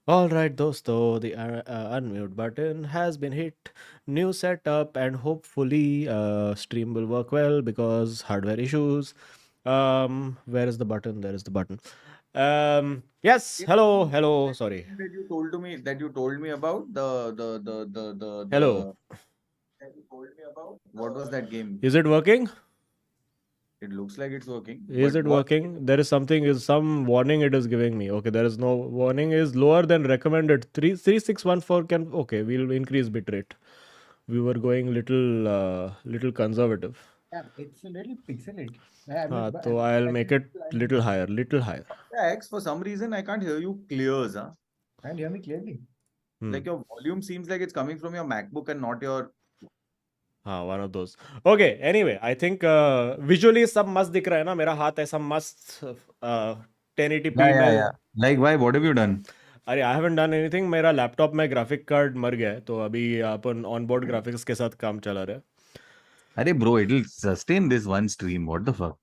All right, dosto, the unmute button has been hit. New setup, and hopefully, stream will work well because hardware issues. Where is the button? There is the button. Yes. Yeah, Hello. what was Hello. that Sorry. game that you told me about Hello. what was that game? Is it working? It looks like it's working, Is but it what? working? There is something. Is some warning it is giving me? Okay. There is no warning. Is lower than recommended. 33614 can. Okay. We'll increase bitrate. We were going little conservative. Yeah, it's a little pixelated. I mean, but So I'll like, make it little higher, little higher. X, for some reason I can't hear you clear, huh? and hear me clearly. Like your volume seems like it's coming from your MacBook and not your. One of those. Okay, anyway, I think visually सब मस्त दिख रहा है ना मेरा हाथ ऐसा मस्त 1080p में. Like, why? What have you done? अरे I haven't done anything. मेरा लैपटॉप में ग्राफिक कार्ड मर गया है तो अभी अपन ऑन बोर्ड ग्राफिक्स के साथ काम चला रहा है. अरे bro, it'll sustain this one stream. What the fuck?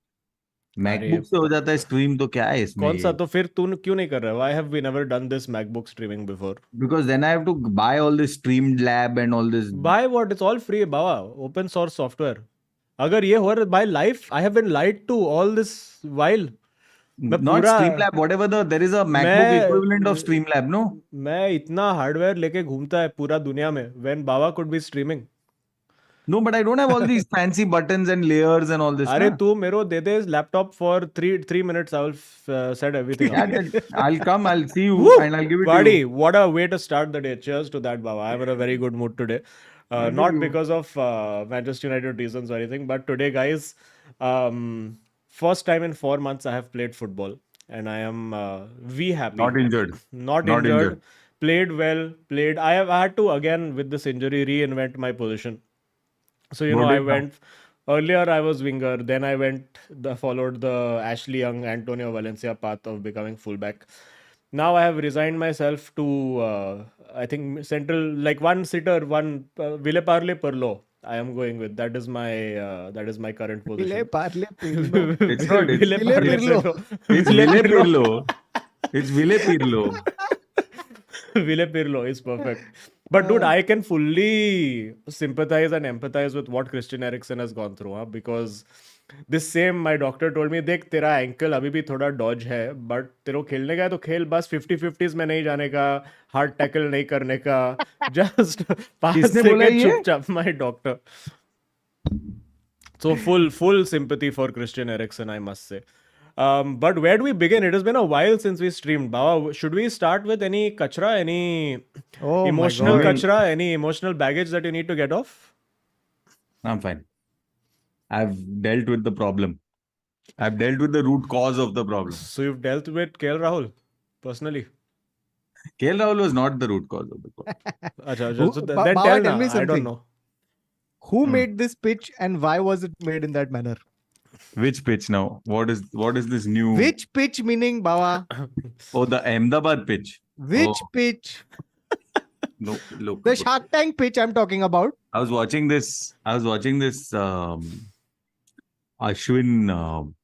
अरे MacBook से हो जाता है stream तो क्या है इसमें कौन सा ये? तो फिर तू क्यों नहीं कर रहा है? Why have we never done this MacBook streaming before? Because then I have to buy all this Streamlab and all this. Buy what? It's all free, Baba. Open source software. अगर ये हो रहा है by life, I have been lied to all this while. मैं Not पूरा Streamlab, whatever there is a MacBook equivalent of Streamlab, no? मैं इतना hardware लेके घूमता है पूरा दुनिया में when Baba could be streaming. No, but I don't have all these fancy buttons and layers and all this. अरे Na? तू मेरे को दे दे laptop for three minutes. I will set everything Yeah, up. I'll come, I'll see you, Woo! and I'll give it to Buddy, you. what a way to start the day. Cheers to that, Baba. I'm in a very good mood today. Thank Not you. because of Manchester United reasons or anything, but today, guys, first time in 4 months I have played football, and I am we happy. Not injured. Not Not injured. injured. Played well. Played. I had to again with this injury reinvent my position. So What I is that? went earlier. I was winger. Then I followed the Ashley Young, Antonio Valencia path of becoming fullback. Now I have resigned myself to I think central, like one sitter, one Ville Parle Perlo. I am going with that is my current Ville position. parle Pirlo. It's not. It's Ville Parle Pirlo. Perlo. It's Ville Pirlo. It's Ville Pirlo. Ville Pirlo is perfect. But dude, I can fully sympathize and empathize with what Christian Eriksen has gone through, huh? Because this same my doctor told me, देख तेरा ankle अभी भी थोड़ा dodge है, but तेरे को खेलने का है तो खेल, बस 50-50s में नहीं जाने का, hard tackle नहीं करने का, just 5 किसने बोला seconds ये? चुपचाप, my doctor. So full sympathy for Christian Eriksen, I must say. But where do we begin? It has been a while since we streamed. Baba, should we start with any kachra, any Oh emotional my God. kachra, any emotional baggage that you need to get off? I'm fine. I've dealt with the problem. I've dealt with the root cause of the problem. So you've dealt with KL Rahul personally. KL Rahul was not the root cause of the problem. Acha, Who- so then Baba, tell tell na, me I don't something. know. Who made this pitch and why was it made in that manner? Which pitch now? What is this new? Which pitch meaning, Baba? Oh, the Ahmedabad pitch. Which Oh. pitch? No, look. The Shark Tank pitch I'm talking about. I was watching this. Ashwin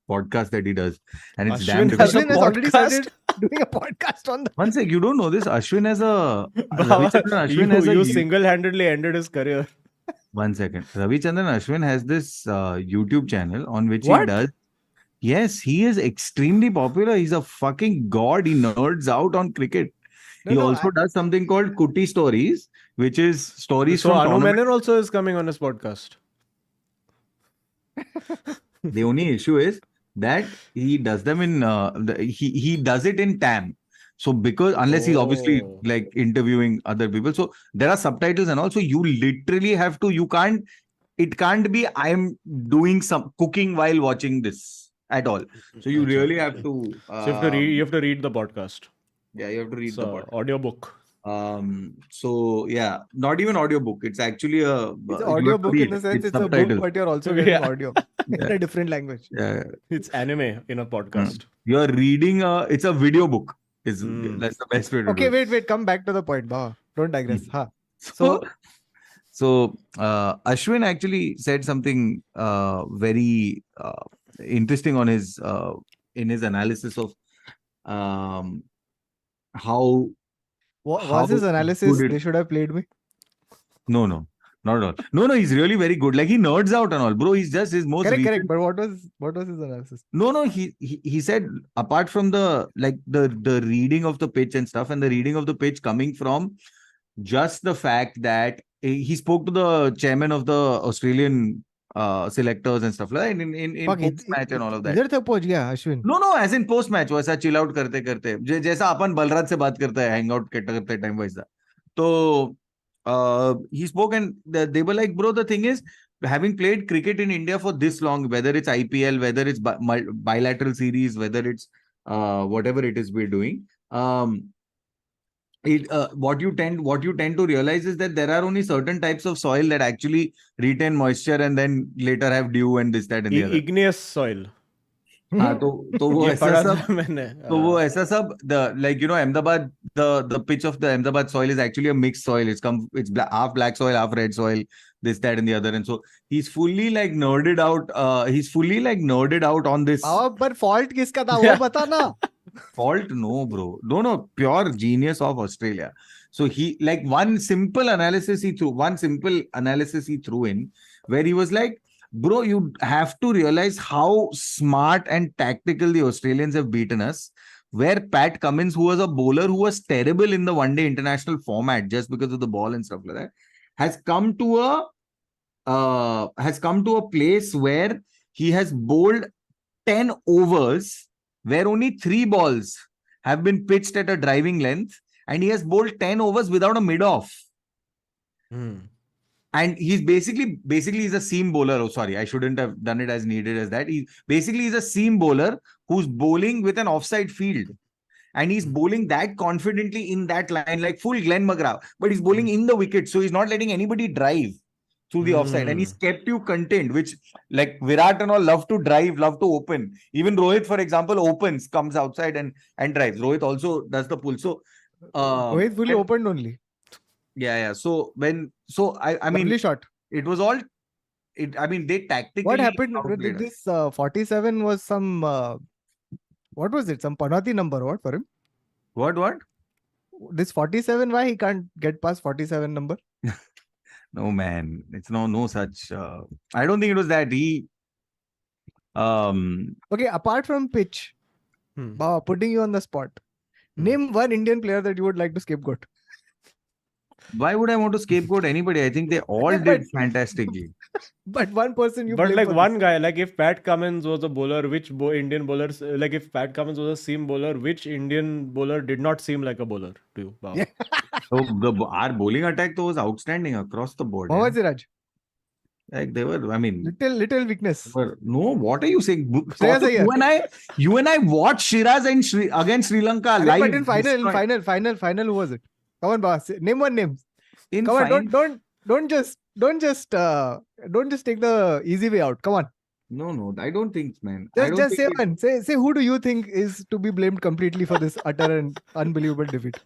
podcast that he does, and it's damn Ashwin has difficult. a Ashwin has already podcast? started doing a podcast on the. One sec, you don't know this? Ashwin has a Baba, Ravichandran Ashwin has a you single-handedly ended his career. one second. Ravichandran Ashwin has this YouTube channel on which he What? does. Yes, he is extremely popular. He's a fucking god. He nerds out on cricket. No, He no, also does something called Kuti Stories, which is stories So from Anu tournaments. Menon also is coming on his podcast. The only issue is that he does them in he does it in TAM. So because unless he's obviously Oh. like interviewing other people, so there are subtitles and also you literally have to. It can't be I'm doing some cooking while watching this at all. So you Acha. really have to. So you have to read the podcast. Yeah, you have to read the So podcast. audiobook. So yeah, not even audiobook. It's actually a it's you an have audio to book read. in the sense it's a book, subtitled. but you're also getting Yeah. audio in a different language. Yeah, It's anime in a podcast. you're reading it's a video book. Is that's the best way to Okay, do it. wait. Come back to the point, Baba. Don't digress. Ha. So Ashwin actually said something very interesting on his in his analysis of how Was his analysis, good it- they should have played me? No, not at all. No, he's really very good. Like he nerds out and all, bro. He's just his most Correct, recent. but what was his analysis? No, he said apart from the the reading of the pitch and stuff, and the reading of the pitch coming from just the fact that he spoke to the chairman of the Australian selectors and stuff like that in Fuck, post match and all of that. इधर तक पहुंच गया Ashwin. No, as in post match वैसा chill out करते करते जैसा अपन बलराज से बात करते हैं hang out करते टाइम वैसा. तो he spoke and they were like, bro, the thing is, having played cricket in India for this long, whether it's IPL, whether it's bilateral series, whether it's whatever it is we're doing, what you tend to realize is that there are only certain types of soil that actually retain moisture and then later have dew and this, that and the other. Igneous soil. हाँ तो वो ये ऐसा पढ़ा सब था मैंने. तो वो ऐसा सब the like you know Ahmedabad the pitch of the Ahmedabad soil is actually a mixed soil. It's half black soil, half red soil, this, that and the other, and so he's fully like nerded out. On this. पर fault किसका था वो बता ना. Fault no, bro. No, pure genius of Australia. So he like one simple analysis he threw in where he was like, bro, you have to realize how smart and tactical the Australians have beaten us. Where Pat Cummins, who was a bowler who was terrible in the one-day international format just because of the ball and stuff like that, has come to a place where he has bowled 10 overs where only 3 balls have been pitched at a driving length, and he has bowled 10 overs without a mid-off. And he's basically he's a seam bowler. Oh, sorry, I shouldn't have done it as needed as that. He's a seam bowler who's bowling with an offside field. And he's bowling that confidently in that line, like full Glenn McGrath. But he's bowling in the wicket, so he's not letting anybody drive through the offside. And he's kept you contained, which like Virat and all love to drive, love to open. Even Rohit, for example, opens, comes outside and drives. Rohit also does the pull. So Rohit fully opened only. Yeah. So I mean, lovely shot. It was all. I mean, they tactically. What happened with this 47 was some. What was it? Some Panati number? What for him? What? This 47. Why he can't get past 47 number? No, man. It's no such. I don't think it was that he. Okay. Apart from pitch, putting you on the spot. Name one Indian player that you would like to scapegoat. Why would I want to scapegoat anybody? I think they all did fantastically. But one person you. But like one guy, like if Pat Cummins was a bowler, which Indian bowlers? Like if Pat Cummins was a seam bowler, which Indian bowler did not seem like a bowler to you? Wow. Yeah. So our bowling attack was outstanding across the board. Mohammad Siraj. Like they were, I mean, little weakness. No, what are you saying? You and I watched Shiraz against Sri Lanka live. But in final, who was it? Come on, boss. Name one name. Come on, don't just take the easy way out. Come on. No, I don't think, man. Just say one. Say who do you think is to be blamed completely for this utter and unbelievable defeat?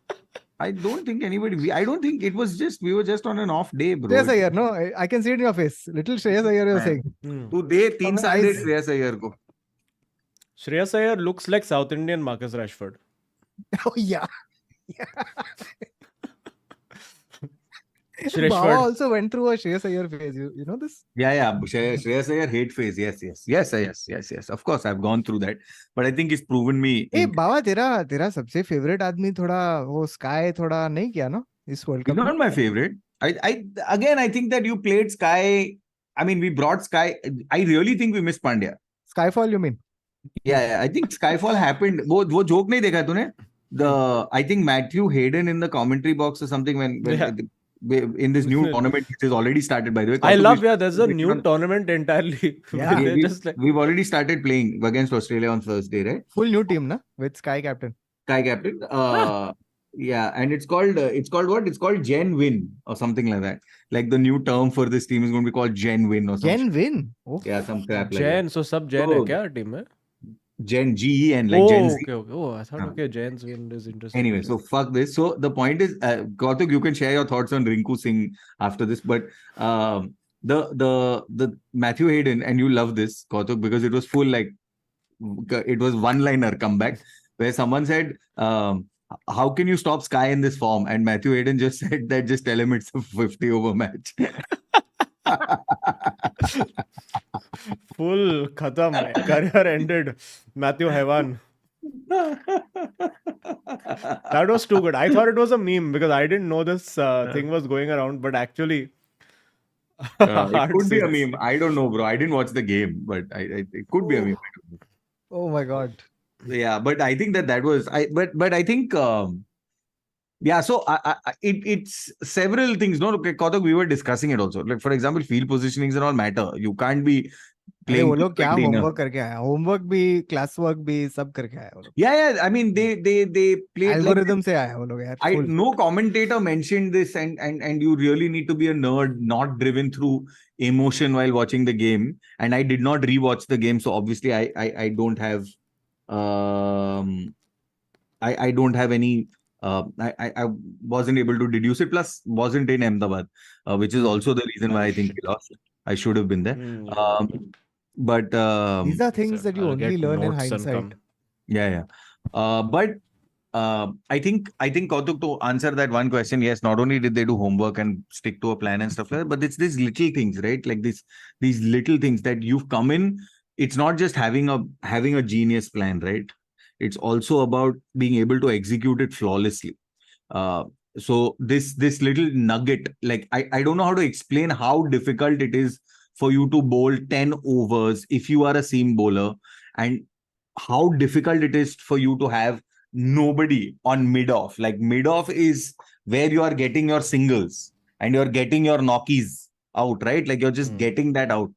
I don't think anybody. I don't think it was just we were just on an off day, bro. Shreyas Iyer, no, I can see it in your face. Little Shreyas Iyer you're saying. Today, 3 Sunday Shreyas Iyer ko. Shreyas Iyer looks like South Indian Marcus Rashford. Oh yeah. Rashford also went through a Shreyas Iyer phase. You know this? Yeah. Shreyas Iyer hate phase. Yes. Of course, I've gone through that. But I think he's proven me. Hey, Baba, तेरा सबसे favorite आदमी थोड़ा वो Sky थोड़ा नहीं किया ना इस World Cup? Not my favorite. I think that you played Sky. I mean, we brought Sky. I really think we missed Pandya. Skyfall, you mean? Yeah. I think Skyfall happened. वो joke नहीं देखा तूने? I think Matthew Hayden in the commentary box or something when in this new tournament which is already started, by the way. I love, there's a new tournament entirely. Yeah. We've already started playing against Australia on Thursday, right? Full new team, na? With Sky captain. Yeah, and it's called what? It's called Gen Win or something like that. Like the new term for this team is going to be called Gen Win or something. Gen Win? Oh. Yeah, some crap like Gen, that. so sub Gen hai kya team mein? Gen GEN, like Gen Z. Okay. Oh, I thought Gen's Win is interesting. Anyway, so fuck this. So the point is, Kautuk, you can share your thoughts on Rinku Singh after this, but the Matthew Hayden, and you love this, Kautuk, because it was full, like, it was one-liner comeback where someone said, how can you stop Sky in this form? And Matthew Hayden just said that just tell him it's a 50 over match. Full khatam. Career ended. Matthew Haywan. That was too good. I thought it was a meme because I didn't know this thing was going around, but actually, It hard could be a six. meme. I don't know, bro. I didn't watch the game, but it could be a meme. Oh my God. Yeah, but I think that was but I think yeah. So it's several things. No, okay, Kautuk, we were discussing it also. Like for example, field positionings and all matter. You can't be अरे वो playing लोग क्या container. Homework करके आए, homework भी class work भी सब करके आए वो लोग, Yeah. I mean, they played like algorithm से आए वो लोग यार. full. no commentator mentioned this, and you really need to be a nerd, not driven through emotion while watching the game. And I did not rewatch the game, so obviously I don't have I don't have any I wasn't able to deduce it. Plus, wasn't in Ahmedabad, which is also the reason why I think we lost. I should have been there. But These are things that you I'll only get learn in notes and hindsight. come. yeah. But I think Kautuk, to answer that one question, yes, not only did they do homework and stick to a plan and stuff like that, but it's these little things, right? Like these little things that you've come in. It's not just having a genius plan, right? It's also about being able to execute it flawlessly. So this little nugget, like I don't know how to explain how difficult it is for you to bowl 10 overs if you are a seam bowler, and how difficult it is for you to have nobody on mid-off. Like mid-off is where you are getting your singles and you're getting your knockies out, right? Like you're just getting that out.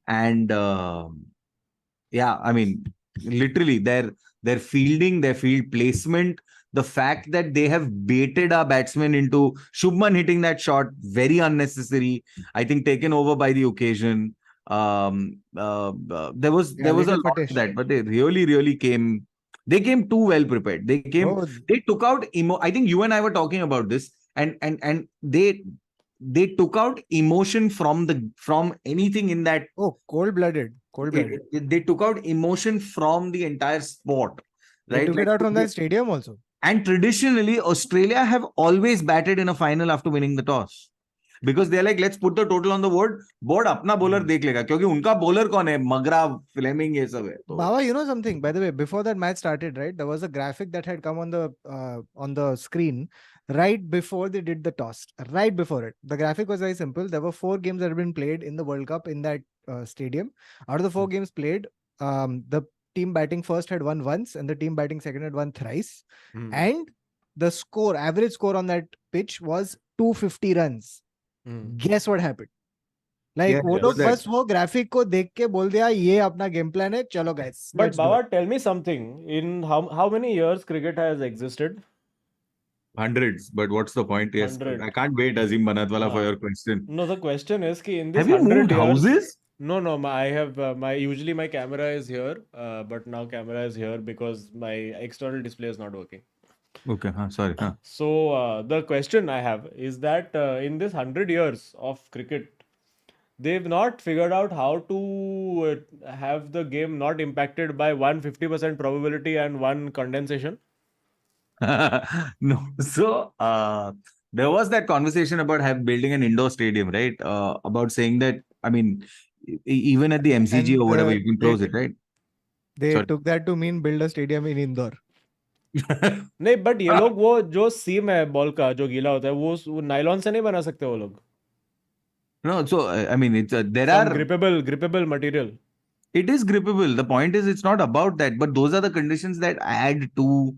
And yeah, I mean, literally their fielding, their field placement, the fact that they have baited our batsmen into Shubman hitting that shot, very unnecessary. I think taken over by the occasion. There was a little lot footish. of that, but they really came. They came too well prepared. They came. Oh, They took out I think you and I were talking about this, and they took out emotion from anything in that. cold-blooded. They took out emotion from the entire sport. They Right? took Like, it out from that stadium also. and traditionally, Australia have always batted in a final after winning the toss. Because they're like, let's put the total on the board. Board अपना bowler देख लेगा, क्योंकि उनका bowler कौन है? Magra, Fleming, ये सब है. Baba, you know something? By the way, before that match started, right, there was a graphic that had come on the screen right before they did the toss. Right before it, the graphic was very simple. There were 4 games that had been played in the World Cup in that stadium. Out of the 4 games played, the team batting first had won once, and the team batting second had won thrice. And the average score on that pitch was 250 runs. Guess what happened? Like वो लोग बस वो graphic को देख के बोल दिया ये अपना गेम प्लान है, चलो guys. But Baba, tell me something. In how many years cricket has existed? Hundreds, but what's the point? Yes, 100. I can't wait, Azim Banatwala, for your question. No, the question is कि in this Have you 100 moved years, houses? No, I have usually my camera is here, but now camera is here because my external display is not working. Okay, sorry. So the question I have is that in this 100 years of cricket, they've not figured out how to have the game not impacted by 150% probability and one condensation. No, so there was that conversation about building an indoor stadium, right? About saying that, I mean, even at the MCG or whatever, you can close it, right? They took that to mean build a stadium in Indore. नहीं, but ये लोग वो जो सीम है ball का जो गीला होता है वो नायलॉन से नहीं बना सकते वो लोग. No, so I mean, it's there Some are grippable material. It is grippable. The point is, it's not about that, but those are the conditions that add to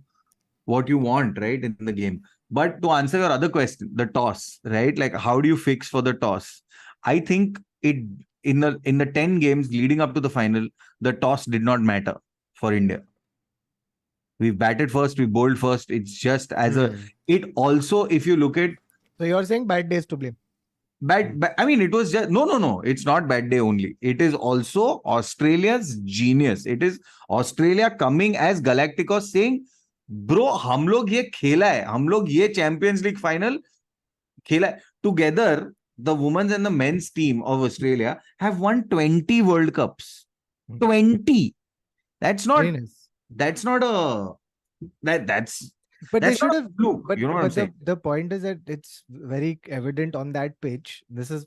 what you want, right, in the game. But to answer your other question, the toss, right? Like, how do you fix for the toss? I think in the 10 games leading up to the final, the toss did not matter for India. We batted first, we bowled first. It's just it also, if you look at. So you're saying bad days to blame? I mean, it was just no. It's not bad day only. It is also Australia's genius. It is Australia coming as Galacticos saying, bro, हम लोग ये खेला है, हम लोग ये Champions League final खेला है. Together, the women's and the men's team of Australia have won 20 World Cups. 20. That's not a that's But they That's should not have. a fluke. But You know what I'm saying? the point is that it's very evident on that pitch. This is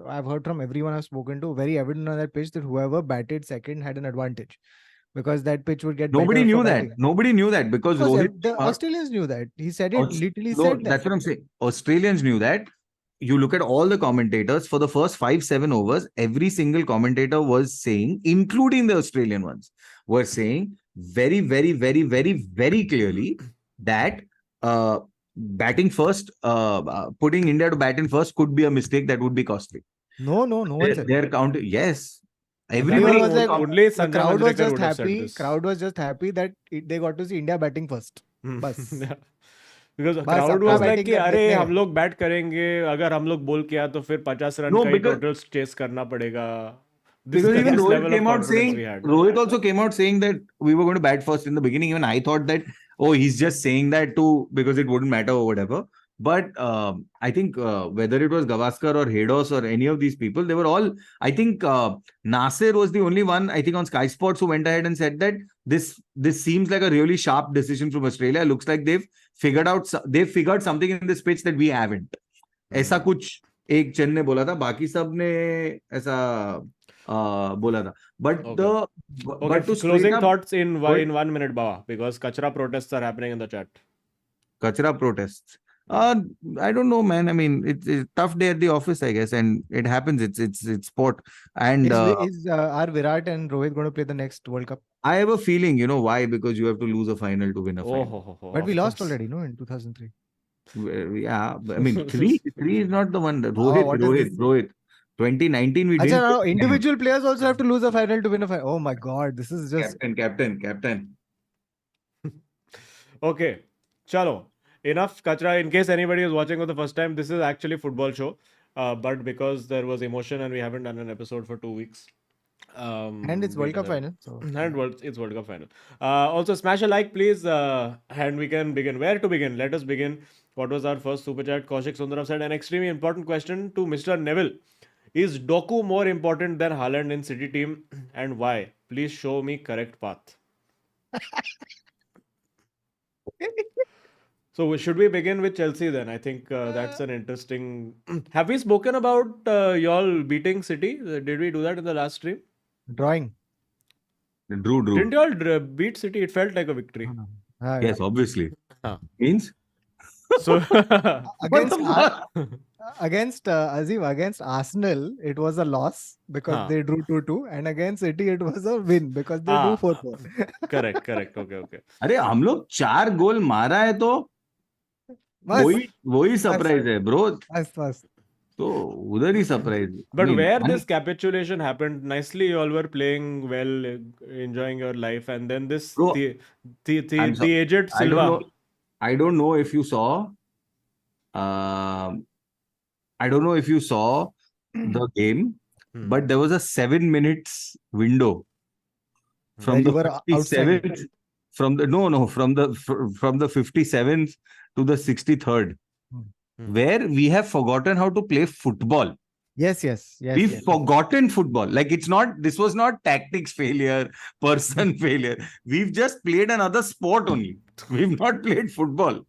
I've heard from everyone I've spoken to, very evident on that pitch that whoever batted second had an advantage because that pitch would get Nobody better for knew that. batting. Nobody knew that Of because course, Rohit the came out. Australians knew that. He said it. Literally No, said that's that. what I'm saying. Australians knew that. You look at all the commentators for the first 5-7 overs, every single commentator was saying, including the Australian ones, were saying very, very, very, very, very clearly that batting first, putting India to bat in first could be a mistake that would be costly. No one said. They're counting. Yes. Everyone Everybody was like, only the Sanjay crowd was Manjrekar just would have said happy. this. Crowd was just happy that they got to see India batting first. Bas. Yeah. Because बस crowd अपना was like batting कि कर अरे देखते हम हैं. लोग bat करेंगे अगर हम लोग बोल किया तो फिर 50 रन No, का ही because- टोटल चेस करना पड़ेगा. This Because is even this Rohit level of came out confidence saying, we had. Rohit also came out saying that we were going to bat first in the beginning. Even I thought that, oh, he's just saying that to because it wouldn't matter or whatever. But I think whether it was Gavaskar or Hedos or any of these people, they were all. I think Nasir was the only one. I think on Sky Sports who went ahead and said that this seems like a really sharp decision from Australia. Looks like they've figured something in this pitch that we haven't. ऐसा कुछ एक चंद ने बोला था बाकी सब ने ऐसा बोला था but Okay. the Okay, but to closing straight up thoughts in 1 minute, Bawa, because Kachra protests are happening in the chat. Kachra protests. I don't know, man. I mean, it's a tough day at the office, I guess, and it happens. It's sport. And Are Virat and Rohit going to play the next World Cup? I have a feeling, you know why? Because you have to lose a final to win a final. But we lost already, no, in 2003. Yeah, I mean, three is not the one. That what is this? Rohit. 2019 we Achha, didn't. now individual players also have to lose a final to win a final. Oh my God, this is just Captain. Okay, chalo. Enough Kachra. In case anybody is watching for the first time, this is actually football show. But because there was emotion and we haven't done an episode for 2 weeks. and it's World Cup final. So. And it's World Cup final. Also, smash a like, please. And we can begin. Where to begin? Let us begin. What was our first super chat? Kaushik Sundaram said, an extremely important question to Mr. Neville. Is Doku more important than Haaland in City team and why? Please show me correct path. So should we begin with Chelsea then? I think that's an interesting... Have we spoken about y'all beating City? Did we do that in the last stream? Drawing. Drew. Didn't y'all beat City? It felt like a victory. Yes, obviously. Huh. Means? So against Azim, against Arsenal, it was a loss because they drew 2-2, and against City, it was a win because they drew 4-4. correct. Okay. अरे हम लोग 4 गोल मारा है तो वही surprise है bro. Bas. तो उधर ही surprise. But where this capitulation happened, nicely you all were playing well, enjoying your life, and then this the aged Silva. I don't know if you saw. I don't know if you saw the game, but there was a 7 minutes window from the 57th, from the 57th to the 63rd, where we have forgotten how to play football. Yes. We've forgotten football. Like this was not tactics failure, person failure. We've just played another sport only. We've not played football.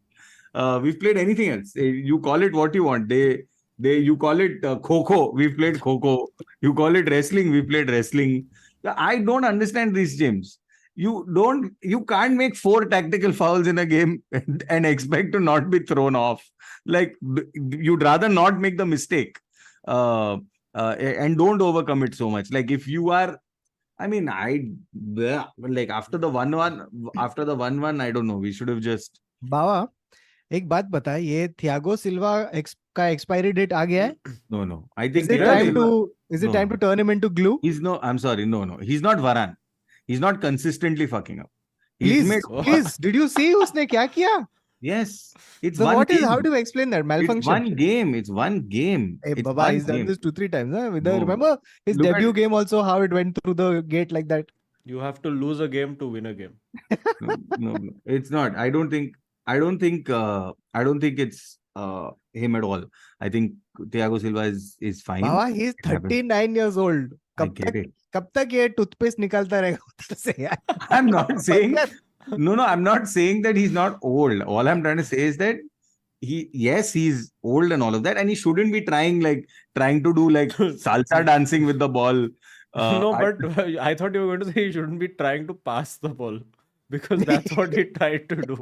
We've played anything else. You call it what you want. You call it kho-kho. We've played kho-kho. You call it wrestling. We played wrestling. I don't understand these James. You can't make 4 tactical fouls in a game and expect to not be thrown off. Like you'd rather not make the mistake. And don't overcome it so much. Like if you are, I mean, like after the 1-1, I don't know. We should have just. बाबा एक बात बता, ये Thiago Silva का expiry date आ गया है? No. I think is it time to turn him into glue? I'm sorry. No. He's not Varane. He's not consistently fucking up. Please, did you see उसने क्या किया? Yes, it's so one game. How do you explain that malfunction? It's one game. Hey, Baba, he's done this 2-3 times. Huh? Remember his debut game also, how it went through the gate like that? You have to lose a game to win a game. No, it's not. I don't think it's him at all. I think Thiago Silva is fine. Baba, he's 39 years old. कब तक ये toothpaste निकालता रहेगा उधर से यार? I'm not saying No, I'm not saying that he's not old. All I'm trying to say is that he's old and all of that, and he shouldn't be trying to do like salsa dancing with the ball. No, I, but I thought you were going to say he shouldn't be trying to pass the ball because that's what he tried to do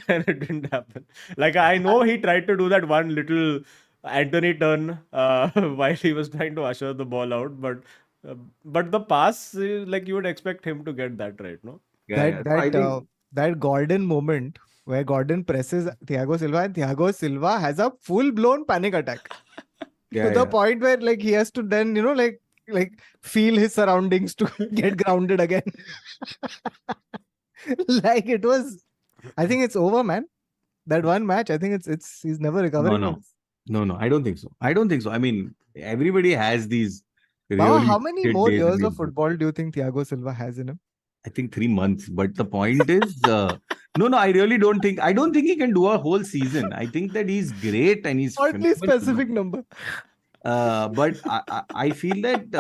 and it didn't happen. Like, I know he tried to do that one little Anthony turn while he was trying to usher the ball out, but the pass, like, you would expect him to get that right, no? that So I that think that Gordon moment where Gordon presses Thiago Silva and Thiago Silva has a full-blown panic attack to the point where like he has to then like feel his surroundings to get grounded again. Like it was, I think it's over, man. That one match, I think it's he's never recovering. No, I don't think so. I mean, everybody has these Baba, really how many shit more days in years the of life. football do you think Thiago Silva has in him? I think 3 months. But the point is, no, I really don't think. I don't think he can do a whole season. I think that he's great and he's Oddly phenomenal. specific number. But I feel that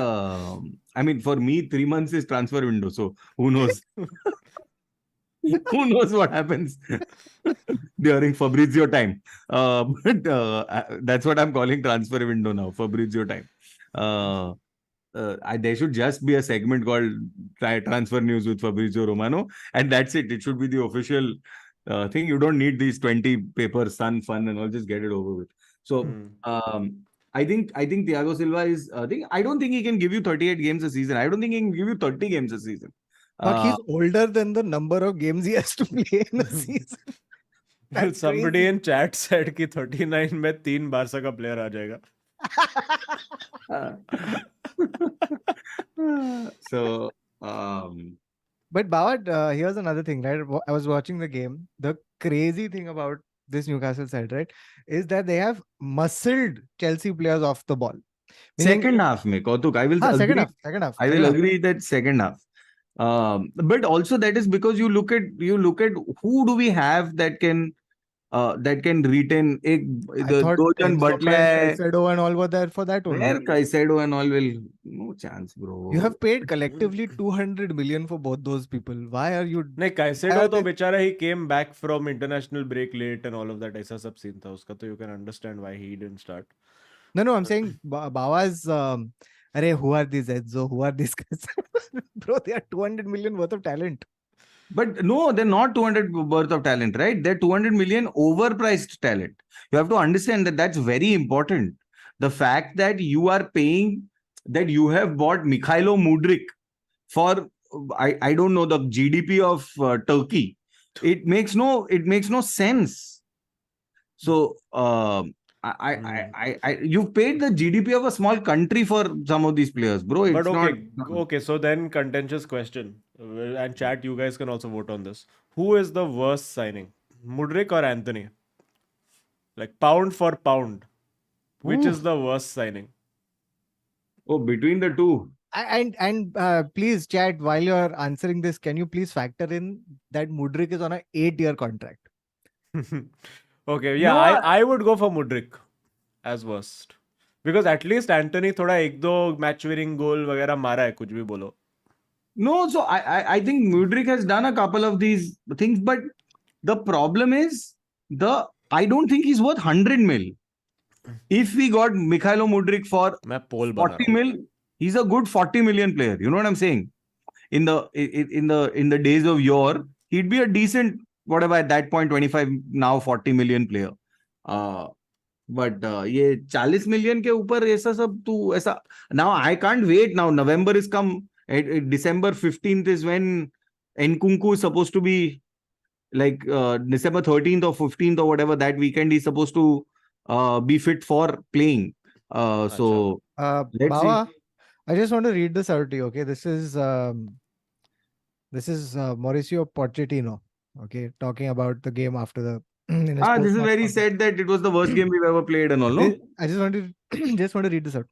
I mean, for me, 3 months is transfer window. So who knows? Who knows what happens during Fabrizio time? But that's what I'm calling transfer window now. Fabrizio time. There should just be a segment called Transfer News with Fabrizio Romano, and that's it. It should be the official thing. You don't need these 20 papers, fun, and all. Just get it over with. So, I think Thiago Silva is. I don't think he can give you 38 games a season. I don't think he can give you 30 games a season. But he's older than the number of games he has to play in a season. That's Somebody crazy. in chat said कि 39 में 3 Barça का player आ जाएगा. So, But Bawad, here's another thing, right? I was watching the game. The crazy thing about this Newcastle side, right, is that they have muscled Chelsea players off the ball. second half, mein, Kautuk, I will agree. Second half. I will agree that second half. But also that is because you look at who do we have that can retain I thought Dojan Butler, Caicedo and all were there for that only. where Caicedo and all will no chance, bro. You have paid collectively 200 million for both those people. Why are you? नहीं, Caicedo तो बेचारा he came back from international break late and all of that, ऐसा सब scene था उसका, तो you can understand why he didn't start. No, I'm saying Bawa's Arey, who are these Edzo? Who are these guys? Bro, they are 200 million worth of talent. But no, they're not 200 worth of talent, right? They're 200 million overpriced talent. You have to understand that that's very important. The fact that you are paying, that you have bought Mikhailo Mudryk for, I don't know, the GDP of Turkey. It makes no sense. So, you've paid the GDP of a small country for some of these players, bro. It's But okay, not. okay. So then, contentious question, and chat, you guys can also vote on this. Who is the worst signing, Mudryk or Anthony? Like pound for pound, which is the worst signing? Oh, between the two. And please, chat, while you're answering this, can you please factor in that Mudryk is on an 8-year contract? Okay, yeah, No, I would go for Mudryk as worst. Because at least Anthony थोड़ा एक दो match winning goal वगैरह मारा है, कुछ भी बोलो. No, so I think Mudryk has done a couple of these things, but the problem is I don't think he's worth 100 mil. If we got Mikhailo Mudryk for मैं poll 40 mil, he's a good 40 million player. You know what I'm saying? In the days of yore, he'd be a decent, whatever at that point, 25, now 40 million player. But ये 40 million के ऊपर ऐसा सब तू ऐसा. Now I can't wait. Now November is come. December 15th is when Nkunku is supposed to be, like December 13th or 15th or whatever, that weekend he's supposed to be fit for playing. So let's Bawa, see. I just want to read this out to you. Okay, this is Mauricio Pochettino. Okay, talking about the game after the. This is where he said that it was the worst game we've ever played and all. No? I just want to read this out.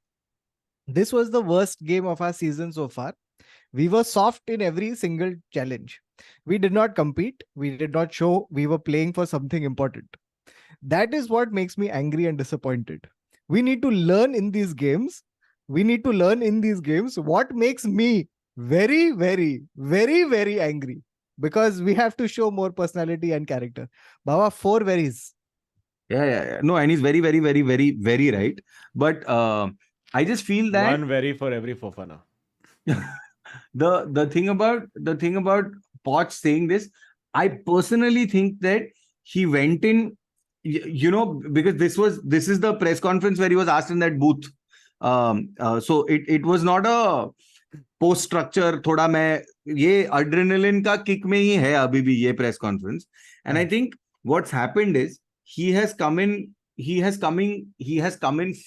This was the worst game of our season so far. We were soft in every single challenge. We did not compete. We did not show we were playing for something important. That is what makes me angry and disappointed. We need to learn in these games. What makes me very, very, very, very angry. because we have to show more personality and character. Baba, 4 berries. Yeah. No, and he's very, very, very, very, very right. But I just feel that One very for every Fofana. the thing about Poch saying this, I personally think that he went in, because this is the press conference where he was asked in that booth. So it was not a post structure. थोड़ा मैं ये adrenaline का kick में ही है अभी भी ये press conference. And I think what's happened is he has come in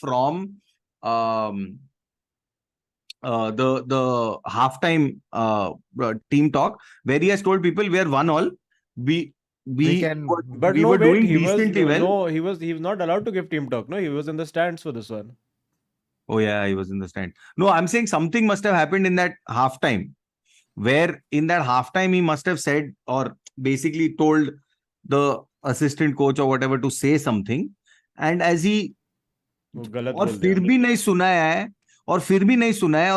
from the halftime team talk where he has told people we are 1-1. We But we no, were wait, doing he was decently well. no, he was not allowed to give team talk. No, he was in the stands for this one. Oh yeah, he was in the stand. No, I'm saying something must have happened in that halftime, where in that halftime he must have said or basically told the assistant coach or whatever to say something, and as he वो गलत और बोल फिर दिया. भी नहीं सुना है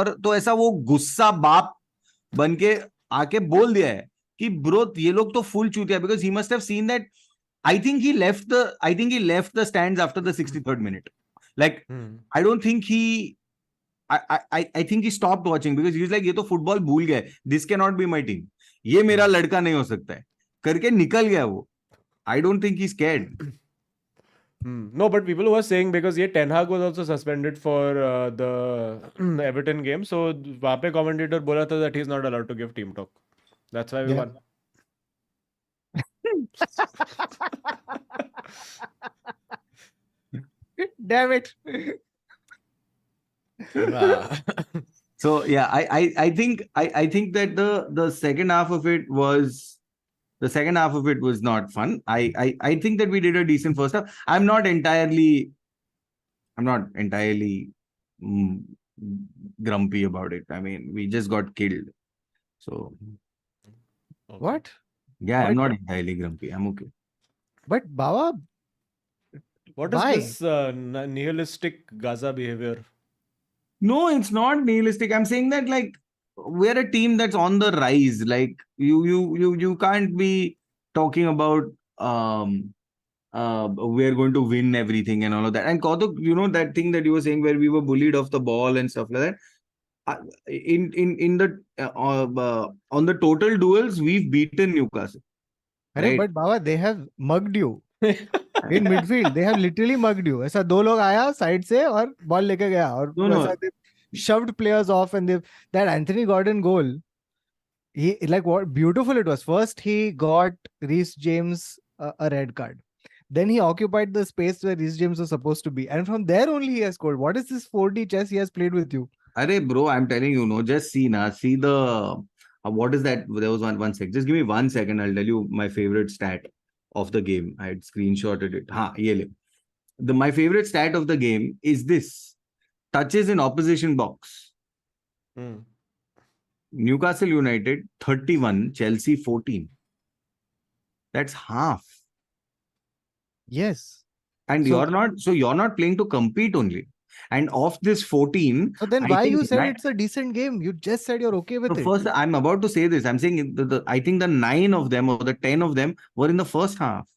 और तो ऐसा वो गुस्सा बाप बन के आके बोल दिया है कि ब्रो ये लोग तो फुल चूतिया, because he must have seen that. I think he left the stands after the 63rd minute. Like I don't think I think he stopped watching because he was like ये तो football भूल गए, this cannot be my team, ये मेरा लड़का नहीं हो सकता है करके निकल गया वो. I don't think he's scared. No, but people were saying because ये Ten Hag was also suspended for the Everton game, so वहाँ पे commentator बोला था that he's not allowed to give team talk. That's why we Yeah. won. Damn it. So yeah, I think that the second half of it was not fun. I think that we did a decent first half. I'm not entirely grumpy about it. I mean, we just got killed. So Okay. What? yeah, I'm not entirely grumpy. I'm okay. But Baba, What is why? this nihilistic Gaza behavior? No, it's not nihilistic. I'm saying that like we're a team that's on the rise. Like you can't be talking about we're going to win everything and all of that. And Kautuk, that thing that you were saying where we were bullied off the ball and stuff like that. In the on the total duels, we've beaten Newcastle. अरे Right. but Baba, they have mugged you in midfield. They have literally mugged you. ऐसा 2 लोग आया side से और ball लेके गया और No. वैसा they shoved players off and that Anthony Gordon goal. He like what beautiful it was. First he got Reece James a red card. Then he occupied the space where Reece James was supposed to be, and from there only he has scored. What is this 4D chess he has played with you? Arey bro, I'm telling you, no, just see the what is that? There was one sec. Just give me 1 second. I'll tell you my favorite stat of the game. I had screenshotted it. Ye le. My favorite stat of the game is this: touches in opposition box. Newcastle United 31, Chelsea 14. That's half. Yes. And So- you're not playing to compete only. And of this 14, So then I why think you said nine- it's a decent game? You just said you're okay with So it. first, I'm about to say this. I'm saying I think the 9 of them or the 10 of them were in the first half.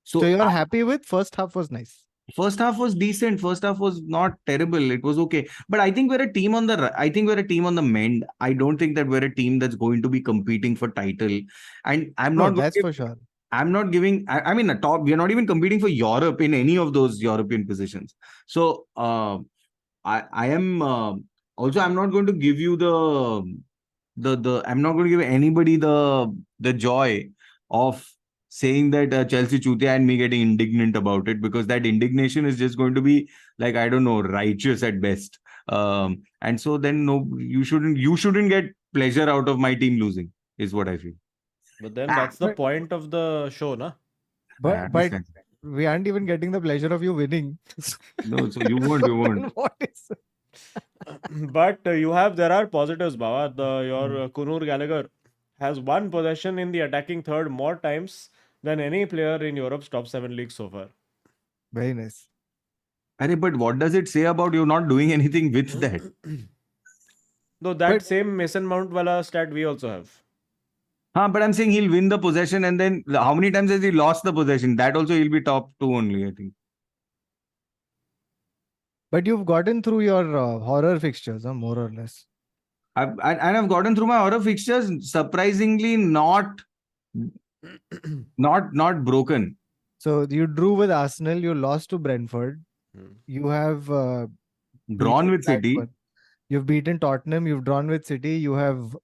So you're happy with first half was nice. First half was decent. First half was not terrible. It was okay. But I think we're a team on the mend. I don't think that we're a team that's going to be competing for title. And No, that's for sure. I'm not giving. I mean, we are not even competing for Europe in any of those European positions. So I am also. I'm not going to give you the. I'm not going to give anybody the joy of saying that Chelsea chutia and me getting indignant about it, because that indignation is just going to be like, I don't know, righteous at best. And so then no, you shouldn't get pleasure out of my team losing, is what I feel. But then that's the point of the show, na? I But understand. we aren't even getting the pleasure of you winning. No, so you won't. What is But there are positives, Baba. Your Kunur Gallagher has one possession in the attacking third more times than any player in Europe's top 7 leagues so far. very nice? But what does it say about you not doing anything with that? Though that But- same Mason Mount wala stat we also have. But I'm saying he'll win the possession, and then how many times has he lost the possession? That also he'll be top 2 only, I think. But you've gotten through your horror fixtures, more or less. I've gotten through my horror fixtures, surprisingly not broken. So you drew with Arsenal, you lost to Brentford. You have Drawn beaten with City. Blackburn. You've beaten Tottenham, you've drawn with City, you have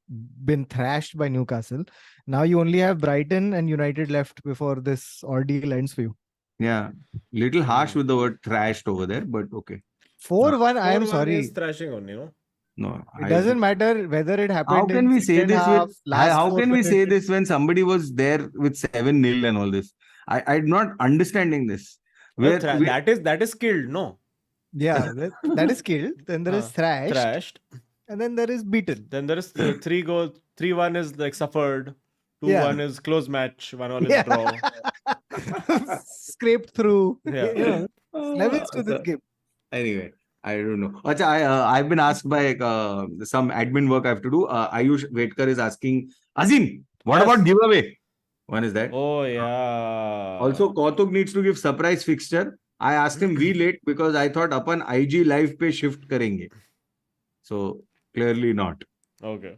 been thrashed by Newcastle. Now you only have Brighton and United left before this ordeal ends for you. Yeah. Little harsh with the word thrashed over there, but okay. 4-1, I am 4-1 sorry. is thrashing only, no? No. It doesn't matter whether it happened How can in we say second this half, with last how 4 can we say minutes. this when somebody was there with 7-0 and all this? I'm not understanding this. That is skilled, no? Yeah, that is killed. Then there is Thrashed. and then there is beaten. Then there is 3 goals. 3-1 is like suffered. 2-1 Yeah. is close match. 1-1 is Yeah. draw. Scraped through. Yeah. You know, levels to this game. Anyway, I don't know. Acha, I've been asked by some admin work I have to do. Ayush Vetkar is asking, Azim, what Yes. about giveaway? When is that? Oh, yeah. Also, Kautuk needs to give surprise fixture. I asked him we late because I thought upon IG live pe shift karenge. So clearly not. Okay.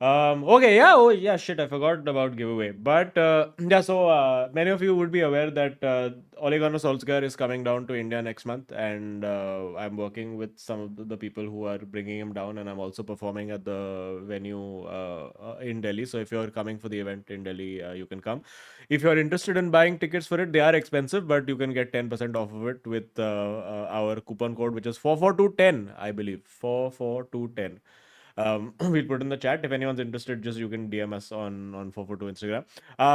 Okay, yeah, oh yeah, shit, I forgot about giveaway. But yeah, so many of you would be aware that Ole Gunnar Solskjaer is coming down to India next month, and I'm working with some of the people who are bringing him down, and I'm also performing at the venue in Delhi. So if you're coming for the event in Delhi, you can come. If you're interested in buying tickets for it, they are expensive, but you can get 10% off of it with our coupon code, which is 44210, I believe. 44210. We'll put in the chat. If anyone's interested, just you can DM us on 442 Instagram.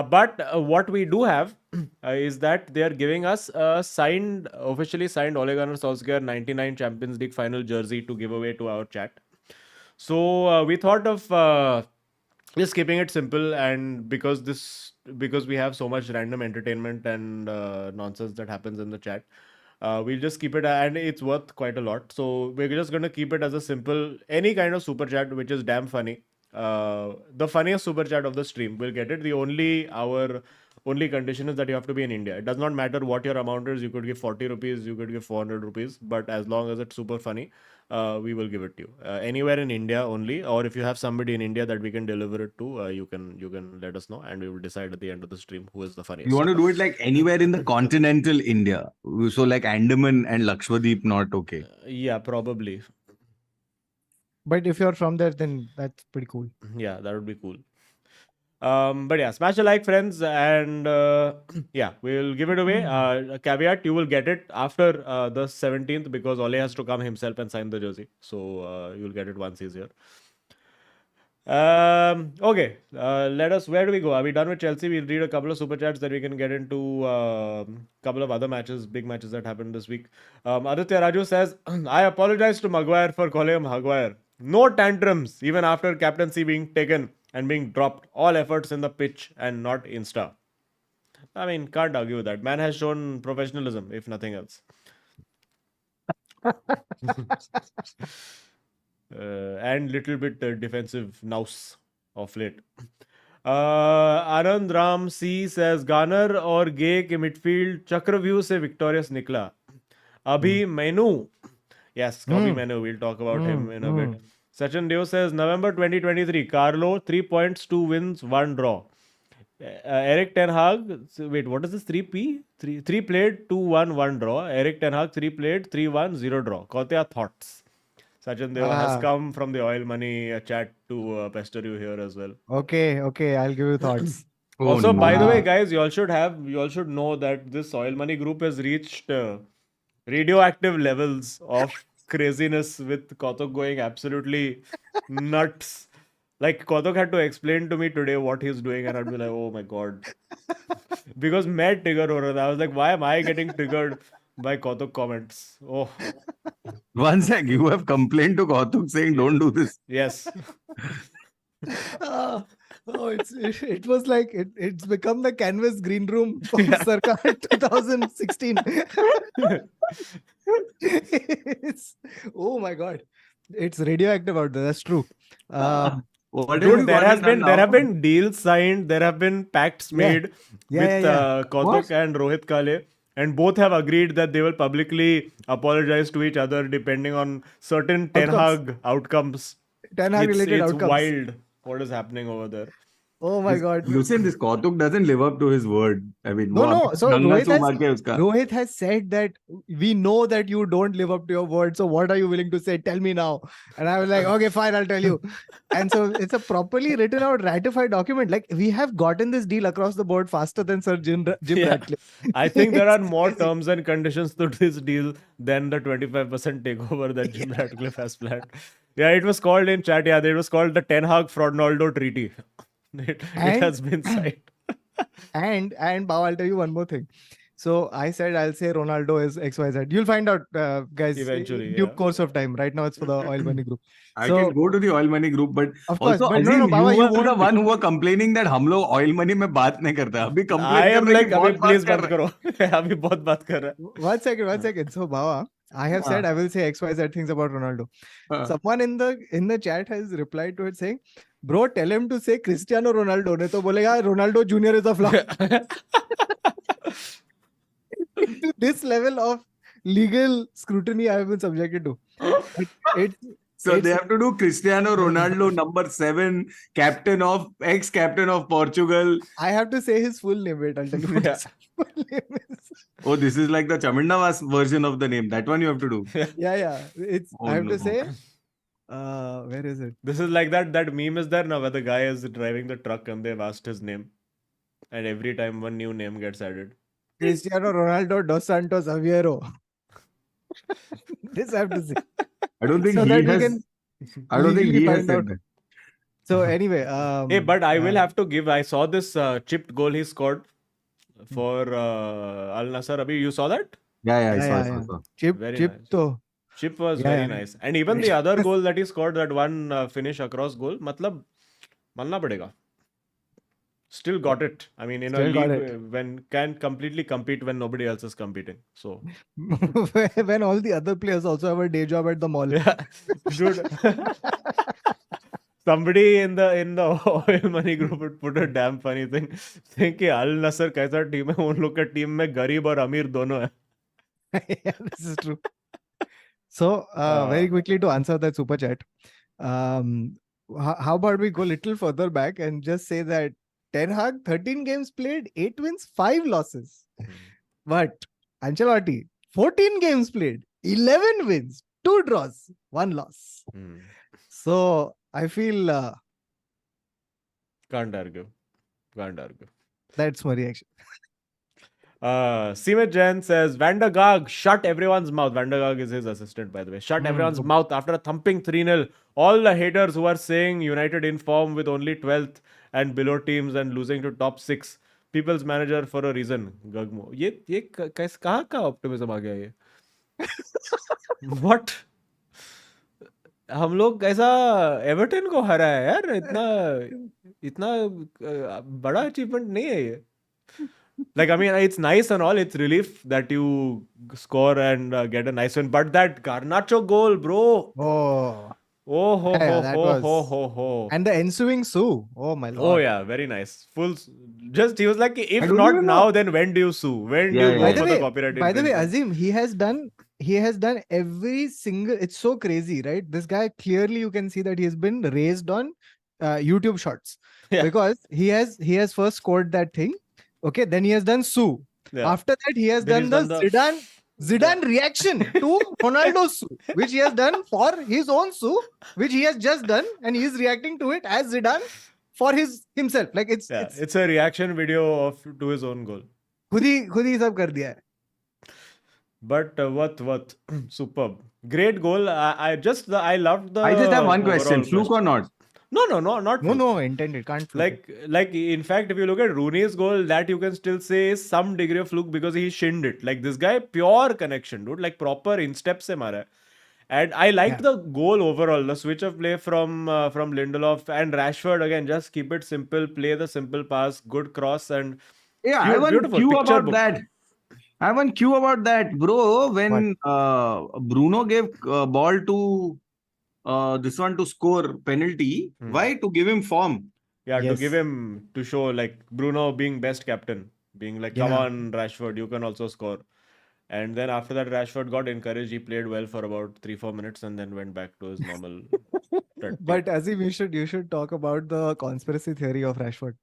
But what we do have is that they are giving us a officially signed Ole Gunnar Solskjaer 99 Champions League final jersey to give away to our chat. So we thought of just keeping it simple, and because we have so much random entertainment and nonsense that happens in the chat. We'll just keep it, and it's worth quite a lot. So we're just going to keep it as a simple, any kind of super chat which is damn funny. The funniest super chat of the stream will get it. Our only condition is that you have to be in India. It does not matter what your amount is. You could give 40 rupees, you could give 400 rupees, but as long as it's super funny, we will give it to you. Anywhere in India only, or if you have somebody in India that we can deliver it to, you can let us know, and we will decide at the end of the stream who is the funniest. You want to do it like anywhere in the continental India. So like Andaman and Lakshadweep, not okay. Yeah, probably. But if you're from there, then that's pretty cool. Yeah, that would be cool. But yeah, smash a like, friends, and yeah, we'll give it away. A caveat, you will get it after the 17th because Ole has to come himself and sign the jersey. So you'll get it once he's here. Okay, where do we go? Are we done with Chelsea? We'll read a couple of super chats that we can get into a couple of other matches, big matches that happened this week. Aditya Raju says, I apologize to Maguire for calling him Maguire. No tantrums, even after captaincy being taken and being dropped. All efforts in the pitch and not Insta. I mean, can't argue with that. Man has shown professionalism, if nothing else. And little bit defensive nous of late. Anand Ram C says, Garner or Gay ke midfield Chakravyuh se victorious nikla. Abhi Mainoo. Yes, Abhi Mainoo. We'll talk about him in a bit. Sachin Deo says, November 2023, Carlo, 3 points, 2 wins, 1 draw. Eric Ten Hag, wait, what is this? 3P? 3 played, 2-1, 1 draw. Eric Ten Hag, 3 played, 3-1, 0 draw. Kautya thoughts. Sachin Deo has come from the oil money chat to pester you here as well. Okay, I'll give you thoughts. Also, by the way, guys, you all should know that this oil money group has reached radioactive levels of craziness with Kautuk going absolutely nuts. Like, Kautuk had to explain to me today what he's doing, and I'd be like, oh my god. Because मैं trigger हो रहा था. I was like, why am I getting triggered by Kautuk comments? Oh. One sec, you have complained to Kautuk saying don't do this. Yes. It was like it's become the canvas green room of circa 2016. Oh my god, it's radioactive out there. That's true. What have Dude, you there gone has and done been there now? have been deals signed, there have been pacts Yeah. made Yeah, with yeah. Kautuk What? and Rohit Kale, and both have agreed that they will publicly apologize to each other depending on certain Ten Outcomes. Hag outcomes. Ten Hag related It's outcomes. wild what is happening over there. Oh my God. Lucien, this Kautuk doesn't live up to his word. I mean, No, वो no. अभी So दंगा सुबह के उसका. Rohit has said that we know that you don't live up to your word. So what are you willing to say? Tell me now. And I was like, okay, fine, I'll tell you. And so it's a properly written out, ratified document. Like we have gotten this deal across the board faster than Sir Jim Yeah. Ratcliffe. I think there are It's more crazy. terms and conditions to this deal than the 25% takeover that Jim Ratcliffe has planned. Yeah, it was called in chat. Yeah, it was called the Ten Hag Ronaldo Treaty. It And- has been signed. And Bao, I'll tell you one more thing. So I said I'll say Ronaldo is XYZ. You'll find out, guys, Eventually, in due yeah. course of time. Right now, it's for the Oil Money Group. I So- can go to the oil money group, but Of course, also but no, Azim, Baba, you you were the won't. one who were complaining that हम लोग oil money में बात नहीं करते. अभी complain I कर am रहे हैं like, कि अभी बहुत बात please कर बंद रहे हैं. करो. अभी बहुत बात कर रहा है. 1 second. So Baba, I have said I will say XYZ things about Ronaldo. Someone in the chat has replied to it saying, "Bro, tell him to say Cristiano Ronaldo." नहीं तो बोलेगा Ronaldo Junior is a flop. To this level of legal scrutiny I have been subjected to. It's So they have to do Cristiano Ronaldo number 7, ex-captain of Portugal. I have to say his full name. Wait, I'll tell you what Yeah. his full name is. Oh, this is like the Chamindavas version of the name. That one you have to do. Yeah. It's Oh, I have no. to say. Where is it? This is like that meme is there now where the guy is driving the truck and they've asked his name. And every time one new name gets added. Cristiano Ronaldo dos Santos Aveiro. This I have to say. I don't think So he that we has. can I don't think legally he has find said out. that. So anyway, Hey, but I will have to give. I saw this chipped goal he scored for Al Nassr. Abhi, you saw that? Yeah, I Yeah, saw. yeah. Chip Very nice. to. Chip was Yeah, very yeah. nice. And even the other goal that he scored, that one finish across goal, matlab, manna padega. Still got it. I mean, in a Still got league when can completely compete when nobody else is competing. So, When all the other players also have a day job at the mall. yeah, dude. Somebody in the oil money group would put a damn funny thing saying कि Al Nassr कैसा team है उन लोग का team में गरीब और अमीर दोनों है. Yeah, this is true. So, very quickly to answer that super chat, how about we go a little further back and just say that Ten Hag, 13 games played, 8 wins, 5 losses. But Ancelotti, 14 games played, 11 wins, 2 draws, 1 loss. So, I feel Can't argue. that's my reaction. Seemit Jain says Van der Gaag shut everyone's mouth. Van der Gaag is his assistant, by the way. Shut everyone's mouth after a thumping 3-0. All the haters who are saying United in form with only 12th and below teams and losing to top 6. People's manager for a reason. Gagmo. ये कहाँ का optimism आ गया ये? What? हम लोग ऐसा Everton को हरा है यार इतना बड़ा अचीवमेंट नहीं है ये. Like, I mean, it's nice and all. It's relief that you score and get a nice win. But that Garnacho goal, bro. That was- Ho. And the ensuing sue. Oh, my lord. Oh, yeah. Very nice. He was like, if I don't not even now, know. then when do you sue? When do Yeah, you yeah. go for the copyright By the way, infringement? Azim, he has done every single. It's so crazy, right? This guy clearly you can see that he has been raised on YouTube shorts Yeah. because he has first scored that thing. Okay, then he has done Sue. Yeah. After that, he has Then done he's the done Zidane reaction to Ronaldo's Sue, which he has done for his own Sue, which he has just done, and he is reacting to it as Zidane for himself. Like it's a reaction video to his own goal. खुद ही सब कर दिया है. But what superb, great goal. I loved the. I just have one overall question. Fluke or not? No, not fluke. No, intended. Can't fluke it. Like in fact, if you look at Rooney's goal, that you can still say is some degree of fluke because he shinned it. Like this guy, pure connection, dude. Like proper instep se mara hai. And I liked the goal overall. The switch of play from Lindelof and Rashford again. Just keep it simple. Play the simple pass. Good cross and Yeah, I have one beautiful cue picture about book. that. I have one cue about that, bro. When Bruno gave ball to this one to score penalty. Hmm. Why? To give him form. Yeah, to give Yes. him, to show like Bruno being best captain, being like, come Yeah. on, Rashford, you can also score. And then after that, Rashford got encouraged. He played well for about 3-4 minutes and then went back to his normal But tape. Azim, you should talk about the conspiracy theory of Rashford.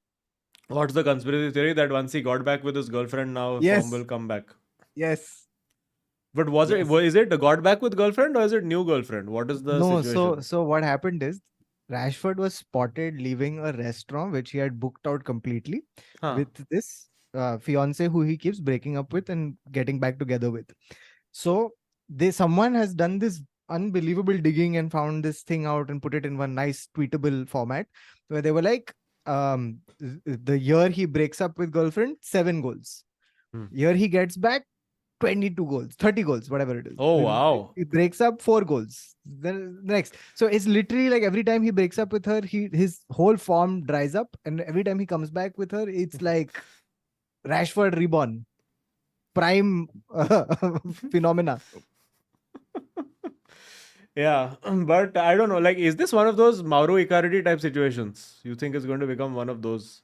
What's the conspiracy theory that once he got back with his girlfriend, now form will Yes. come back? Yes. But Yes. is it got back with girlfriend or is it new girlfriend? What is the No, situation? so what happened is Rashford was spotted leaving a restaurant which he had booked out completely Huh. with this fiance who he keeps breaking up with and getting back together with. So someone has done this unbelievable digging and found this thing out and put it in one nice tweetable format where they were like, the year he breaks up with girlfriend, 7 goals. Year he gets back, 22 goals, 30 goals, whatever it is. Oh, Then wow. he breaks up, 4 goals. Then next. So it's literally like every time he breaks up with her, his whole form dries up. And every time he comes back with her, it's like Rashford reborn. Prime phenomena. Yeah, but I don't know. Like, is this one of those Mauro Icardi type situations? You think it's going to become one of those?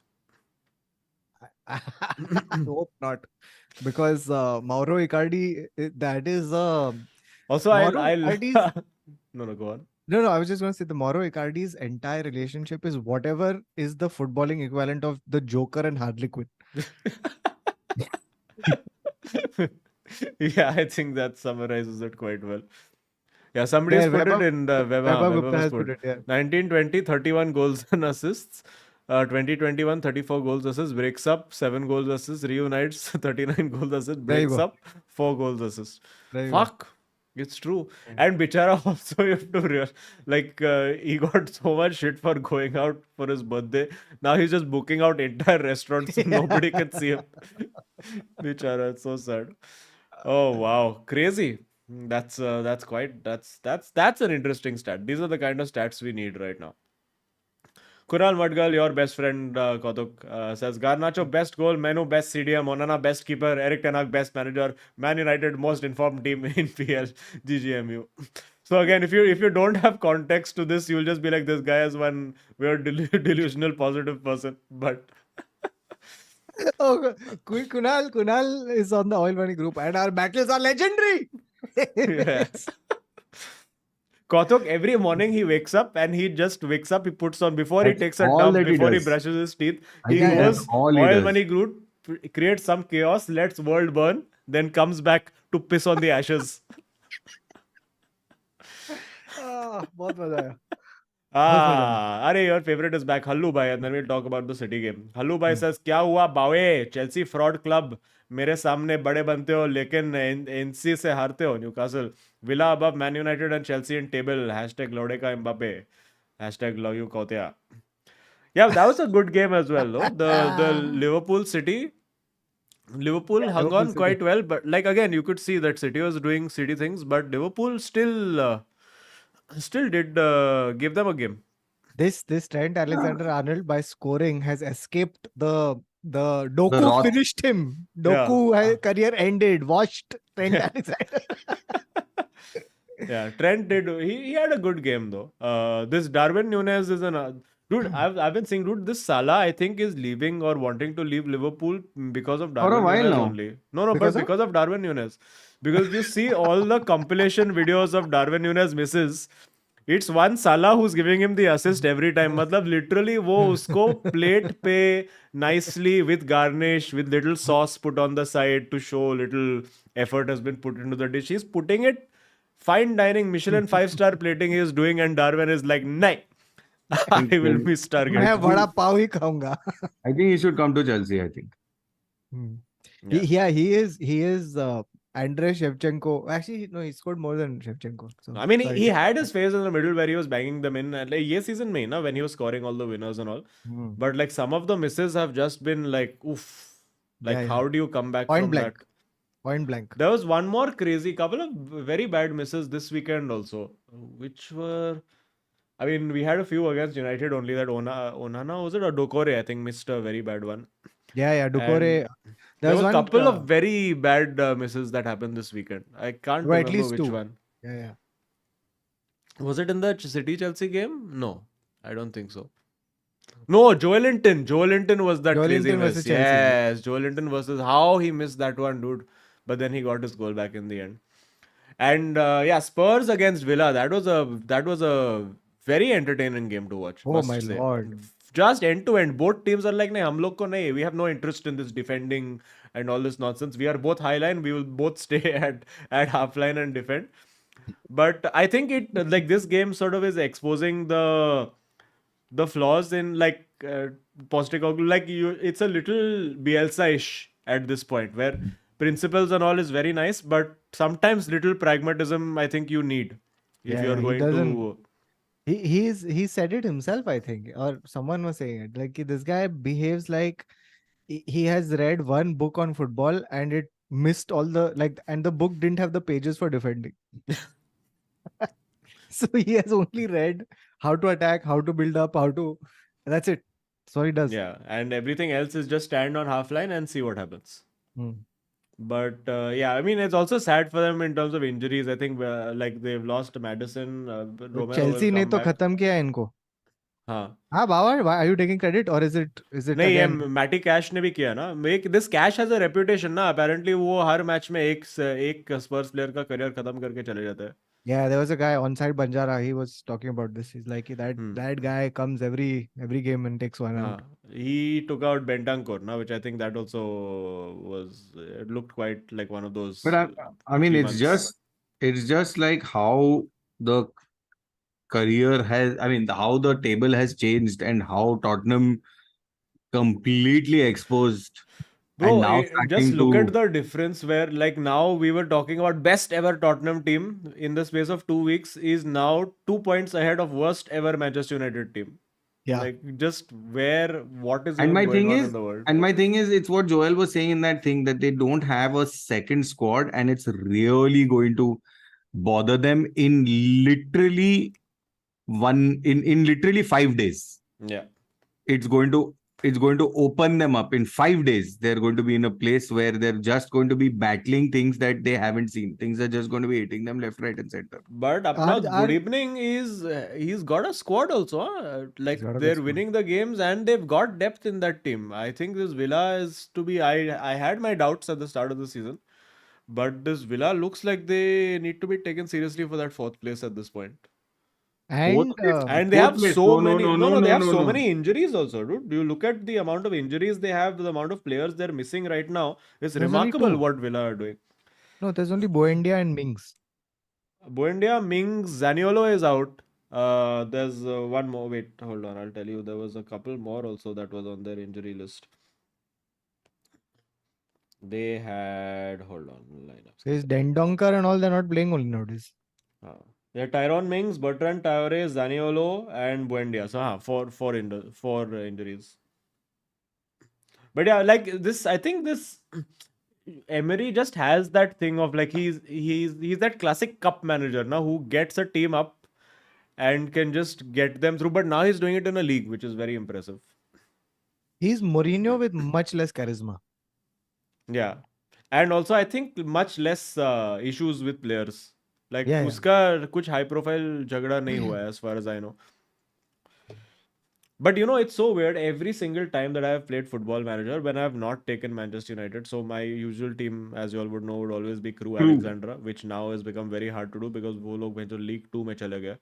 I hope not. Because Mauro Icardi, that is Also, Mauro I'll Icardi's no, go on. No, I was just going to say the Mauro Icardi's entire relationship is whatever is the footballing equivalent of the Joker and Harley Quinn. Yeah, I think that summarizes it quite well. Yeah, somebody's There, put it in the Weber Weber Gupta was has put put it, yeah. 1920, 31 goals and assists. 2021, 34 goals assists, breaks up, 7 goals assists, reunites, 39 goals assists, There you breaks go. up, 4 goals assists. There you go. Fuck. It's true. And Bichara also, you have to he got so much shit for going out for his birthday. Now he's just booking out entire restaurants so nobody can see him. Bichara, it's so sad. Oh wow, crazy. That's an interesting stat. These are the kind of stats we need right now. Kunal Madgal, your best friend, Kautuk, says Garnacho best goal, Mainoo best CDM, Onana best keeper, Eric Ten Hag best manager, Man United most informed team in PL, GGMU. So again, if you don't have context to this, you'll just be like, this guy is one weird delusional positive person. But Oh, Kunal is on the Oil Money group and our battles are legendary. yes. Kautuk, every morning he wakes up and he puts on, before he That's takes a all dump, that he before he does. brushes his teeth, I he think that's goes, all he Oil does. Money Group, creates some chaos, lets world burn, then comes back to piss on the ashes. बहुत मजा आया. Arey, your favorite is back, Hallu Bhai, and then we'll talk about the City game. Hallu Bhai says, क्या हुआ बावे, Chelsea fraud club, मेरे सामने बड़े बनते हो लेकिन NC से हारते हो, Newcastle, Villa above Man United and Chelsea in table, hashtag लौड़े का Mbappe, hashtag love you Kautia. Yeah, that was a good game as well, though. The Liverpool hung Liverpool on City. quite well, but like again, you could see that City was doing City things, but Liverpool still did give them a game. This Trent Alexander-Arnold by scoring has escaped the Doku wrath. finished him. Yeah. Doku career ended. Washed Trent Alexander. Yeah, Trent did. He had a good game though. This Darwin Núñez is an dude. I've been saying, dude, this Salah I think is leaving or wanting to leave Liverpool because of For a Darwin while Núñez now. only. No, Because but of? because of Darwin Núñez. Because you see all the compilation videos of Darwin Núñez misses. It's one Salah who's giving him the assist every time. मतलब literally वो उसको plate पे nicely with garnish, with little sauce put on the side to show little effort has been put into the dish. He's putting it fine dining, Michelin 5-star plating he is doing, and Darwin is like, "Nahi, I will miss target." मैं वड़ा पाव ही खाऊंगा. I think he should come to Chelsea, I think. He is Andrei Shevchenko. Actually, no, he scored more than Shevchenko. So, I mean, sorry. he had his phase in the middle where he was banging them in. And like, yes, season mein, na, when he was scoring all the winners and all. But like some of the misses have just been like, oof. Like, Yeah. how do you come back Point from blank. that? Point blank. There was one more crazy couple of very bad misses this weekend also, which were, I mean, we had a few against United only. That Onana, was it, or Dokore, I think, missed a very bad one. Yeah, Ducore. And There there was were a one couple of very bad misses that happened this weekend. I can't Well, at remember least which two. one. Yeah. Was it in the City Chelsea game? No, I don't think so. No, Joel Linton. Joel Linton was that Joel crazy Linton miss. versus Chelsea. Yes, Joel Linton versus how he missed that one, dude. But then he got his goal back in the end. And yeah, Spurs against Villa. That was a very entertaining game to watch. Oh Must my say, lord. just end to end. Both teams are like, "Nahi, hum log ko nahi. We have no interest in this defending and all this nonsense. We are both high line. We will both stay at half line and defend." But I think it like this game sort of is exposing the flaws in like Postecoglou. Like it's a little Bielsa-ish at this point, where principles and all is very nice, but sometimes little pragmatism I think you need if Yeah, you're he going doesn't. to. He said it himself, I think, or someone was saying it. Like this guy behaves like he has read one book on football and it missed all the like, and the book didn't have the pages for defending. So he has only read how to attack, how to build up, how to. That's it. That's what he does. Yeah, and everything else is just stand on half line and see what happens. Hmm. But yeah, I mean it's also sad for them in terms of injuries. I think like they've lost Madison. तो Romero will Chelsea ने come तो back. खत्म किया इनको. हाँ. हाँ बाबा, are you taking credit or is it नहीं, ये again? मैटी कैश ने भी किया ना. This cash has a reputation ना. अपेरेंटली वो हर मैच में एक स्पर्स प्लेयर का करियर खत्म करके चले जाता है. Yeah, there was a guy on side Banjara. He was talking about this. He's like that Hmm. that guy comes every game and takes one out. He took out Bentancur now, which I think that also was it looked quite like one of those. But I mean, key it's months. just like how the career has, I mean, how the table has changed and how Tottenham completely exposed Bro, and now just starting look to. at the difference where like now we were talking about best ever Tottenham team in the space of 2 weeks is now 2 points ahead of worst ever Manchester United team. Yeah. Like just what is And even my going thing on is, in the world. it's what Joel was saying in that thing that they don't have a second squad, and it's really going to bother them in literally in literally 5 days. Yeah. It's going to open them up in 5 days. They're going to be in a place where they're just going to be battling things that they haven't seen. Things are just going to be hitting them left, right, and center. But Apna Are- good evening is he's got a squad also. Huh? Like got a good they're squad. winning the games and they've got depth in that team. I think this Villa is to be. I had my doubts at the start of the season, but this Villa looks like they need to be taken seriously for that fourth place at this point. And And they Fourth have place. so No, no, many. no, No, no, they no, have no, so no. many injuries also, dude. Do you look at the amount of injuries they have, the amount of players they're missing right now? It's There's only remarkable two. what Villa are doing. No, there's only Buendia and Mings. Buendia, Mings, Zaniolo is out. There's one more. Wait, hold on. I'll tell you. There was a couple more also that was on their injury list. They had. Hold on. Lineups. There's Dendonker and all. They're not playing only nowadays. Yeah, Tyrone Mings, Bertrand Traore, Zaniolo, and Buendia. So, four injuries. But yeah, like this, I think this Emery just has that thing of like he's that classic cup manager now who gets a team up and can just get them through. But now he's doing it in a league, which is very impressive. He's Mourinho with much less charisma. Yeah, and also I think much less issues with players. Like Yeah, yeah. उसका कुछ high profile झगड़ा नहीं हुआ है as far as I know. But you know, it's so weird. Every single time that I have played Football Manager, when I have not taken Manchester United, so my usual team, as you all would know, would always be Crew Alexandra, which now has become very hard to do because वो लोग जो League 2 में चले गए.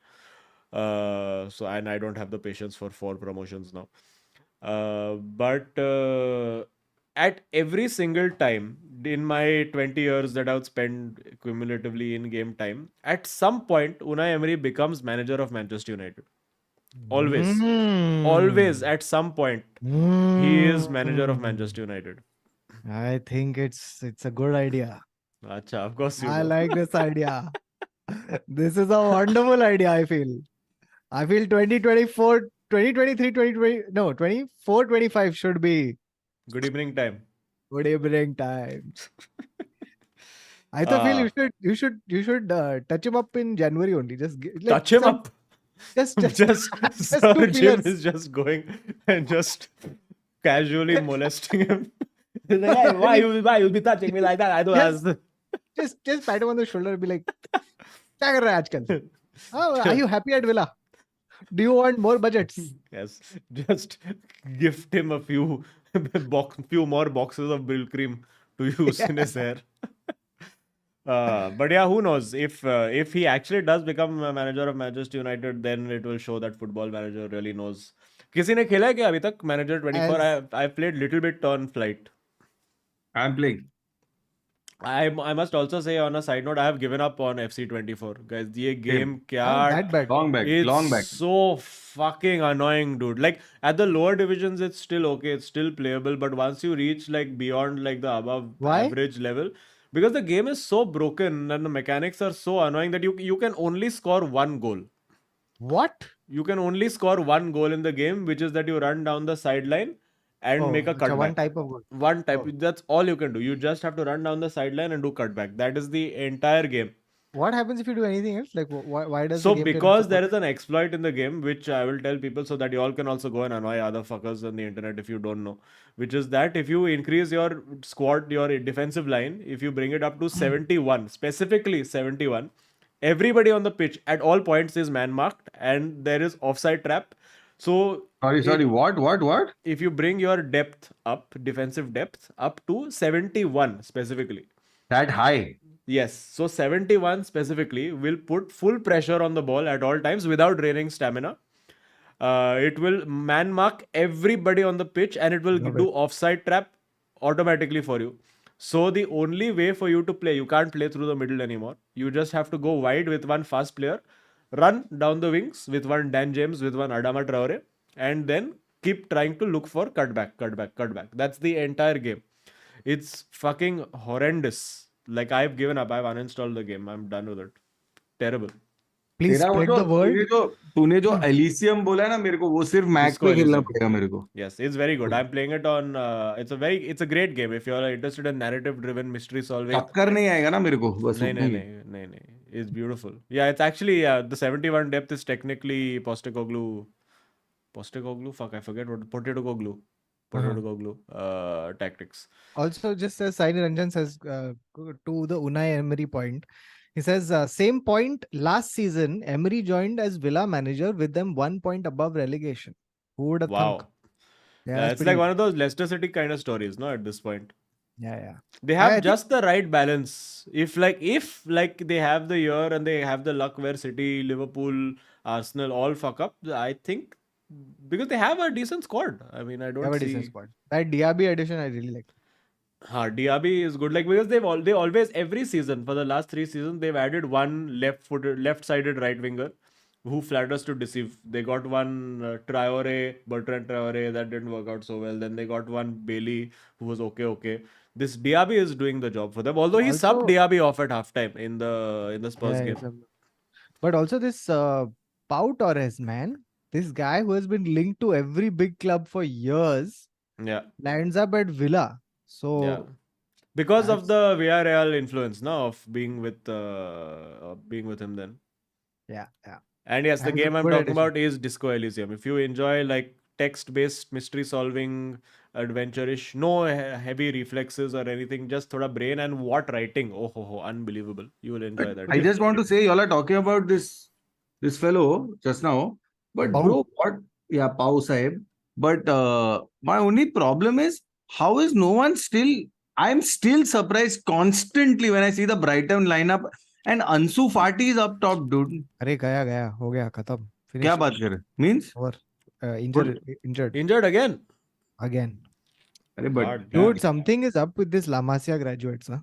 So and I don't have the patience for 4 promotions now. But at every single time in my 20 years that I've spent cumulatively in game time, at some point Unai Emery becomes manager of Manchester United. Always. Always at some point he is manager of Manchester United. I think it's a good idea. Acha, of course you I do. like this idea. This is a wonderful idea, I feel. I feel 2024, 2023, 2020, no, 24, 25 should be Good evening time. good evening time. I feel you should touch him up in January only. Just Touch him up. Just Sir two Jim feelers. is just going and just casually molesting him. He's like, hey, why you be touching me like that? I don't Yes. ask. Just pat him on the shoulder and be like, क्या कर रहा है आजकल? Oh, are you happy at Villa? Do you want more budgets? Yes, just gift him a few few more boxes of Brill cream to use in his hair. But yeah, who knows? If he actually does become a manager of Manchester United, then it will show that football manager really knows. किसी ने खेला है क्या अभी तक Manager 24? I played little bit on flight. I'm playing. I must also say on a side note, I have given up on FC 24. Guys, ये game Not क्या that bad. Long back. it's Long back. so fucking annoying, dude. Like at the lower divisions, it's still okay, it's still playable. But once you reach like beyond like the above Why? average level, because the game is so broken and the mechanics are so annoying that you can only score one goal. What? You can only score one goal in the game, which is that you run down the sideline and make a acha, one cutback. type of goal. One type. Oh. That's all you can do. You just have to run down the sideline and do cutback. That is the entire game. What happens if you do anything else? Like, why does So the game get because there supported? is an exploit in the game, which I will tell people so that you all can also go and annoy other fuckers on the internet if you don't know, which is that if you increase your squad, your defensive line, if you bring it up to 71, specifically 71, everybody on the pitch at all points is man marked and there is offside trap. So Sorry. What? if you bring your depth up, defensive depth up to 71 specifically. That high. Yes, so 71 specifically will put full pressure on the ball at all times without draining stamina. It will man mark everybody on the pitch and it will do offside trap automatically for you. So the only way for you to play, you can't play through the middle anymore. You just have to go wide with one fast player, run down the wings with one Dan James, with one Adama Traore, and then keep trying to look for cutback. That's the entire game. It's fucking horrendous. Like I've given up. I've uninstalled the game. I'm done with it. Terrible. Please तेरा वो spread जो the word. तूने जो Elysium बोला है ना मेरे को वो सिर्फ मैक Disco पे खेलना Elysium. पड़ेगा मेरे को. Yes, it's very good. I'm playing it on. It's a great game if you're interested in narrative-driven mystery solving. टक्कर नहीं आएगा ना मेरे को बस No. उतना ही. It's beautiful. Yeah, it's actually the 71 depth is technically Postecoglou. Fuck, I forget what Pochettino tactics. Also, just as Saini Ranjan says to the Unai Emery point, he says same point last season. Emery joined as Villa manager with them 1 point above relegation. Who would have Wow. thunk? Yeah, it's like one of those Leicester City kind of stories, no? At this point. Yeah. They have just the right balance. If they have the year and they have the luck where City, Liverpool, Arsenal all fuck up, I think because they have a decent squad. I mean, I don't Have a see. decent squad. That Diaby edition I really like. Diaby is good, like because they always every season for the last 3 seasons they've added one left-sided right winger who flatters to deceive. They got one Bertrand Traore that didn't work out so well. Then they got one Bailey who was okay. This Diaby is doing the job for them. Although he subbed Diaby off at halftime in the Spurs game. But also this Pau Torres, man, this guy who has been linked to every big club for years, lands up at Villa. So because of the Villarreal influence, now of being with him then. Yeah. And yes, the game I'm talking about is Disco Elysium. If you enjoy like text-based mystery solving, adventure-ish, no heavy reflexes or anything, just thoda brain and what writing. Oh, unbelievable. You will enjoy that. I just want to say, y'all are talking about this fellow just now, but bro, what? Yeah, Pau Sahib. But my only problem is, how is no one still? I'm still surprised constantly when I see the Brighton lineup and Ansu Fati is up top, dude. अरे गया हो गया खत्म. क्या बात कर रहे? Means? Or injured. Injured again. But dude, something is up with this La Masia graduates, huh?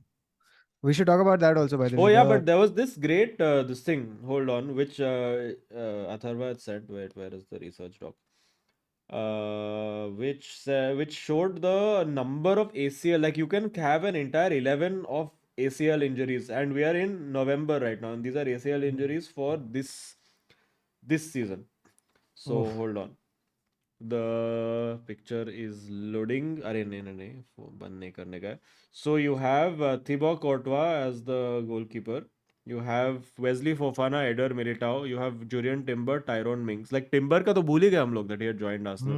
We should talk about that also, by the way. Oh yeah, but there was this great this thing. Hold on, which Atharva had said. Wait, where is the research doc? Which showed the number of ACL. Like you can have an entire 11 of ACL injuries, and we are in November right now, and these are ACL injuries for this season. So hold on. The picture is loading. So you have Thibaut Courtois as the goalkeeper. You have Wesley Fofana, Eder Militao. You have Julian Timber, Tyrone Mings. Like Timber का तो भूल ही गए हम लोग that he had joined Arsenal.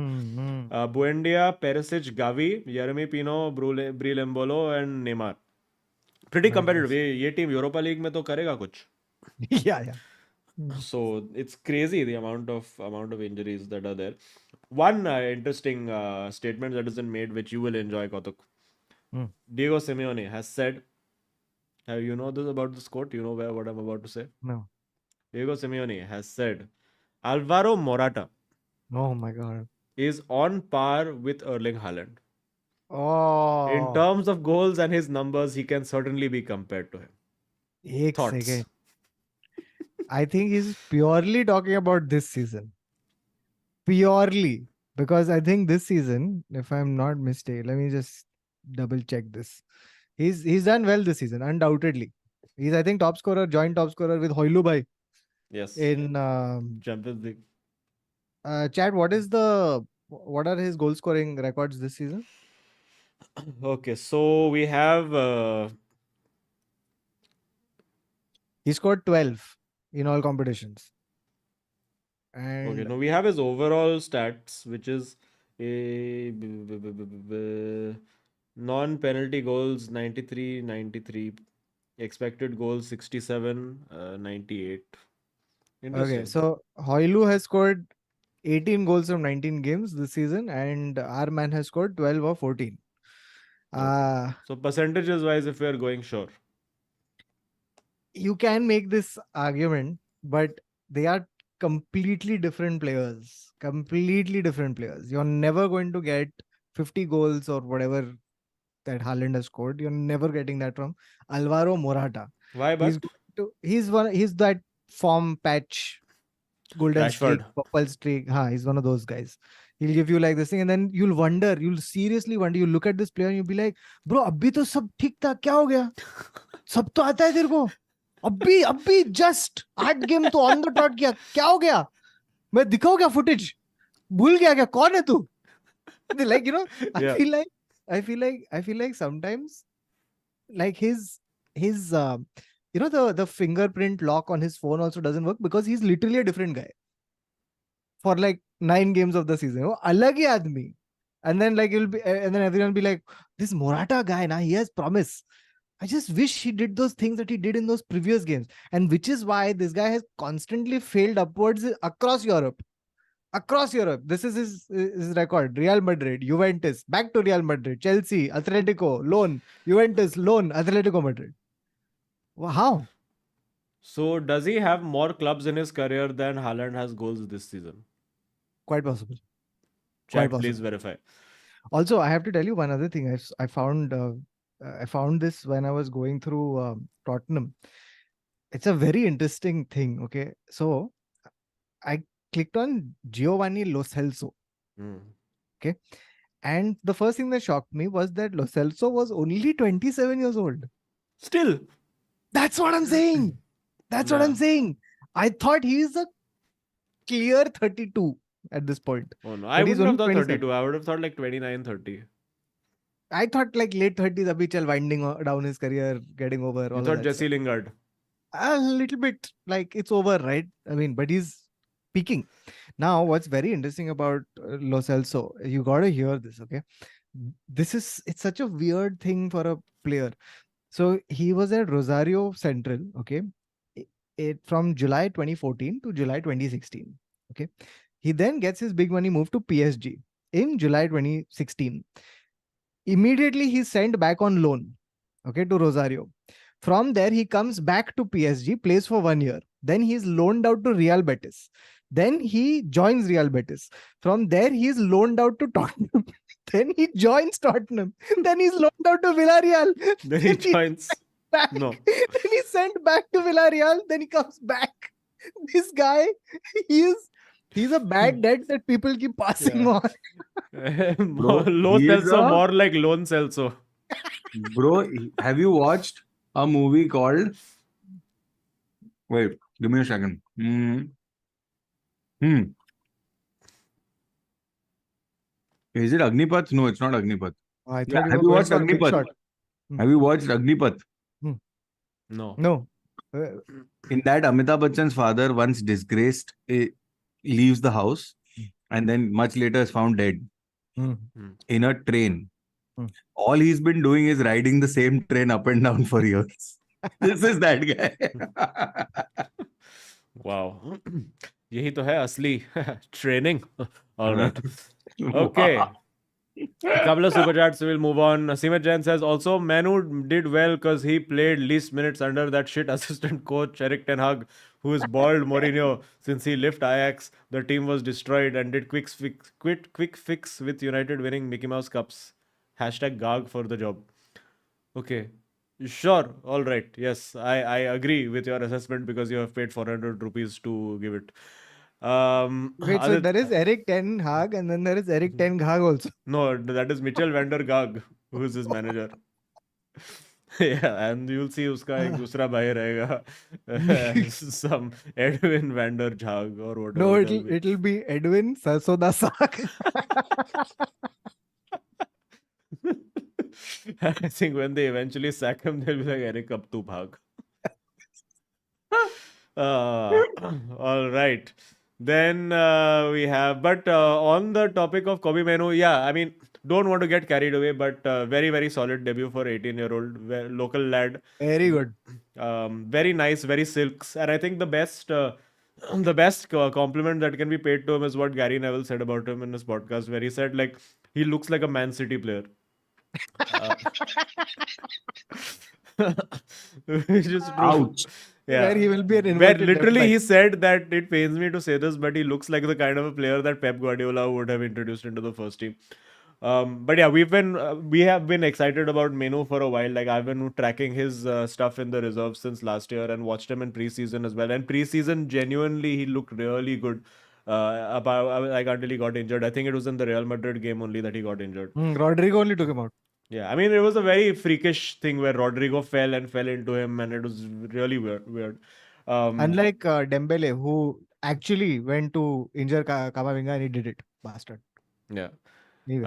Buendia, Perisic, Gavi, Jeremy Pino, Breel Embolo and Neymar. Pretty competitive. ये team Europa League में तो करेगा कुछ. Yeah. So it's crazy the amount of injuries that are there. One interesting statement that isn't made, which you will enjoy, Kautuk. Hmm. Diego Simeone has said, you know this about this quote? You know what I'm about to say? No. Diego Simeone has said, Alvaro Morata Oh my God. is on par with Erling Haaland. In Oh, terms of goals and his numbers, he can certainly be compared to him. एक Thoughts? second. I think he's purely talking about this season. Purely. Because I think this season, if I'm not mistaken, let me just double check this. He's done well this season, undoubtedly. He's, I think, top scorer, joint top scorer with Hoylu Bhai Yes. in Champions League. Chad. What are his goal scoring records this season? Okay, so we have He scored 12 in all competitions. okay, And no, we have his overall stats, which is non-penalty goals 93, 93, expected goals 67, 98. okay, Interesting. so Hoylu has scored 18 goals from 19 games this season, and our man has scored 12 or 14. Okay. Uh, So percentages wise, if we are going sure. you can make this argument, but they are completely different players. Completely different players. You're never going to get 50 goals or whatever that Haaland has scored. You're never getting that from Alvaro Morata. Why but? He's that form patch, golden streak, Rashford. purple streak. He's one of those guys. He'll give you like this thing, and then you'll seriously wonder. You look at this player and you'll be like, bro, अभी तो सब ठीक था, क्या हो गया? सब तो आता है तेरे को. अभी जस्ट 8 गेम तो ऑन द डॉट किया, क्या हो गया? मैं दिखाऊं क्या फुटेज? भूल गया क्या? कौन है तू? Like, I Yeah. feel like sometimes like his the fingerprint lock on his phone also doesn't work because he's literally a different guy for like 9 games of the season. वो अलग ही आदमी. And then everyone will be like, this Morata guy, he has promise. I just wish he did those things that he did in those previous games. And which is why this guy has constantly failed upwards across Europe. Across Europe. This is his record. Real Madrid, Juventus, back to Real Madrid, Chelsea, Atletico, loan, Juventus, loan, Atletico Madrid. Well, how? So does he have more clubs in his career than Haaland has goals this season? Quite possible. Chat, please verify. Also, I have to tell you one other thing. I found this when I was going through Tottenham. It's a very interesting thing. Okay, so I clicked on Giovani Lo Celso. Okay, and the first thing that shocked me was that Lo Celso was only 27 years old. Still. That's what I'm saying. That's what I'm saying. I thought he's a clear 32 at this point. Oh no, I But he's wouldn't have only thought 27. 32. I would have thought like 29, 30. I thought like late 30s, abhi chal winding down his career, getting over all You of thought that Jesse stuff. Lingard. A little bit like it's over, right? I mean, but he's peaking. Now, what's very interesting about Lo Celso, you got to hear this, okay? It's such a weird thing for a player. So he was at Rosario Central, okay? From July 2014 to July 2016, okay? He then gets his big money move to PSG in July 2016. Immediately he's sent back on loan, okay, to Rosario. From there, he comes back to PSG, plays for 1 year. Then he's loaned out to Real Betis. Then he joins Real Betis. From there, he's loaned out to Tottenham. Then he joins Tottenham. Then he's loaned out to Villarreal. Then he joins. Back. No. Then he's sent back to Villarreal. Then he comes back. This guy, he's a bad debt that people keep passing on. Lo Celso, more like Lone Celso. Bro, have you watched a movie called? Wait, give me a second. Is it Agnipath? No, it's not Agnipath. I Yeah, thought have you watched for Big Agnipath? Shot. Have you watched Agnipath? No. No. In that, Amitabh Bachchan's father, once disgraced, leaves the house and then much later is found dead in a train. All he's been doing is riding the same train up and down for years. This is that guy. Wow. यही तो है असली training. All right. Okay. A couple of super chats, we'll move on. Simet Jain says also Mainoo did well because he played least minutes under that shit assistant coach Eric Ten Hag, who is bald Mourinho. Since he left Ajax, the team was destroyed and did quick fix with United winning Mickey Mouse Cups. Hashtag Gag for the job. Okay. Sure. All right. Yes, I agree with your assessment because you have paid 400 rupees to give it. Wait, so Other there is Eric Ten Hag and then there is Eric Ten Hag also. No, that is Mitchell van der Gaag, who is his manager. Yeah, and you'll see uska ek dusra bhai rahega. Some Edwin van der Jaag or whatever. No, it'll be. it'll be Edwin Sarsoda Sak. I think when they eventually sack him, they'll be like, Eric, ab tu bhag. All right. Then we have, but on the topic of Kobe Mainoo, yeah, I mean, don't want to get carried away, but very, very solid debut for 18-year-old local lad. Very good. Very nice, very silks. And I think the best, the best compliment that can be paid to him is what Gary Neville said about him in his podcast, where he said, like, he looks like a Man City player. Which is true. Ouch. Yeah. Where he will be an Where inverted literally left he back. said that it pains me to say this, but he looks like the kind of a player that Pep Guardiola would have introduced into the first team. But yeah, we have been excited about Mainoo for a while. Like I've been tracking his stuff in the reserves since last year and watched him in preseason as well. And preseason, genuinely, he looked really good. Like until he got injured. I think it was in the Real Madrid game only that he got injured. Rodrigo only took him out. Yeah, I mean, it was a very freakish thing where Rodrigo fell into him, and it was really weird. Unlike Dembele, who actually went to injure Kamavinga and he did it. Bastard. Yeah. Anyway,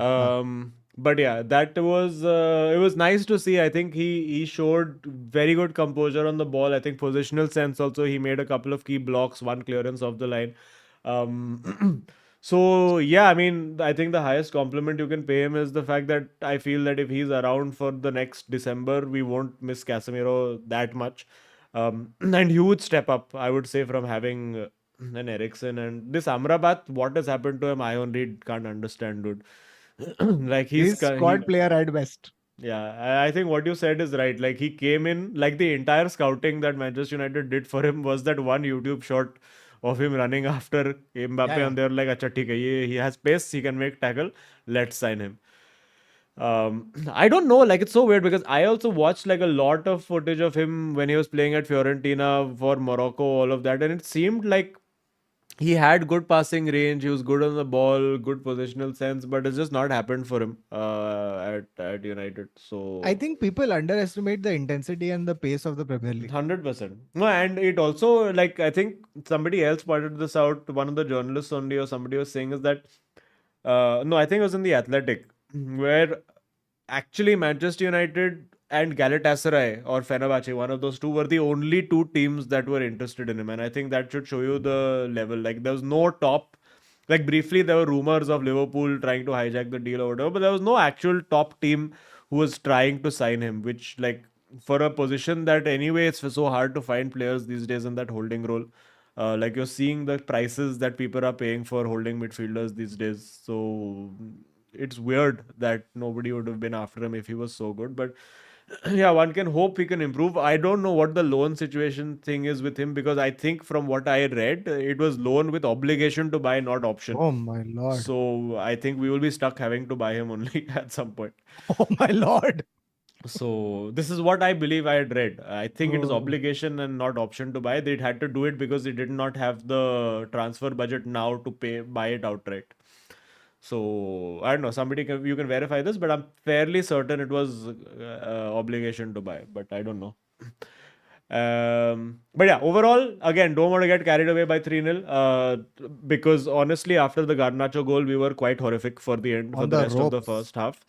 But yeah, that was it was nice to see. I think he showed very good composure on the ball. I think positional sense also. He made a couple of key blocks, one clearance off the line. So yeah, I mean, I think the highest compliment you can pay him is the fact that I feel that if he's around for the next December, we won't miss Casemiro that much. And huge step up, I would say, from having an Eriksen and this Amrabat. What has happened to him? I only can't understand, dude. Like he's squad player at best. Yeah, I think what you said is right. Like he came in, like the entire scouting that Manchester United did for him was that one YouTube shot of him running after Mbappe, Yeah. and they're like, "Acha, theek hai, he has pace, he can make tackle. Let's sign him." I don't know, like it's so weird because I also watched like a lot of footage of him when he was playing at Fiorentina for Morocco, all of that, and it seemed like he had good passing range, he was good on the ball, good positional sense, but it's just not happened for him at United. So I think people underestimate the intensity and the pace of the Premier League. 100%. No, and it also, like, I think somebody else pointed this out, one of the journalists only, or somebody was saying is that, no, I think it was in The Athletic, where actually Manchester United and Galatasaray or Fenerbahce, one of those two, were the only two teams that were interested in him. And I think that should show you the level. Like, there was no top. Like, briefly, there were rumors of Liverpool trying to hijack the deal or whatever, but there was no actual top team who was trying to sign him, which, like, for a position that anyway it's so hard to find players these days in that holding role. Like, you're seeing the prices that people are paying for holding midfielders these days. So it's weird that nobody would have been after him if he was so good. But yeah, one can hope he can improve. I don't know what the loan situation thing is with him because I think from what I read, it was loan with obligation to buy, not option. Oh my lord. So I think we will be stuck having to buy him only at some point. Oh my lord. So this is what I believe I had read. I think it is Oh. obligation and not option to buy. They had to do it because they did not have the transfer budget now to buy it outright. So I don't know. You can verify this, but I'm fairly certain it was obligation to buy. But I don't know. But yeah, overall, again, don't want to get carried away by 3-0 because honestly, after the Garnacho goal, we were quite horrific for the end, for On the the rest of the ropes. first half.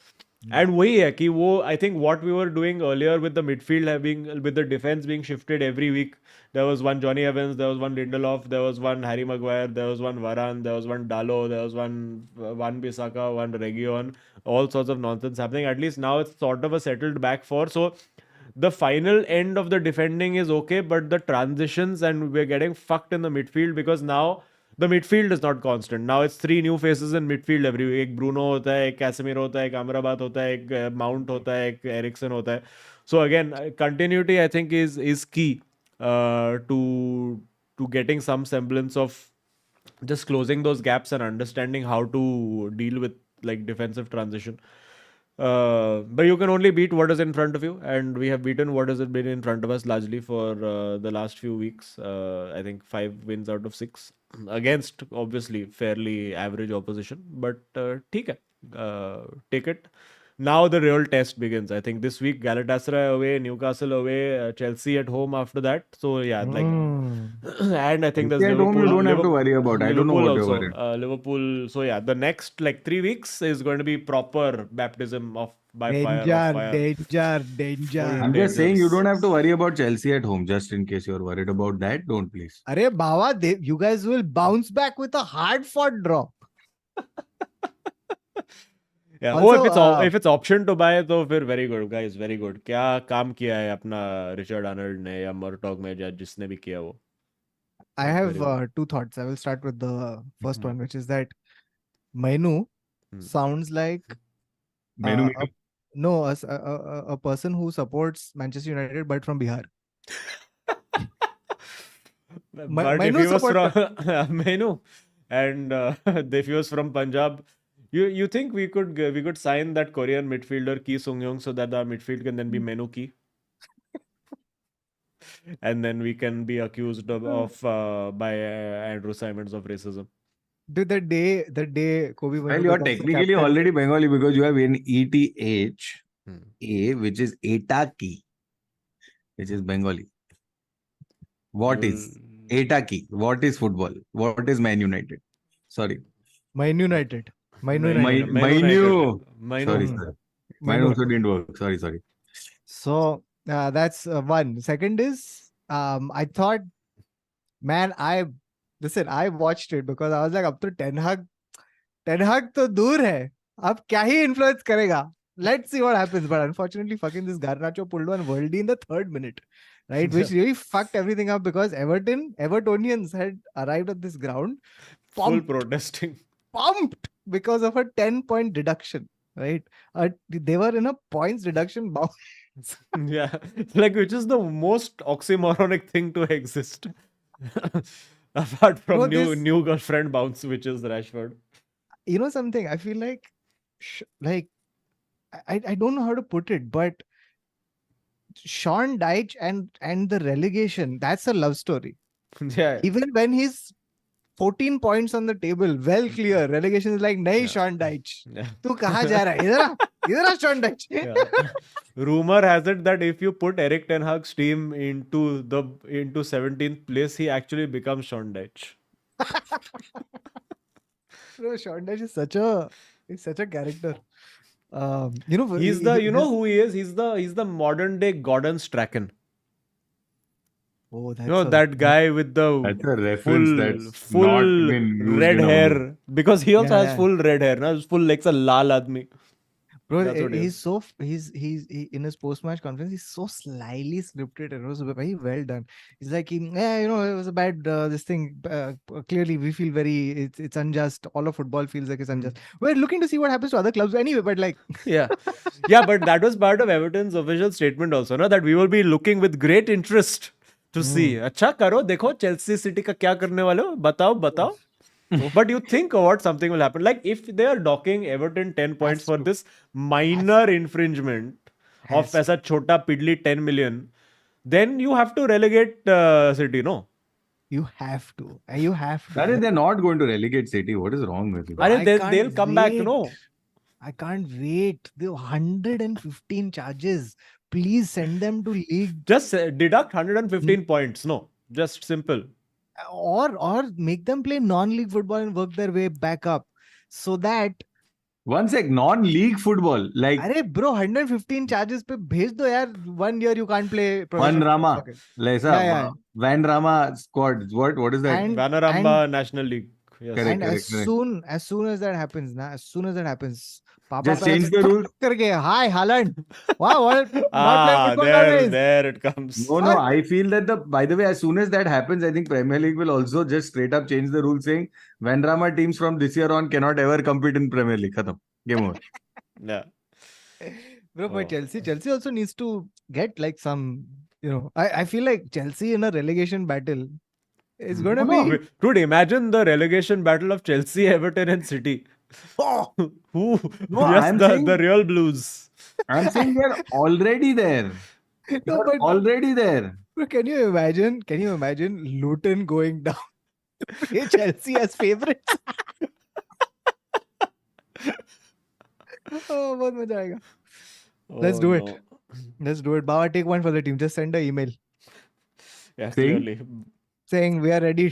And वही है कि वो I think what we were doing earlier with the midfield with the defense being shifted every week. There was one Johnny Evans, there was one Lindelof, there was one Harry Maguire, there was one Varane, there was one Dalo, there was one Bissaka, one Reguilon, all sorts of nonsense happening. At least now it's sort of a settled back four. So the final end of the defending is okay, but the transitions and we're getting fucked in the midfield because now the midfield is not constant. Now it's 3 new faces in midfield every week. एक Bruno होता है, एक Casemiro होता है, एक Amrabat होता है, एक Mount होता है, एक Eriksen होता है. So again, continuity I think is key to getting some semblance of just closing those gaps and understanding how to deal with like defensive transition. But you can only beat what is in front of you, and we have beaten what has been in front of us largely for the last few weeks. I think 5 wins out of 6 against obviously fairly average opposition, but ठीक है. Take it. Now the real test begins. I think this week Galatasaray away, Newcastle away, Chelsea at home after that. So yeah, like, and I think there's At home, Liverpool. you don't have to worry about. I don't know Liverpool what you're also. worried. Liverpool. So yeah, the next like 3 weeks is going to be proper baptism of by fire. Of Danger, fire. danger. I'm just saying you dangerous. don't have to worry about Chelsea at home. Just in case you're worried about that, don't please. Arey Baba, you guys will bounce back with a hard-fought draw. Yeah. Also, if it's option to buy, तो फिर very good guys, very good. क्या काम किया है अपना Richard Arnold ने या मर्टॉग में या जिसने भी किया वो. I Very have good. 2 thoughts. I will start with the first one, which is that Mainoo sounds like Menu. a person who supports Manchester United but from Bihar. But Mainoo if he was support from Mainoo, and if he was from Punjab, you think we could sign that Korean midfielder Ki Sung-young so that our midfield can then be Mainoo Ki, and then we can be accused of by Andrew Simons of racism. Dude, the day Kobe Well, Mainoo you're becomes the technically captain- already Bengali because you have an ETH Hmm. A, which is Etaki, which is Bengali. What is Etaki? What is football? What is Man United? Sorry. Man United. Mainoo. Mainoo. Sorry, Hmm. sir. Mine also didn't work. Sorry. So that's one. Second is I thought, man, I watched it because I was like, अब तो Ten Hag तो दूर है, अब क्या ही influence करेगा. Let's see what happens. But unfortunately, fucking this Garnacho pulled one worldie in the 3rd minute, right? Which really fucked everything up because Evertonians had arrived at this ground Full pumped protesting. because of a 10-point deduction, right? They were in a points deduction bound. Yeah, like which is the most oxymoronic thing to exist. Apart from Bro, new girlfriend bounce, which is Rashford. You know something? I feel like, I don't know how to put it, but Sean Dyche and the relegation, that's a love story. Yeah. Even when he's 14 points on the table, well clear, relegation is like, nahi Yeah. Sean Dyche, Yeah. tu kahan ja raha hai? Idhar aa Sean Dyche. Yeah. Rumor has it that if you put Eric Ten Hag's team into 17th place, he actually becomes Sean Dyche. Bro, Sean Dyche is such a character. You know, He's who he is? He's the modern day Gordon Strachan. Oh, that's You know, that guy with the That's a reference that's full not been used red in a hair. Because he also has Yeah. full red hair. Na? Full like a lal admi. Bro, That's what he he's he in his post-match conference, he's so slyly scripted. It was very well done. He's like, it was a bad this thing. Clearly, we feel it's unjust. All of football feels like it's unjust. We're looking to see what happens to other clubs anyway. But like, Yeah, but that was part of Everton's official statement also, no? That we will be looking with great interest to see. अच्छा करो, देखो Chelsea City का क्या करने वाले हो? बताओ. But you think what something will happen. Like if they are docking Everton 10 points for this minor infringement of ऐसा छोटा piddly 10 million, then you have to relegate City, no? you have to. They're not going to relegate City. What is wrong with you? I mean, I they'll can't come back, wait. no? I can't wait. The 115 charges. Please send them to league. Just deduct 115 points, no? Just simple. Or make them play non-league football and work their way back up. So that One sec, non-league football. Like अरे bro 115 charges पे भेज दो यार. 1 year you can't play Van professional Rama. soccer. Like, Yeah. Van Rama squad. What is that? And- Vanaramba National League. Yes. Correct. And as soon as that happens, Papa Just पहले change से the rules. करके hi Haaland. Wow, what not playing football nowadays. there it comes. No, I feel that by the way, as soon as that happens, I think Premier League will also just straight up change the rule saying Vanrama teams from this year on cannot ever compete in Premier League. Khatam. Game over. Yeah. Bro, but Oh. Chelsea also needs to get like some, I feel like Chelsea in a relegation battle is going to No, be. Dude, imagine the relegation battle of Chelsea, Everton, and City. Oh, Who? No, Yes, I'm the saying- real blues. I'm saying they're already there. no, They're but already there. But can you imagine? Can you imagine Luton going down to play Chelsea as favorites? Oh, बहुत मजा आएगा. Let's do it. Let's do it. Baba, take one for the team. Just send an email Yeah, Saying? clearly. saying we are ready.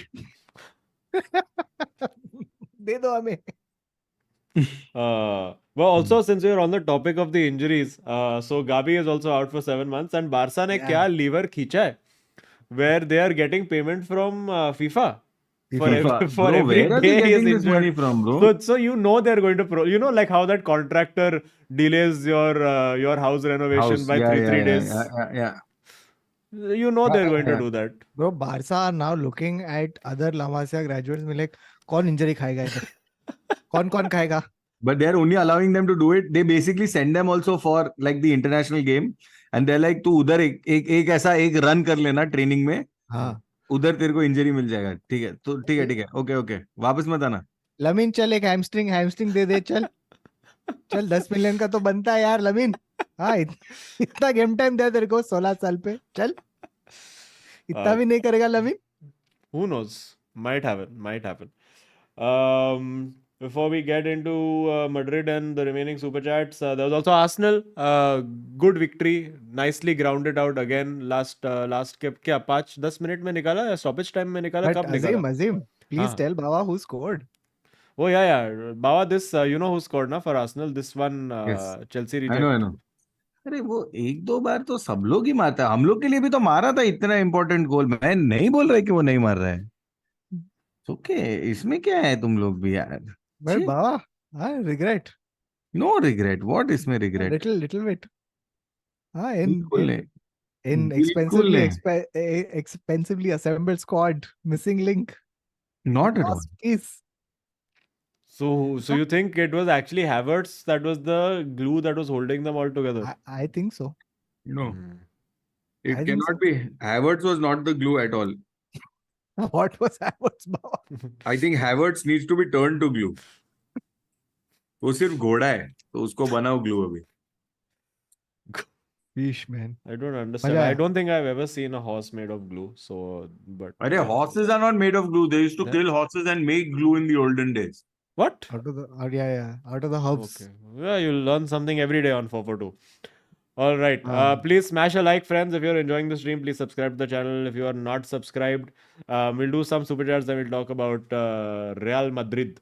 दे दो हमें. Well, also since we're on the topic of the injuries, so Gabi is also out for 7 months, and Barca ने Yeah. क्या lever खींचा है, where they are getting payment from FIFA. For Bro, every where are day they he is getting this injured. money from, bro? So you know they're going to like how that contractor delays your house renovation House. by Yeah, three yeah, days. yeah. You know they're going to Yeah. do that. Bro, Barca are now looking at other La Masia graduates में like कौन injury खाएगा इधर? कौन खाएगा? But they're only allowing them to do it. They basically send them also for like the international game. And they're like, तू उधर एक ऐसा एक रन कर लेना ट्रेनिंग में. हाँ. उधर तेरे को इंजरी मिल जाएगा. ठीक है. तो ठीक है. ओके. वापस मत आना. लमीन चल एक हैमस्ट्रिंग दे चल 10 मिलियन का तो बनता है यार लमीन. हाँ इतना गेम टाइम दे तेरे को 16 साल पे चल इतना भी नहीं करेगा lamin. Who knows? Might happen. Before we get into Madrid and the remaining super chats, there was also Arsenal. Good victory, nicely grounded out again. Last क्या 5-10 मिनट में निकाला या stoppage time में निकाला? But कब निकाला? Azim, please हाँ. tell Baba who scored. Oh yeah. Baba, this you know who scored na for Arsenal? This one Yes. Chelsea I reject. know. अरे वो एक दो बार तो सब लोग ही मारता है. हम लोग के लिए भी तो मारा था इतना इंपॉर्टेंट गोल. मैं नहीं बोल रहा कि वो नहीं मार रहा है. ओके, इसमें क्या है तुम लोग भी यार. But Baba, I regret. No regret. What इसमें रिग्रेट? Little bit. बिल्कुल नहीं. In बिल्कुल expensively assembled squad, missing link. Not at all. Lost piece. So you think it was actually Havertz that was the glue that was holding them all together? I think so. No, Hmm. it I think cannot so. be. Havertz was not the glue at all. What was Havertz, Baba? I think Havertz needs to be turned to glue. वो सिर्फ घोड़ा है तो उसको बनाओ glue अभी. Fish, man. I don't understand. मजा I आया. don't think I've ever seen a horse made of glue. So, but अरे horses are not made of glue. They used to Yeah. kill horses and make glue in the olden days. what? Out of the hubs. Okay. Yeah, you'll learn something every day on 442. All right. Um, Please smash a like, friends. If you're enjoying the stream, please subscribe to the channel. If you are not subscribed, we'll do some super chats and we'll talk about Real Madrid.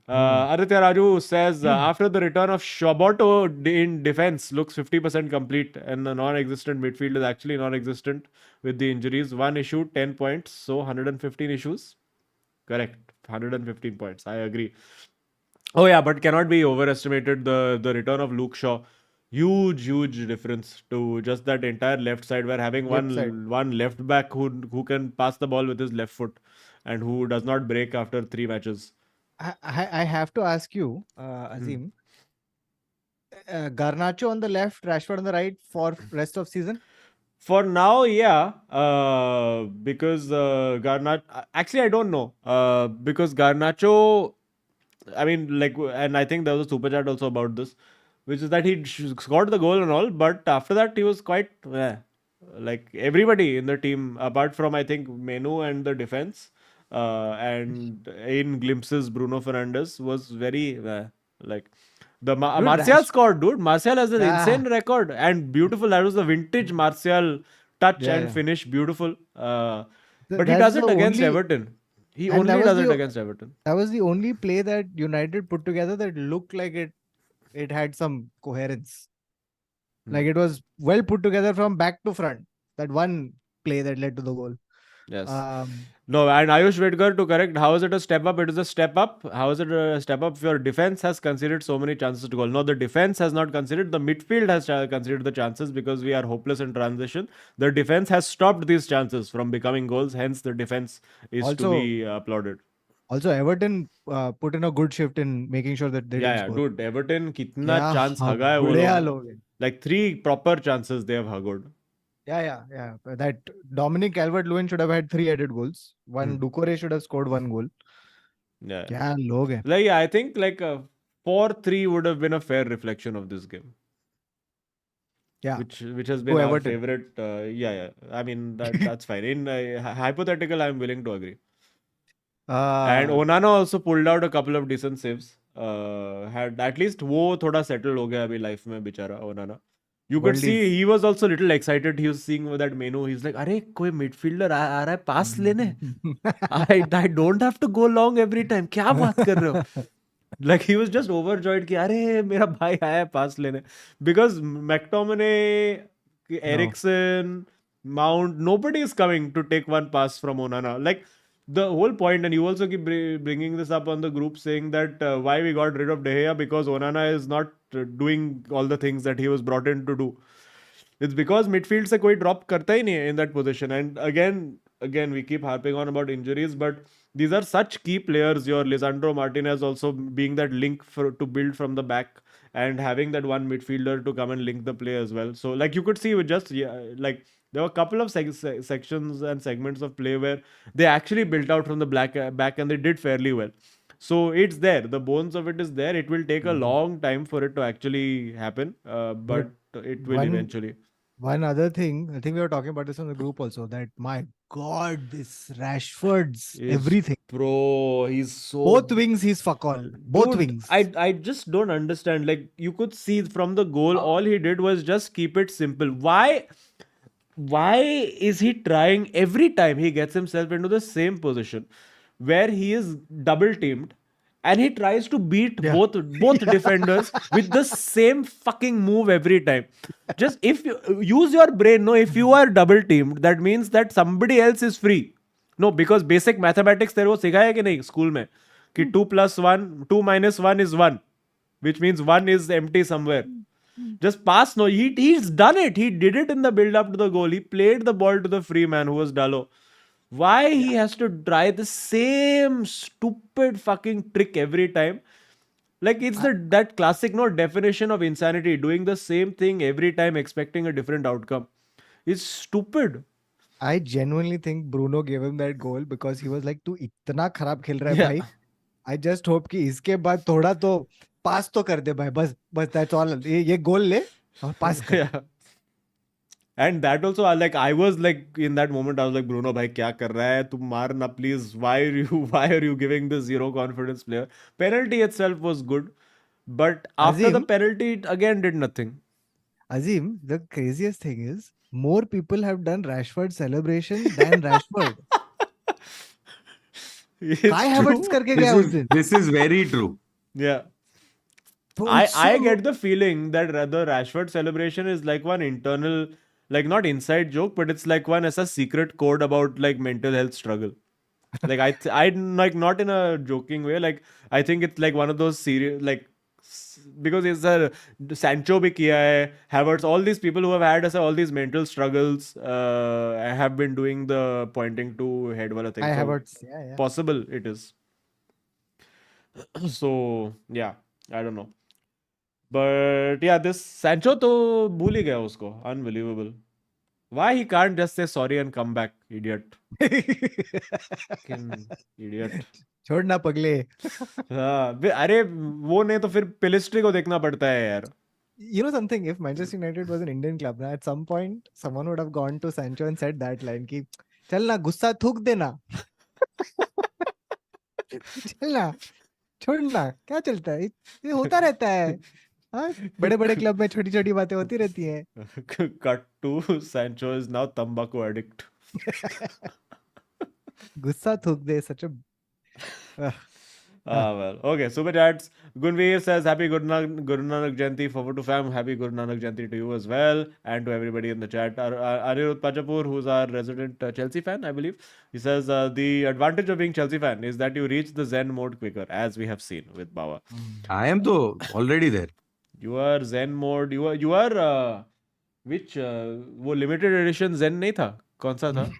Aditya Raju says, after the return of Shoboto in defense, looks 50% complete, and the non-existent midfield is actually non-existent with the injuries. One issue, 10 points. So 115 issues. Correct. 115 points. I agree. Oh yeah, but cannot be overestimated the return of Luke Shaw. Huge difference to just that entire left side, where having Left side. one left back who can pass the ball with his left foot and who does not break after 3 matches. I have to ask you, Azim. Garnacho on the left, Rashford on the right for rest of season. For now, yeah, because Garnacho. Actually, I don't know. Because Garnacho, I mean, like, and I think there was a super chat also about this, which is that he scored the goal and all, but after that he was quite like everybody in the team, apart from I think Mainoo and the defense, and in glimpses Bruno Fernandes was very like. The Martial scored, dude. Martial has an insane record and beautiful. That was the vintage Martial touch and finish, beautiful. But he does it against Everton. He only does it against Everton. That was the only play that United put together that looked like it had some coherence. Like it was well put together from back to front. That one play that led to the goal. Yes. Um, No, and Ayush Vedkar, to correct, how is it a step up? It is a step up. How is it a step up if your defense has conceded so many chances to goal? No, the defense has not conceded. The midfield has conceded the chances because we are hopeless in transition. The defense has stopped these chances from becoming goals. Hence, the defense is to also, be applauded. also Everton put in a good shift in making sure that they didn't Yeah, score. dude. Everton, kitna क्या chance haga hai wo हगड़े log. लोग हैं. Like 3 proper chances they have hugged. Yeah. That Dominic Calvert-Lewin should have had 3 added goals. One Doucouré should have scored 1 goal. Yeah. क्या लोग हैं. Like, yeah, I think like a 4-3 would have been a fair reflection of this game. Yeah. Which has Go been our Everton. favorite. Yeah. I mean that's fine. In hypothetical, I'm willing to agree. And Onana also pulled out a couple of decent saves. Had at least वो थोड़ा settled हो गया अभी life में बेचारा Onana. You could World see is- he was also little excited. He was seeing that Mainoo. He's like, अरे कोई midfielder आ रहा है pass लेने. I don't have to go long every time. क्या बात कर रहे हो? Like he was just overjoyed कि अरे मेरा भाई आया है pass लेने. Because McTominay, Eriksen, Mount, nobody is coming to take one pass from Onana. Like the whole point, and you also keep bringing this up on the group, saying that why we got rid of De Gea because Onana is not doing all the things that he was brought in to do. It's because midfield से कोई drop करता ही नहीं है in that position. And again, we keep harping on about injuries, but these are such key players. Your Lisandro Martinez also being that link to build from the back and having that one midfielder to come and link the play as well. So like you could see with just like there were a couple of sections and segments of play where they actually built out from the back and they did fairly well. So it's there. The bones of it is there. It will take a long time for it to actually happen, but it will one- eventually. One other thing, I think we were talking about this on the group also, that my God, this Rashford's Is- everything. Bro, he's so Both wings, he's fuck all. Both Dude, wings. I just don't understand. Like you could see from the goal, all he did was just keep it simple. Why is he trying every time he gets himself into the same position where he is double teamed and he tries to beat Yeah. both defenders with the same fucking move every time? Just if you use your brain, no, if you are double teamed, that means that somebody else is free. No, because basic mathematics तेरे को सिखाया कि नहीं school में कि 2 plus 1, 2 minus 1 is 1, which means 1 is empty somewhere. Just pass. No, he's done it. He did it in the build up to the goal. He played the ball to the free man who was Dallo. Why he has to try the same stupid fucking trick every time? Like it's that classic definition of insanity. Doing the same thing every time, expecting a different outcome. It's stupid. I genuinely think Bruno gave him that goal because he was like, "तू इतना खराब खेल रहा है Yeah. भाई." I just hope कि इसके बाद थोड़ा तो पास तो कर दे भाई. बस that's all. ये गोल ले और पास कर. Yeah. And that also, I was like in that moment, I was like, Bruno, bhai, kya kar raha hai? Tum maar na, please. Why are you giving this zero confidence player? Penalty itself was good, but after the Azim? penalty, it again did nothing. Azim, the craziest thing is more people have done Rashford celebration than Rashford. It's Kai Havertz true. करके गया उस दिन. This is very true. Yeah. Bro, I so- get the feeling that the Rashford celebration is like one internal, like not inside joke, but it's like one as a secret code about like mental health struggle. Like I like not in a joking way. Like I think it's like one of those serious because it's a Sancho bhi kiya hai, Havertz, all these people who have had all these mental struggles have been doing the pointing to head wala thing. Kai So Havertz. Yeah. possible it is. So yeah, I don't know. But yeah, this Sancho to भूल ही गया उसको. Unbelievable. Why he can't just say sorry and come back, idiot. Fucking idiot. छोड़ना पगले. हाँ, अरे वो नहीं तो फिर पेलिस्ट्री को देखना पड़ता है यार. You know something, if Manchester United was an Indian club, at some point someone would have gone to Sancho and said that line कि चल ना गुस्सा थूक देना. चल ना छोड़ना क्या चलता है ये होता रहता है. हाँ बड़े बड़े क्लब में छोटी छोटी बातें होती रहती हैं. Cut to Sancho is now tobacco addict. गुस्सा थूक दे such a Well, okay. Super chats. Gunveer says, Happy Guru Nanak Jayanti. Forward to fam. Happy Guru Nanak Jayanti to you as well. And to everybody in the chat. Anirudh Pachapur, who's our resident Chelsea fan, I believe. He says, the advantage of being Chelsea fan is that you reach the Zen mode quicker, as we have seen with Bawa. I am to already there. You are Zen mode. You are which वो limited edition Zen नहीं था? कौन सा था?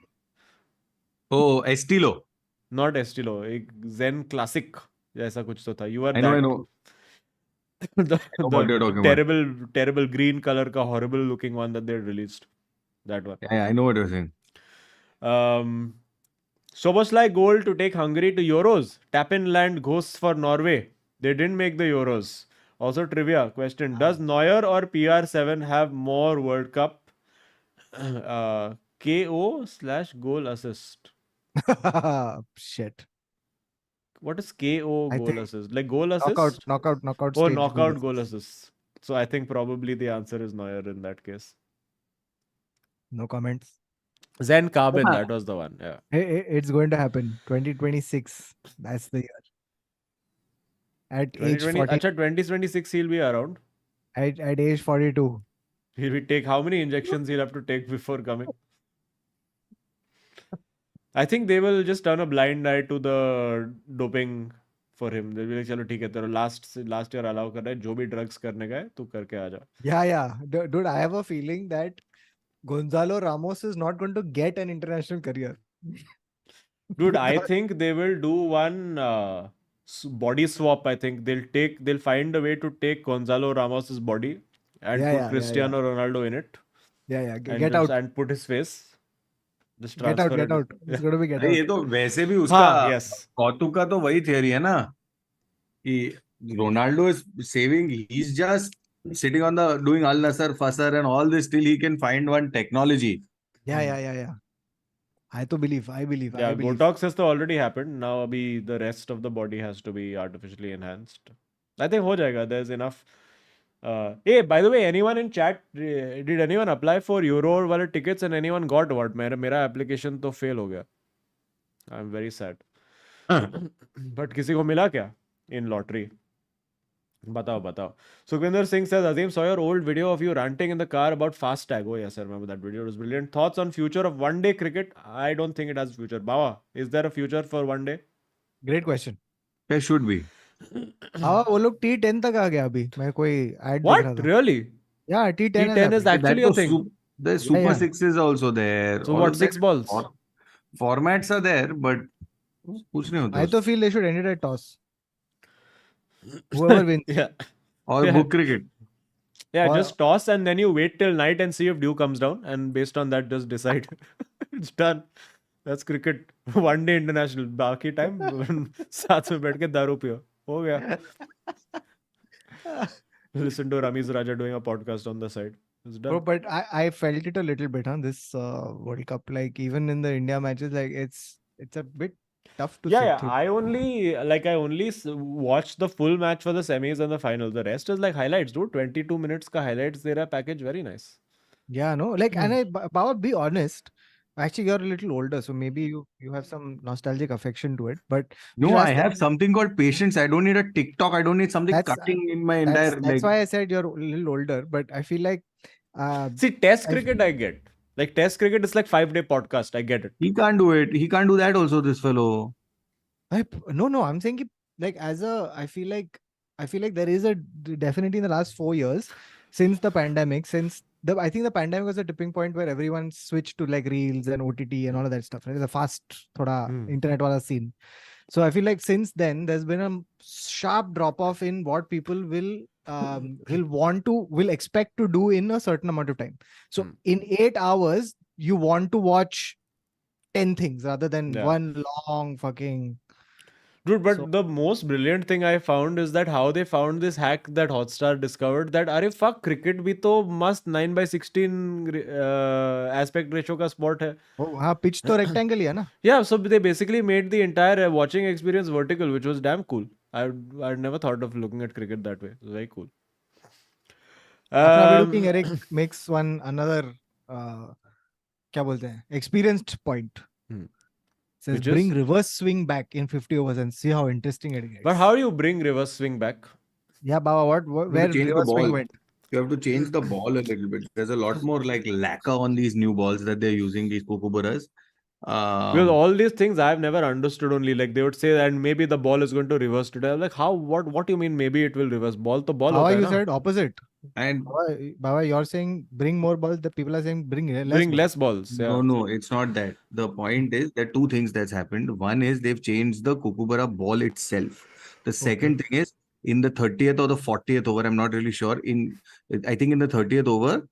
Oh, Estilo. Not Estilo. एक Zen Classic जैसा कुछ तो था. You are I that. know. the what you're talking about. terrible green color ka horrible looking one that they released. That one. Yeah, I know what you're saying. Soboslai goal to take Hungary to Euros. Tap-in land ghosts for Norway. They didn't make the Euros. Also trivia question. Does Neuer or PR7 have more World Cup KO/goal assist? Shit. What is KO I goal think assist? Like goal assist? Knockout Oh, stage knockout goal assist. So I think probably the answer is Neuer in that case. No comments. Zen Carbon, that was the one. Yeah. It's going to happen. 2026. That's the year. At age 2020, 40, Acha, 2026 he'll be around. at age 42. He'll be take how many injections he'll have to take before coming? I think they will just turn a blind eye to the doping for him. They'll be like, चलो ठीक है तेरा last year allow कर रहा है जो भी drugs करने का है तू करके आ जा. Yeah. Dude, I have a feeling that Gonzalo Ramos is not going to get an international career. Dude, I think they will do one body swap. I think they'll find a way to take Gonzalo Ramos's body and put Cristiano Ronaldo in it. Yeah. And Get out. and put his face. Just Get transfer out. it. It's going to be get ये out. तो वैसे भी उसका हाँ, yes. कौतुक का तो वही theory है ना कि Ronaldo is saving. He's just sitting on the doing Al Nassr, Fasar and all this till he can find one technology. Yeah. I believe. Yeah, Botox has to already happened. Now the rest of the body has to be artificially enhanced. I think हो जाएगा. There's enough. Hey, by the way, anyone in chat, did anyone apply for Euro वाले tickets and anyone got what? मेरा application तो fail हो गया. I'm very sad. But किसी को मिला क्या in lottery? बताओ. Sukhvinder Singh says, Azim, saw your old video of you ranting in the car about fast tag. Oh yes, I remember that video. It was brilliant. Thoughts on future of one day cricket? I don't think it has future. Bawa, is there a future for one day? Great question. There should be. हाँ वो लोग T10 तक आ गया अभी मैं कोई ad देख What? रहा था. Really? Yeah, T10 T10 is actually a thing. The Super Sixes also there. So All what, of 6 that balls? Formats are there, but कुछ नहीं होता. I तो feel they should end it at toss. Whoever wins. Yeah. Or book cricket. Yeah, Or- just toss and then you wait till night and see if dew comes down and based on that just decide. It's done. That's cricket. One day international. बाकी time साथ में बैठ के दारू पियो. हो गया. Listen to Ramiz Raja doing a podcast on the side. It's done. Bro, but I felt it a little bit on this World Cup. Like even in the India matches, like it's a bit tough to sit through. I only watched the full match for the semis and the final. The rest is like highlights, dude. 22 minutes ka highlights tera package, very nice. Yeah, no, like and Bawa, be honest. Actually, you're a little older, so maybe you have some nostalgic affection to it. But No, I have something called patience. I don't need a TikTok. I don't need something That's- cutting in my entire. that's why I said you're a little older. But I feel like See, Test cricket, I get. Like Test cricket is like 5-day podcast. I get it. He can't do it. He can't do that also. This fellow. no, I'm saying like I feel like there is a definitely in the last 4 years since the pandemic, I think the pandemic was a tipping point where everyone switched to like reels and OTT and all of that stuff. Right? The fast internet wala scene. So I feel like since then there's been a sharp drop off in what people will expect to do in a certain amount of time. So in 8 hours you want to watch 10 things rather than one long fucking. Dude, but the most brilliant thing I found is that how they found this hack that Hotstar discovered that अरे fuck cricket भी तो मस्त 9/16 aspect ratio का sport है. Oh, हाँ pitch तो rectangle ही है ना. Yeah, so they basically made the entire watching experience vertical, which was damn cool. I'd never thought of looking at cricket that way. It was very cool. After looking, Eric makes another क्या बोलते हैं experienced point. Says Which bring is? reverse swing back in 50 overs and see how interesting it gets. But how do you bring reverse swing back? Yeah, Baba, You where have to change the reverse swing ball. went? You have to change the ball a little bit. There's a lot more like lacquer on these new balls that they're using, these kookaburras. Because all these things I've never understood. Only like they would say, and maybe the ball is going to reverse today. I'm like, how? What do you mean? Maybe it will reverse? Ball to ball Baba, hota hai you na? said opposite. And Baba, you're saying bring more balls. The people are saying bring less Bring balls. less balls. Yeah. no, it's not that. The point is there are two things that's happened. One is they've changed the kookaburra ball itself. The second thing is in the 30th or the 40th over, I'm not really sure. I think in the 30th over,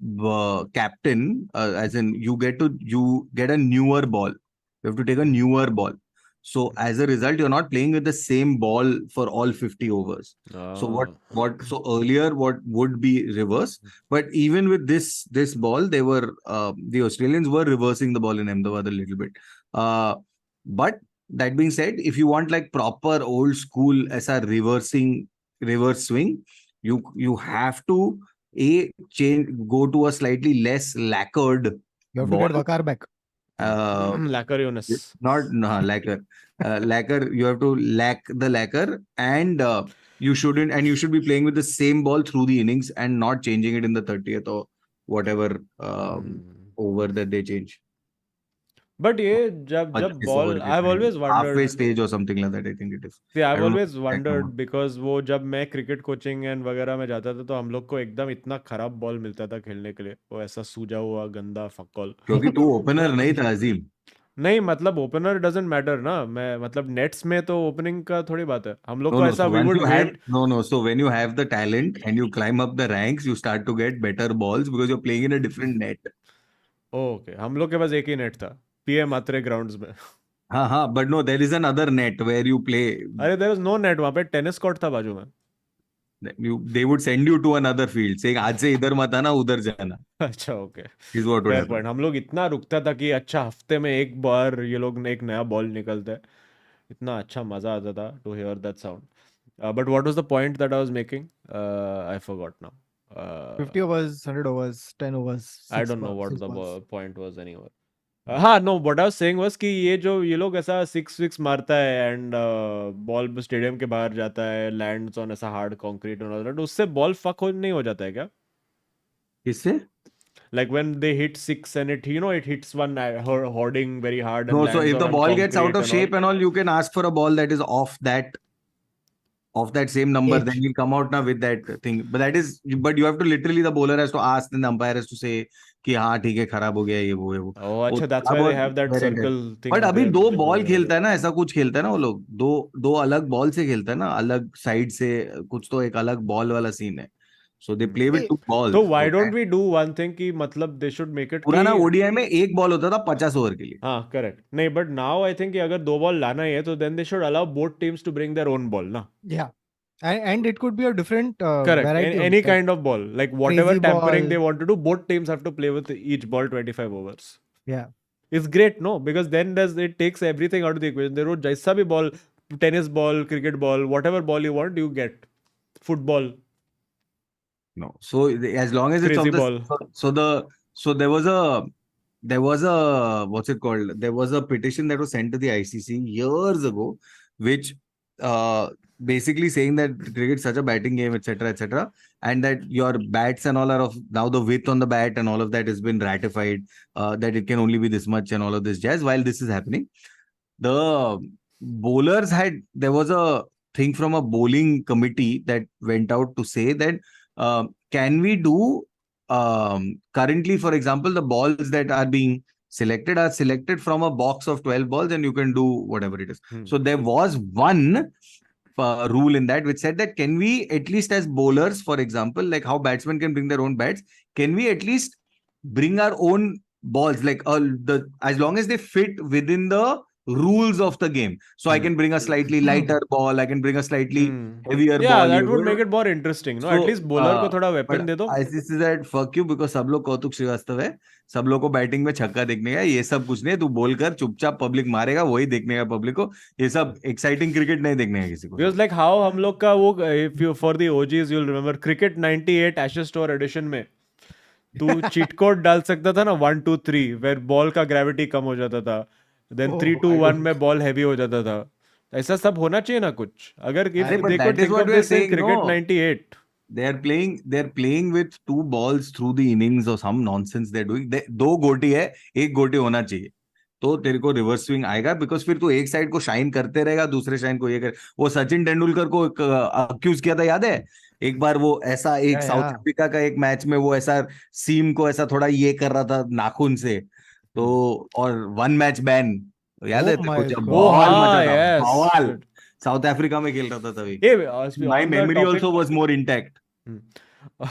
the captain, as in you get a newer ball. You have to take a newer ball. So as a result, you're not playing with the same ball for all 50 overs. So so earlier what would be reverse, but even with this ball, they were the Australians were reversing the ball in Ahmedabad a little bit. But that being said, if you want like proper old school as a reverse swing, you have to go to a slightly less lacquered You have to ball. get Vakar back. Lacquer Yunus. Not no, lacquer. Lacquer, you have to lack the lacquer, and you should be playing with the same ball through the innings and not changing it in the 30th or whatever over that they change. But ये जब Or this over ball, it, I've always halfway wondered. stage or something like that, I think it is. See, I I've don't know always exact number. wondered because वो जब मैं cricket coaching and वगैरह में जाता था तो हम लोग को एकदम इतना खराब बॉल मिलता था खेलने के लिए, वो ऐसा सूजा हुआ गंदा फक्कॉल. क्योंकि तू ओपनर नहीं था अजीम. नहीं मतलब ओपनर डजंट मैटर ना. मैं मतलब नेट्स में तो ओपनिंग का थोड़ी बात है. हम लोग को ऐसा we would wait. So when you have the talent and you climb up the ranks, you start to get better balls because you're playing in a different net. Okay, हम लोग के पास एक ही नेट था पीए मात्रे ग्राउंड्स में. हाँ, but no, there is another net where you play. अरे there is no net. वहां पे टेनिस कोर्ट था बाजू में. They would send you to another field saying आज से इधर मत आना उधर जाना. अच्छा okay. Is what would fair happen. Point. हम लोग इतना रुकता था कि अच्छा हफ्ते में एक बार ये लोग ने एक नया बॉल निकलता है. इतना अच्छा मजा आता था to hear that sound. But what was the point that I was making? I forgot now. 50 overs, 100 overs, 10 overs. I 6 don't know what six the balls. point was anyway. हाँ know what I was saying was कि ये लोग ऐसा six मारता है and ball stadium के बाहर जाता है, लैंड्स ऑन ऐसा हार्ड कंक्रीट और ऑल दैट. उससे बॉल फक हो नहीं हो जाता है क्या? किससे? Like when they hit six and it hits one hoarding very hard and No, so lands if the on ball gets out concrete of shape and all, you can ask for a ball that is off that same number, Age. then he'll come out now with that thing. But you have to literally, the bowler has to ask, then the umpire has to say कि हाँ ठीक है खराब हो गया ये वो है वो. Oh, अच्छा, that's why they have that circle thing. But अभी there. दो बॉल खेलता है ना, ऐसा कुछ खेलता है ना वो लोग. दो अलग बॉल से खेलता है ना, अलग साइड से कुछ तो एक अलग बॉल वाला सीन है. So they play with two balls. तो why don't we do one thing कि मतलब they should make it पुराना कि ओडीआई में एक बॉल होता था 50 ओवर के लिए. हाँ करेक्ट. नहीं बट नाउ आई थिंक कि अगर दो बॉल लाना ही है तो then they should allow both teams to bring their own ball ना. Yeah. And it could be a different Correct. variety. Any kind of ball. Like whatever crazy tampering ball. they want to do, both teams have to play with each ball 25 overs. Yeah. It's great, no? Because then it takes everything out of the equation. They wrote jaisa bhi ball, tennis ball, cricket ball, whatever ball you want, you get. Football. No. So as long as it's Crazy of the ball. so there was a what's it called? There was a petition that was sent to the ICC years ago, which basically saying that cricket is such a batting game, etc., and that your bats and all are of now the width on the bat and all of that has been ratified, that it can only be this much and all of this jazz. While this is happening, the bowlers there was a thing from a bowling committee that went out to say that can we do currently, for example, the balls that are being selected from a box of 12 balls and you can do whatever it is. So there was one rule in that which said that can we at least as bowlers, for example, like how batsmen can bring their own bats, can we at least bring our own balls, like as long as they fit within the rules of the game. So I can bring a slightly lighter ball, I can bring a slightly heavier ball. Yeah, that would make it more interesting. No, at least bowler को थोड़ा weapon दे दो. ICC said fuck you because सब लोग कौतुक श्रीवास्तव है, सब लोग को बैटिंग में छक्का देखने का, ये सब कुछ नहीं, तू बोल कर चुपचाप पब्लिक मारेगा, वही देखने का पब्लिक को, ये सब एक्साइटिंग क्रिकेट नहीं देखने का किसी को. Because like how हम लोग का वो if you for the OGs you'll remember cricket 98 Ashes Tour edition में तू चीट कोड डाल सकता था ना 1 2 3 वेर बॉल का ग्रेविटी कम हो जाता था, देन 3 2 1 में बॉल हैवी हो जाता था. ऐसा सब होना चाहिए ना कुछ. अगर इफ अरे but they that could is think what of we are this in saying, cricket no? 98. They're playing with 2 balls through the innings or some nonsense they're doing. दो गोटी है, एक गोटी होना चाहिए तो तेरे को रिवर्स स्विंग आएगा, बिकॉज फिर तू एक साइड को शाइन करते रहेगा, दूसरे साइड को ये कर. वो सचिन तेंदुलकर को अक्यूज किया था, याद है? एक बार वो ऐसा एक साउथ yeah. अफ्रीका का एक मैच में वो ऐसा सीम को ऐसा थोड़ा ये कर रहा था नाखून से, तो और 1 मैच बैन. याद है Oh तेरे को my जब Oh बवाल God. मचा हाँ, था, yes. बवाल. साउथ अफ्रीका में खेल रहा था तभी. Hey, my on the memory topic also was more intact.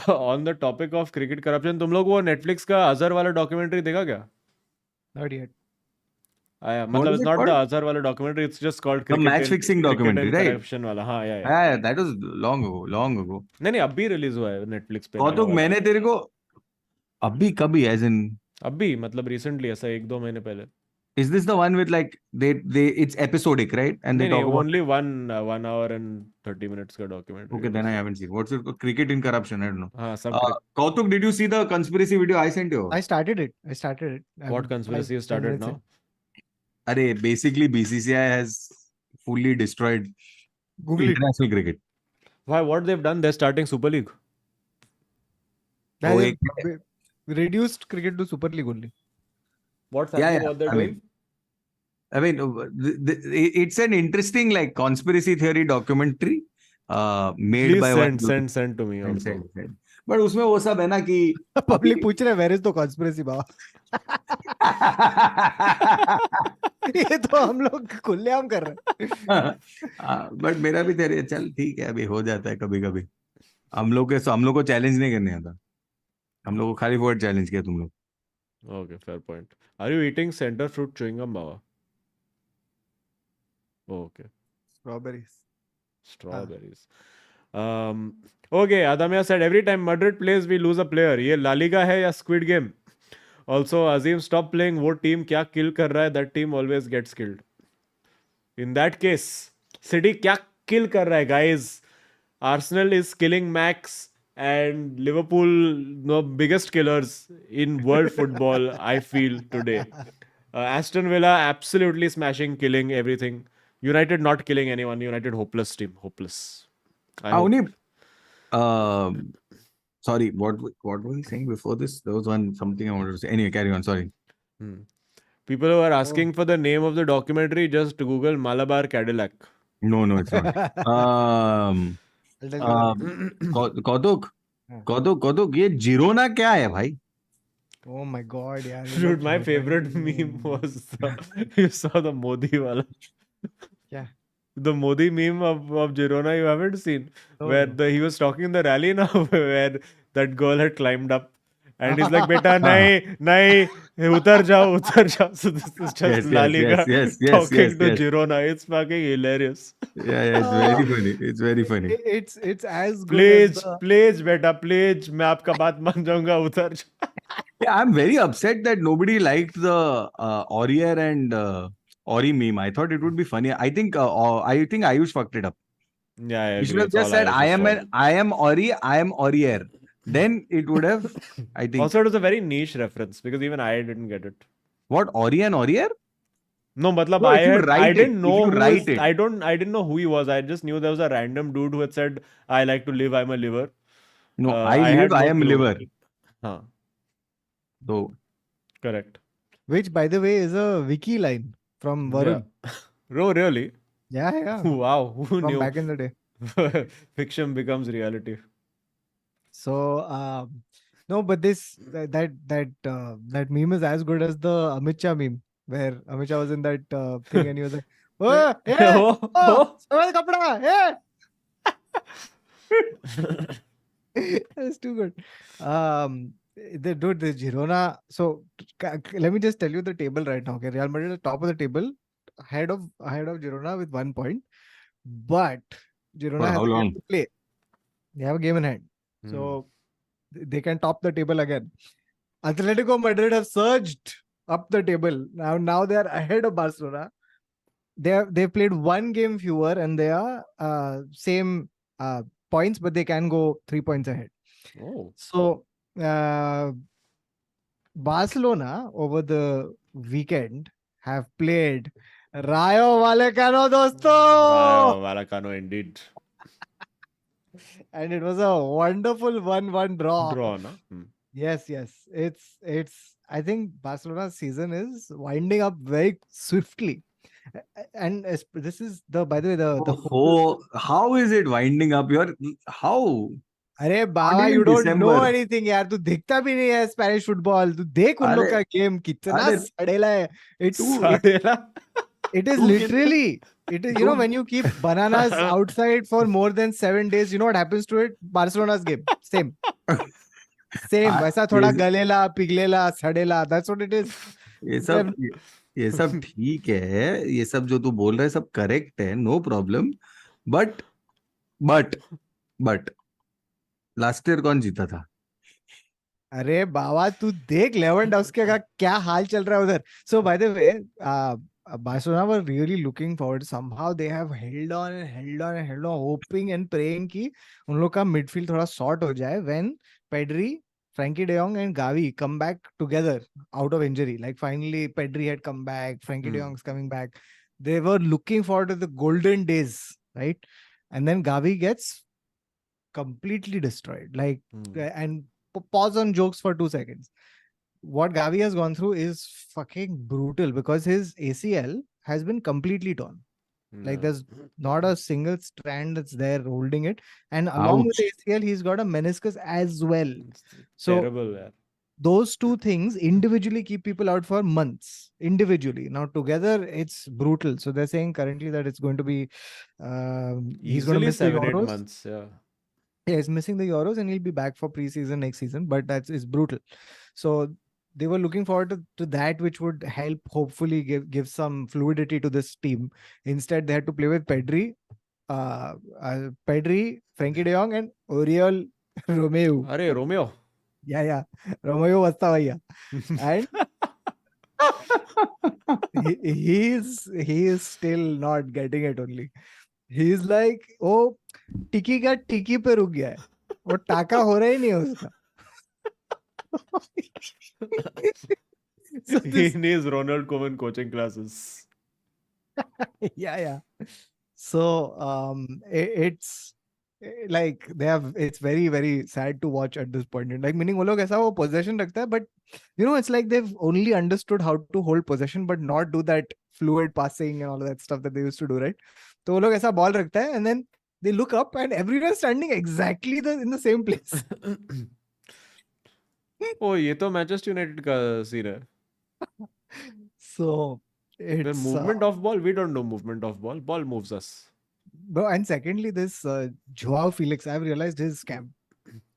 on the topic of cricket corruption, तुम लोग वो नेटफ्लिक्स का अजहर वाला डॉक्यूमेंट्री देखा क्या? Not yet. आया What मतलब is it's it not the called? Azhar वाला documentary, it's just called The match fixing cricket documentary, and right? Corruption वाला. हाँ या Yeah, that was long ago, long ago. नहीं नहीं अभी रिलीज हुआ है नेटफ्लिक्स पे नया कौतुक वाला. मैंने तेरे को अभी कभी एज इन, अभी मतलब रिसेंटली ऐसा 1 2 महीने पहले. is this the one with like they it's episodic, right? And they नहीं नहीं talk about, only 1 hour and 30 minutes का documentary. okay, then I haven't seen. What's it called? Cricket in Corruption, I don't know. हाँ सब Kautuk, did you see the conspiracy video I sent you? I started it. what conspiracy has started now? Arey, basically BCCI has fully destroyed Google it. international cricket. Why, what they've done? They're starting Super League. They वो have एक- reduced cricket to Super League only. What's Yeah, happening? yeah, What they're I doing? mean, it's an interesting like conspiracy theory documentary made Please by send one. send to me also. Send. But उसमें वो सब है ना कि Public पूछ रहे where is the conspiracy बाबा. ये तो हम लोग खुलेआम कर रहे हैं. बट मेरा भी तेरे चल ठीक है, अभी हो जाता है कभी कभी. हम लोग को चैलेंज नहीं करने आता, हम लोग को खाली वर्ड चैलेंज किया तुम लोग. Okay, fair point. Are you eating center fruit chewing gum, Baba? Oh, okay. Strawberries. Okay, Adamya said every time Madrid plays, we lose a player. ये La Liga है या Squid Game? Also, Azim, stop playing. वो team क्या kill कर रहा है? That team always gets killed. In that case, City क्या kill कर रहा है, guys? Arsenal is killing Max, and Liverpool, the biggest killers in world football, I feel today. Aston Villa absolutely smashing, killing everything. United not killing anyone. United hopeless team, hopeless. I hope. only sorry, what were you saying before this? There was something I wanted to say. Anyway, carry on. Sorry. People who are asking for the name of the documentary, just Google Malabar Cadillac. No, it's not. I'll tell you कौतुक ये Girona क्या है भाई? Oh my God, यार. Dude, my favorite meme was you saw the Modi wala. Yeah. The Modi meme of Girona you haven't seen, No, where no. he was talking in the rally now, where that girl had climbed up and he's like, "Beta, nahi, utar jao." So this is just La Liga talking to Girona. It's fucking hilarious. Yeah, it's very funny. It's as good as Please, beta, please. मैं आपका बात मान जाऊंगा, उतर जाओ. Yeah, I'm very upset that nobody liked the Aurier and Ori meme. I thought it would be funny. I think Ayush fucked it up. Yeah, I He should agree. have It's just all said, Ayush's fault. I am Ori, I am Aurier. Then it would have, I think. Also, it was a very niche reference because even I didn't get it. What, Ori and Aurier? No, matlab, No, if you write I it, didn't if know you who write is, it. I didn't know who he was. I just knew there was a random dude who had said, "I like to live. I'm a liver." No, I I had live, I no am clue. liver. Huh. So, Correct. which, by the way, is a wiki line from Varun. Yeah. Oh, really? Yeah. Wow. Who From knew? back in the day. Fiction becomes reality. So, no, but that meme is as good as the Amit Shah meme, where Amit Shah was in that thing and he was like, "Oh, hey, Oh. samajh kapda, hey." It's too good. The Girona. So let me just tell you the table right now. Okay, Real Madrid at the top of the table, ahead of Girona with 1 point, but Girona For has how a game long? to play. They have a game in hand, so they can top the table again. Atletico Madrid have surged up the table. Now they are ahead of Barcelona. They've played 1 game fewer and they are same points, but they can go 3 points ahead. Oh. So Barcelona over the weekend have played Rayo Vallecano, dosto, Rayo Vallecano indeed. and it was a wonderful 1-1 draw. Draw, na? Yes, yes. It's I think Barcelona's season is winding up very swiftly. And this is the by the way the whole, How is it winding up? How? अरे Not Baba even you don't know December. Anything यार तू देखता भी नहीं है Spanish football तू देख उन लोग अरे का गेम कितना अरे सड़ेला है इट्स Sadela. it is तू literally it is you know तू when you keep bananas outside for more than 7 days you know what happens to it Barcelona's game same वैसा थोड़ा ये गलेला पिघलेला सड़ेला that's what it is ये सब ये सब ठीक है, ये सब जो तू बोल रहा है सब करेक्ट है, no problem, but but but last year कौन जीता था? अरे बाबा तू देख लेवेंडोव्स्की का क्या हाल चल रहा है उधर so by the way Barcelona were really looking forward somehow they have held on and held on and held on hoping and praying कि उन लोग का midfield थोड़ा sort हो जाए when Pedri, Frankie de Jong and Gavi come back together out of injury like finally Pedri had come back Frankie de Jong's coming back they were looking forward to the golden days right and then Gavi gets completely destroyed like and pause on jokes for 2 seconds. What Gavi has gone through is fucking brutal because his ACL has been completely torn. Like there's not a single strand that's there holding it. And along with Ouch. ACL, he's got a meniscus as well. So Terrible, yeah. those two things individually keep people out for months. Individually. Now together, it's brutal. So they're saying currently that it's going to be he's going to Easily miss the 7-8 Euros. months, yeah. Yeah, he's missing the Euros and he'll be back for preseason next season, but that's is brutal. So they were looking forward to that, which would help hopefully give some fluidity to this team. Instead, they had to play with Pedri, Frankie de Jong, and Oriol Romeu. Arey, Romeo. Yeah, Romeo basta bhaiya. And he is still not getting it only. He's like, oh, टिकी का टिकी पे रुक गया है वो टाका हो रहा ही नहीं है उसका so He this, needs Ronald Koeman coaching classes. yeah so it's like they have it's very very sad to watch at this point like meaning वो लोग ऐसा वो possession रखता है but you know it's like they've only understood how to hold possession but not do that fluid passing and all that stuff that they used to do right तो वो लोग ऐसा ball रखता है and then they look up and everyone is standing exactly in the same place. Oh, ये तो Manchester United का scene है. So The it's movement of ball, we don't know movement of ball. Ball moves us. bro, and secondly, this Joao Felix, I've realized his scam.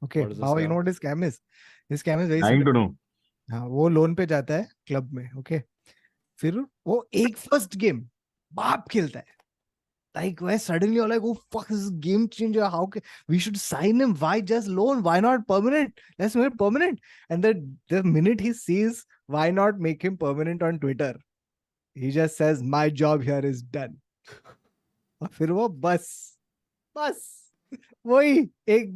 Okay, What is the how you scam? know what his scam is? His scam is very Dying to simple. know. हाँ, वो loan पे जाता है club में, okay? फिर वो एक first game बाप खेलता है. Like where suddenly you're like, oh fuck, this is game changer. How can we should sign him? Why just loan? Why not permanent? Let's make it permanent. And the minute he sees why not make him permanent on Twitter, he just says, my job here is done. और फिर वो बस वही एक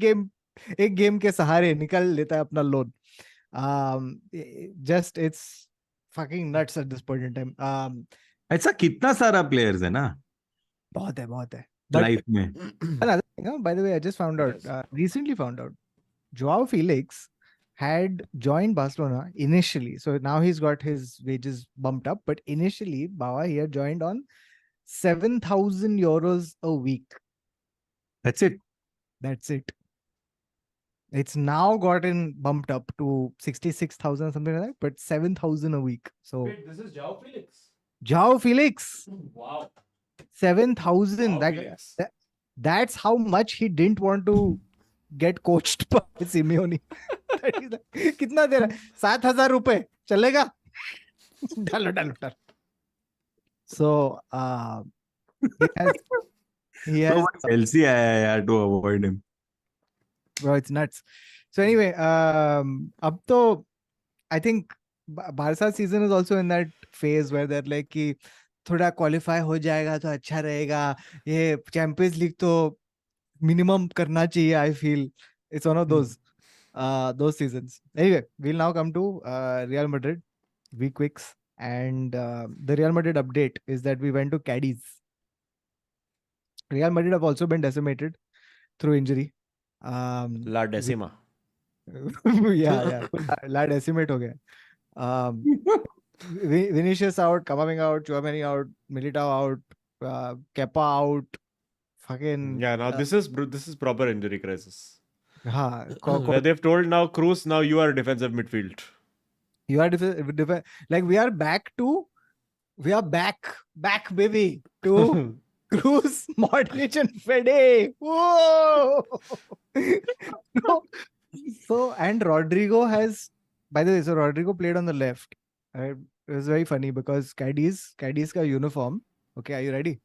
game के सहारे निकल लेता है अपना loan. Just it's fucking nuts at this point in time. ऐसा कितना सारा प्लेयर्स है ना बहुत है But लाइफ में. another thing, by the way, I just found out, recently found out, Joao Felix had joined Barcelona initially. So now he's got his wages bumped up. But initially, Bawa, he had joined on 7,000 euros a week. That's it. It's now gotten bumped up to 66,000 something like that, but 7,000 a week. So Wait, this is Joao Felix. Joao Felix, Wow. 7,000. Joao Felix. That's how much he didn't want to get coached by Simeone. कितना दे रहा है? 7,000 रुपए चलेगा? डालो. So he has Chelsea आया है यार to avoid him. bro, it's nuts. So anyway, अब तो I think Barca season is also in that phase where they're like कि थोड़ा qualify हो जाएगा तो अच्छा रहेगा. ये Champions League तो minimum करना चाहिए. I feel it's one of those. those seasons. Anyway, we'll now come to Real Madrid week weeks, and the Real Madrid update is that we went to Cadiz. Real Madrid have also been decimated through injury. La Decima. yeah, la decimate ho gaya. Vinicius out, Camavinga out, Giovani out, Militao out, Kepa out. Fucking Yeah, now this is proper injury crisis. हाँ, Where they've told now, Cruz, now you are defensive midfield. you are like we are back, baby, to Cruz, Modric, and Fede. Whoa! No. So, and Rodrigo has, by the way, so Rodrigo played on the left. It was very funny because Cadiz ka uniform. Okay, are you ready?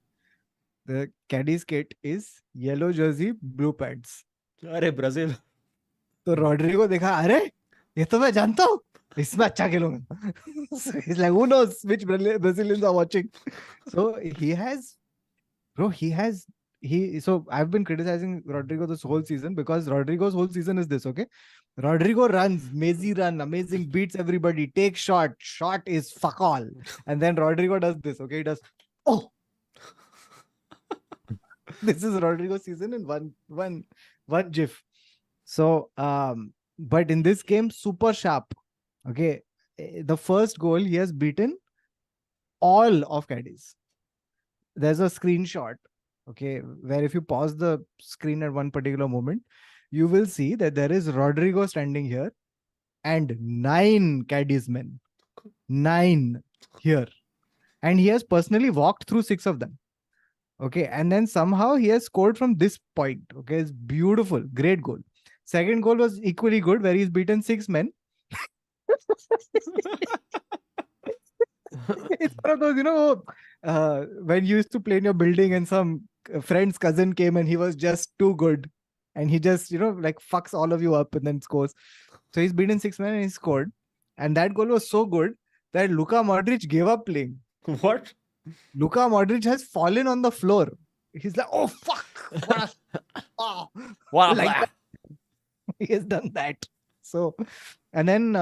The Cadiz kit is yellow jersey, blue pants. अरे Brazil. तो Rodrigo देखा, अरे ये तो मैं जानता हूँ, इसमें अच्छा खेलूंगा. So he's like, who knows which Brazilians are watching? So so I've been criticizing Rodrigo this whole season because Rodrigo's whole season is this, okay? Rodrigo runs, Messi run, amazing, beats everybody, takes shot is fuck all. And then Rodrigo does this, okay? He does, oh! This is Rodrigo's season in one gif. So, but in this game, super sharp. Okay. The first goal, he has beaten all of Cadiz. There's a screenshot, okay, where if you pause the screen at one particular moment, you will see that there is Rodrigo standing here and 9 Cadiz men. 9 here. And he has personally walked through 6 of them. Okay. And then somehow he has scored from this point. Okay. It's beautiful. Great goal. Second goal was equally good, where he's beaten 6 men. It's one of those, when you used to play in your building and some friend's cousin came and he was just too good. And he just, like fucks all of you up and then scores. So he's beaten 6 men and he scored. And that goal was so good that Luka Modric gave up playing. What? Luka Modric has fallen on the floor. He's like, oh, fuck. Oh. Wow. Like that. He has done that. So, and then,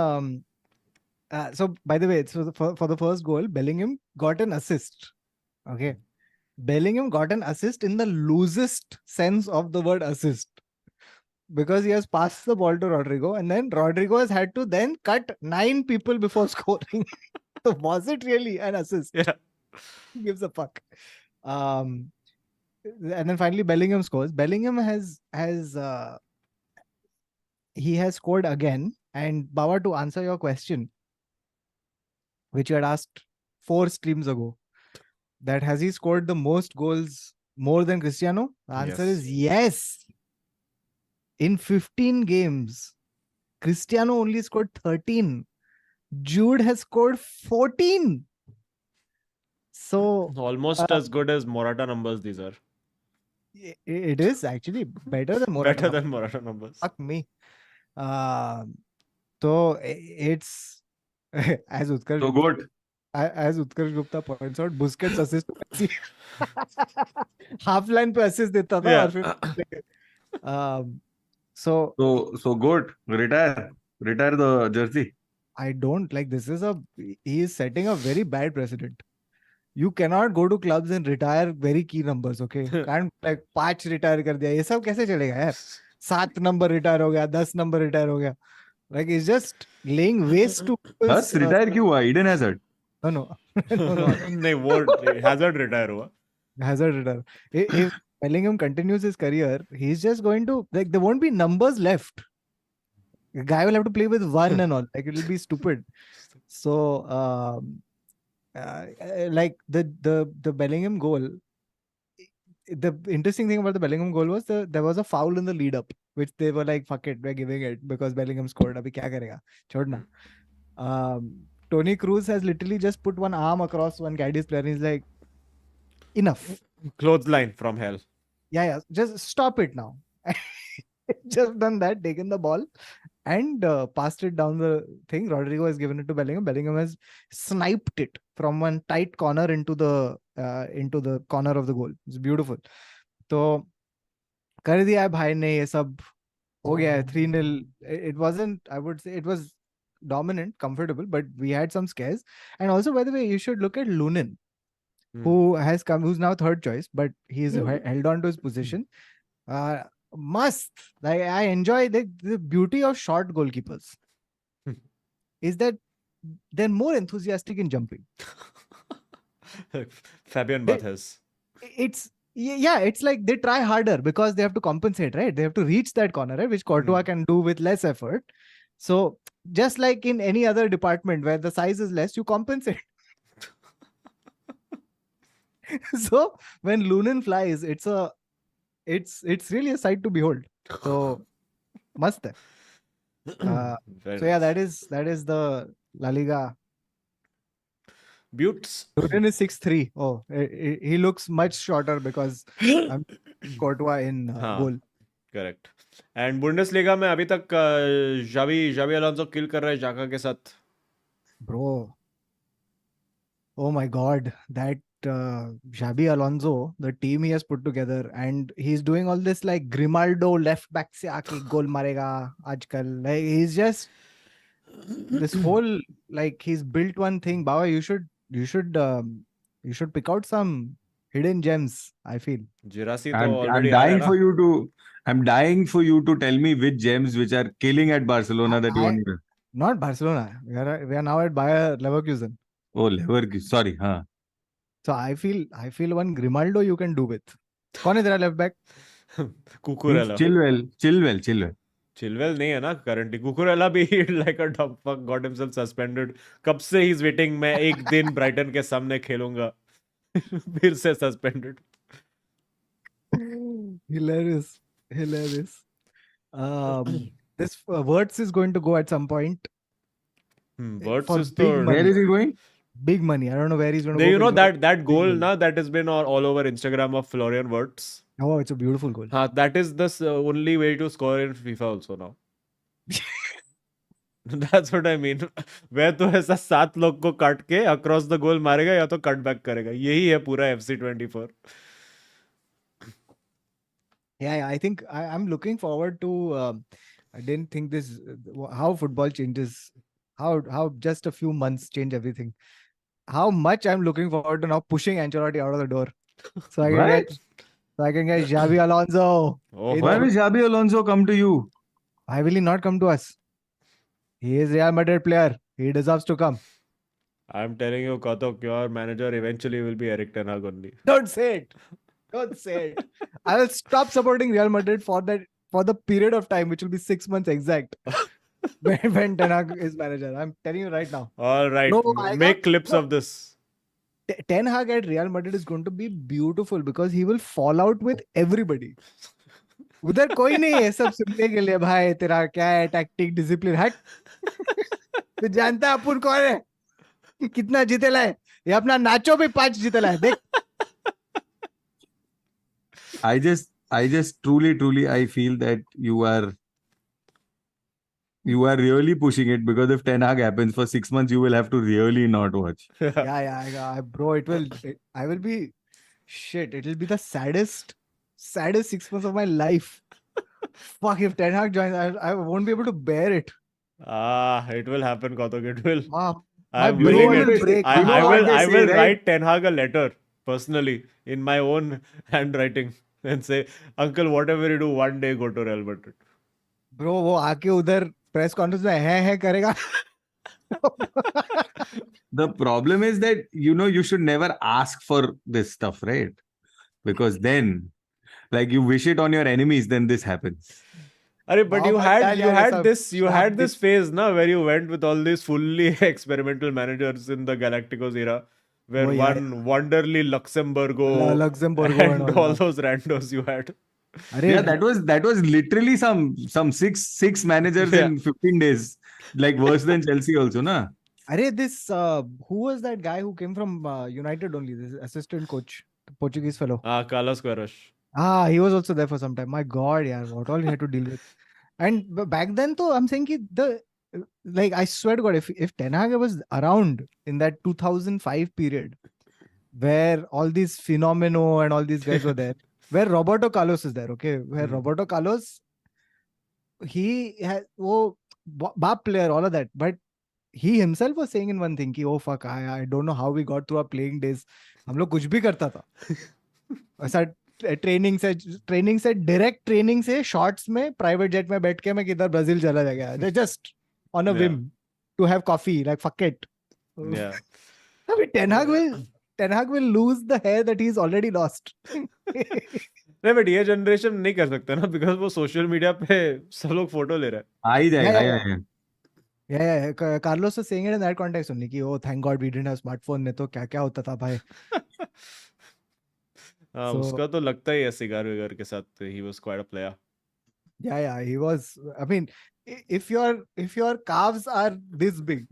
so by the way, so for the first goal, Bellingham got an assist. Okay. Bellingham got an assist in the loosest sense of the word assist. Because he has passed the ball to Rodrigo and then Rodrigo has had to then cut 9 people before scoring. So was it really an assist? Yeah. Who gives a fuck? And then finally Bellingham scores. Bellingham has scored again. And Baba, to answer your question, which you had asked 4 streams ago, that has he scored the most goals more than Cristiano? The answer is yes. In 15 games, Cristiano only scored 13. Jude has scored 14. So almost as good as Morata numbers these are. It is actually better than Morata. Better than Morata numbers. Fuck me. So it's as Utkarsh. So good. As Utkarsh Gupta points out, Busquets assist to Messi. Half line pe assist deta tha. Yeah. So good. Retire the jersey. I don't like this. He is setting a very bad precedent. You cannot go to clubs and retire very key numbers. Okay, can't like 5 retire कर दिया. ये सब कैसे चलेगा यार? 7 number retire हो गया, 10 number retire हो गया. Like it's just laying waste to. 10 retire क्यों हुआ? Eden Hazard. No. नहीं वो Hazard retire हुआ. Hazard retire. If Bellingham continues his career, he's just going to, like, there won't be numbers left. The guy will have to play with 1 and all. Like, it'll be stupid. So, like the Bellingham goal, the interesting thing about the Bellingham goal was there was a foul in the lead up, which they were like, fuck it, we're giving it because Bellingham scored. Abhi kya karega? Chodna. Tony Cruz has literally just put one arm across one Cadiz player and he's like, enough. Clothesline from hell. Yeah. Just stop it now. Just done that, taken the ball and passed it down the thing. Rodrigo has given it to Bellingham. Bellingham has sniped it from one tight corner into the corner of the goal. It's beautiful. So, कर दिया है भाई ने ये सब Oh yeah, 3-0. It wasn't, I would say it was dominant, comfortable, but we had some scares. And also, by the way, you should look at Lunin, who has come, who's now third choice, but he's held on to his position. Must. Like, I enjoy the beauty of short goalkeepers is that they're more enthusiastic in jumping. Fabian They- Barthez. It's it's like they try harder because they have to compensate, right? They have to reach that corner, right? Which Courtois can do with less effort. So just like in any other department where the size is less, you compensate. So when Lunin flies, it's really a sight to behold. So must hai. Very So yeah, nice. that is the La Liga. Buttes. Lunin is 6'3". Oh, he looks much shorter because I'm Courtois in हाँ, goal. Correct. And Bundesliga में अभी तक Xavi Alonso किल कर रहा है जाका के साथ. Bro, oh my God, that Xabi Alonso, the team he has put together, and he's doing all this like Grimaldo left back se aake goal marega aajkal. Like he's just this whole like he's built one thing. Baba, you should pick out some hidden gems. I feel. जिरासी तो I'm already आ रहा है dying ना. for you to. I'm dying for you to tell me which gems which are killing at Barcelona that you want to. Not Barcelona. We are now at Bayer Leverkusen. Oh, Leverkusen. Sorry, huh? So I feel one Grimaldo you can do with. कौन है तेरा left back? Cucurella. Chilwell. Chilwell नहीं है ना currently. Cucurella भी like a dog fuck got himself suspended. कब से he is waiting, मैं एक दिन ब्राइटन के सामने खेलूंगा. फिर से suspended. Hilarious. This Wirtz is going to go at some point Words for is big तो money. Where is he going? Big money. I don't know where he's going to you go. know but he's that goal money. na that has been all over Instagram of Florian Wirtz. Oh, it's a beautiful goal. That is the only way to score in FIFA also now. That's what I mean. वह तो ऐसा 7 लोग को काट के across the goal मारेगा या तो कट बैक करेगा. यही है पूरा FC24. Yeah, I think I'm looking forward to. I didn't think this how football changes, how just a few months change everything. How much I'm looking forward to now pushing Ancelotti out of the door, so I can get Xabi Alonso. Oh, in Why the- will Xabi Alonso come to you? Why will he not come to us? He is Real Madrid player. He deserves to come. I'm telling you, Kautuk, your manager eventually will be Eric Ten Hag only. Don't say it. Don't say it. I will stop supporting Real Madrid for the period of time, which will be 6 months exact. when Ten Hag is manager. I'm telling you right now. All right, No, make clips of this. Ten Hag at Real Madrid is going to be beautiful because he will fall out with everybody. उधर कोई नहीं है, सब सुनने के लिए भाई तेरा क्या है टैक्टिक डिसिप्लिन हट. तू जानता है अपुन कौन है कि कितना जीतेला है. ये अपना नाचो भी 5 जीतेला है देख. I just truly I feel that you are really pushing it, because if Ten Hag happens for 6 months, you will have to really not watch. Bro, I will be shit. It will be the saddest 6 months of my life. Fuck, if Ten Hag joins, I won't be able to bear it. It will happen, Kautuk. It will. My I'm brain willing will it. break. You know I what will. they I say, will right? write Ten Hag a letter personally in my own handwriting and say, "Uncle, whatever you do, one day go to Real Madrid." Bro, वो आके उधर press conference में है करेगा. The problem is that, you should never ask for this stuff, right? Because then, like, you wish it on your enemies, then this happens. But you had slap this phase na where you went with all these fully experimental managers in the Galacticos era, where Oh, yeah, Wanderly Luxemburgo Luxembourg and and all those randos you had. Yeah, that was literally some six managers Yeah. in 15 days, like worse than Chelsea also, na? this who was that guy who came from United only, this assistant coach, the Portuguese fellow. Carlos Queiroz. He was also there for some time. My God, yeah, what all he had to deal with. And back then, though, I'm saying like I swear to God, if Ten Hag was around in that 2005 period, where all these Fenomeno and all these guys were there, where Roberto Carlos is there, okay, where Roberto Carlos he has bap player, all of that, but he himself was saying in one thing कि oh fuck, I don't know how we got through our playing days. हम लोग कुछ भी करता था. ऐसा training से direct training से शॉर्ट्स में प्राइवेट जेट में बैठ के मैं किधर ब्राजील चला गया. Just on a whim to have coffee, like fuck it. Yeah. Ten Hag will lose the hair that he's already lost. नहीं बट ये जनरेशन नहीं कर सकता ना बिकॉज वो सोशल मीडिया पे सब लोग फोटो ले रहे आ ही जाएगा, आ ही Yeah, जाएगा. Yeah, Carlos was saying it in that context only कि oh thank God we didn't have smartphone, नहीं तो क्या क्या होता था भाई. हैं. हाँ So- उसका तो लगता ही है सिगार विगार के साथ he was quite a player. Yeah, he was. I mean, if your calves are this big,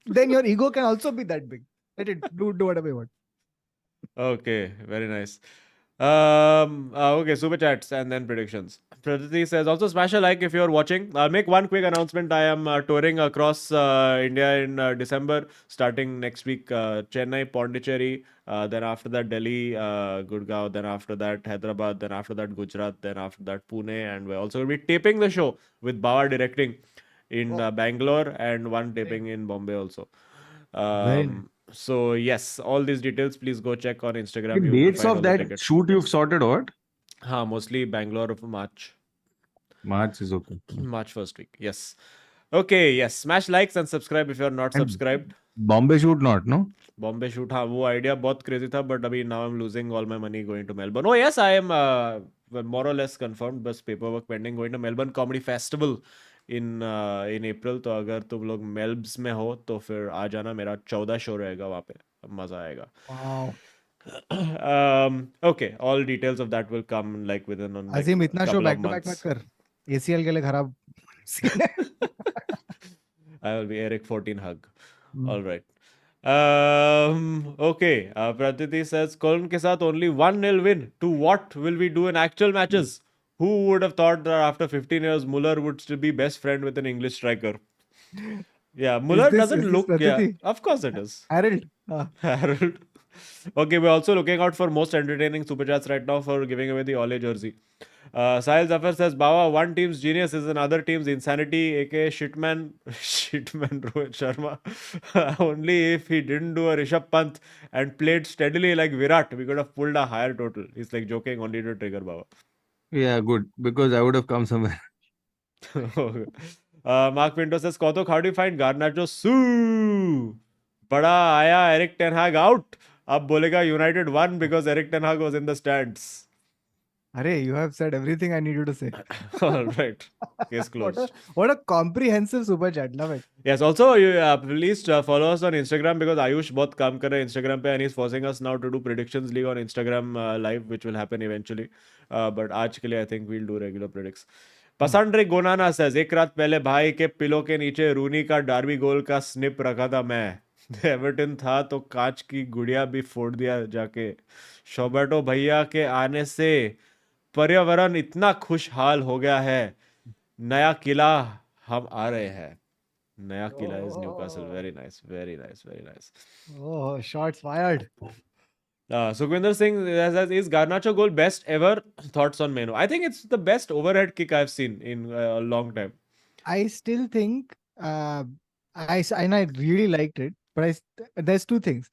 then your ego can also be that big. Let it do whatever you want. Okay, very nice. Okay, super chats and then predictions. Praditi says also smash a like if you're watching. I'll make one quick announcement. I am touring across India in December, starting next week. Chennai, Pondicherry, then after that Delhi, Gurgaon, then after that Hyderabad, then after that Gujarat, then after that Pune, and we're also going to be taping the show with Bawa directing in Bangalore and one taping in Bombay also. Very nice. So yes, all these details please go check on Instagram. The You will dates find all of the that tickets. shoot you've sorted out? हाँ, mostly Bangalore of March. March is okay. March first week. Yes. Okay, yes. Smash likes and subscribe if you're not And- subscribed. Bombay shoot not, no? Bombay shoot, हाँ वो idea बहुत crazy था, but अभी now I'm losing all my money going to Melbourne. Oh yes, I am more or less confirmed, बस paperwork pending, going to Melbourne Comedy Festival in April. तो अगर तुम लोग मेल्ब्स में हो तो फिर आ जाना. मेरा 14 शो रहेगा वहाँ पे, मजा आएगा. Wow. Okay, all details of that will come like within on like Azim, इतना show couple of back to back मत months. कर. ACL के लिए खराब. I will be Eric 14 hug. Hmm. All right. Okay. Pratiti says Colin के साथ only 1-0 win. To what will we do in actual matches? Who would have thought that after 15 years Muller would still be best friend with an English striker? Yeah, Muller this- doesn't is this look. Yeah, Pratiti? of course it is. Harold. Harold. Okay, we're also looking out for most entertaining super chats right now for giving away the Ole jersey. Sahil Zafar says, Bawa, one team's genius is another team's insanity, aka shitman Rohit Sharma. Only if he didn't do a Rishabh Pant and played steadily like Virat, we could have pulled a higher total. He's like joking only to trigger Bawa. Yeah, good. Because I would have come somewhere. Mark Pinto says, Kautuk, how do you find Garnacho? Sue! Bada aaya Eric Ten Hag out. Ab bolega United won because Eric Ten Hag was in the stands. Arey, you have said everything I needed to say. All right. Case closed. What a comprehensive super chat. Love it. Yes, also, you please follow us on Instagram because Ayush बहुत काम कर रहा है Instagram पे and he's forcing us now to do predictions league on Instagram live, which will happen eventually. But आज के लिए I think we'll do regular predicts. Pasandre Gonana says, एक रात पहले भाई के पिलो के नीचे रूनी का डार्बी गोल का स्निप रखा था मैं. एवर्टन था तो कांच की गुड़िया भी फोड़ दिया जाके. शोबर्टो भैया के आने से पर्यावरण इतना खुशहाल हो गया है. नया किला हम आ रहे हैं. Naya Kila is Newcastle. Very nice. Very nice. Very nice. Oh, shots fired. Sukhwinder Singh says, is Garnacho goal best ever? Thoughts on Mainoo? I think it's the best overhead kick I've seen in a long time. I still think I really liked it, but there's two things.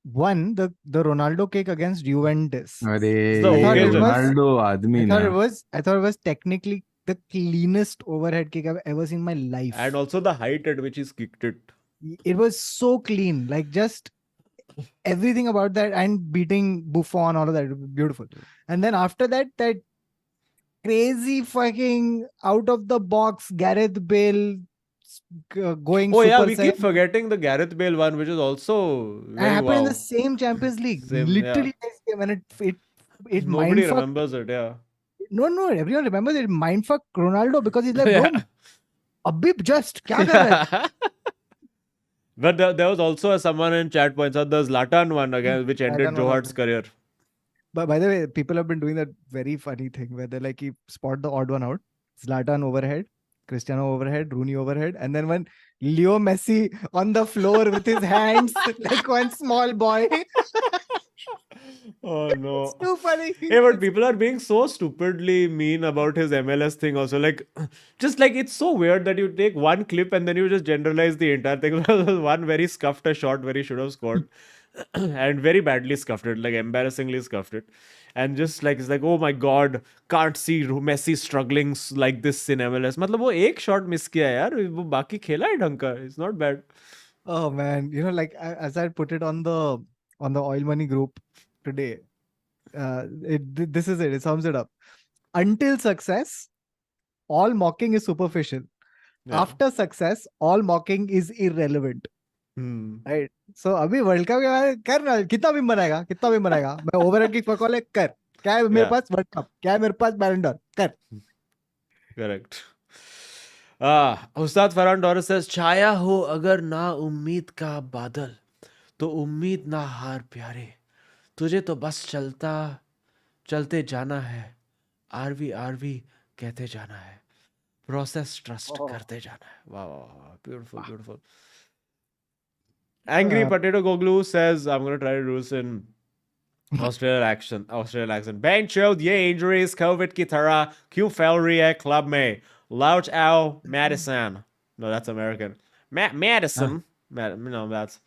One, the Ronaldo kick against Juventus. Are the occasion. Ronaldo आदमी ना. I thought it was technically the cleanest overhead kick I've ever seen in my life. And also the height at which he's kicked it. It was so clean, like just everything about that, and beating Buffon, all of that, beautiful. And then after that, that crazy fucking out of the box Gareth Bale going. Oh yeah, super we saiyan. keep forgetting the Gareth Bale one, which is also And very happened in wow. the same Champions League. Same, Literally, this game, and it Nobody mindfucked. remembers it. Yeah. No, everyone remembers it. Mindfuck Ronaldo because he's like, Yeah. bro, abhi just kya kar raha hai? But there was also someone in chat points out the Zlatan one again, which ended Zlatan Joe one Hart's also. career. But by the way, people have been doing that very funny thing where they like you spot the odd one out. Zlatan overhead, Cristiano overhead, Rooney overhead, and then when Leo Messi on the floor with his hands like one small boy. Oh It's no. too funny. Hey, but people are being so stupidly mean about his MLS thing also. Like, just like it's so weird that you take one clip and then you just generalize the entire thing. One very scuffed a shot where he should have scored and very badly scuffed it, like embarrassingly scuffed it. And just like, it's like, oh my God, can't see Messi struggling like this in MLS. मतलब वो एक shot miss किया है यार, वो बाकी खेला है ढंग का. It's not bad. Oh man, like as I put it on the Oil Money group today, this is it. It sums it up. Until success, all mocking is superficial. Yeah. After success, all mocking is irrelevant. Hmm. Right. So अभी world cup के बाद कर ना, कितना भी बनाएगा मैं overall की फकॉल है, कर क्या है मेरे Yeah. पास वर्ल्ड कप, क्या है मेरे पास बैलन डॉर, कर. Correct. उस्ताद फरहान डॉरस says, छाया हो अगर ना उम्मीद का बादल तो उम्मीद ना हार प्यारे, तुझे तो बस चलते जाना है, आरवी आरवी कहते जाना है, प्रोसेस ट्रस्ट करते जाना है. वाह वाह वाह, beautiful beautiful. Angry Potato Goglu says, I'm going to try to do this in Australian accent. Ben chilled, ये injuries COVID की तरह क्यों फैल रही है club में? Louch Al Madison. No, that's American. Madison. No, that's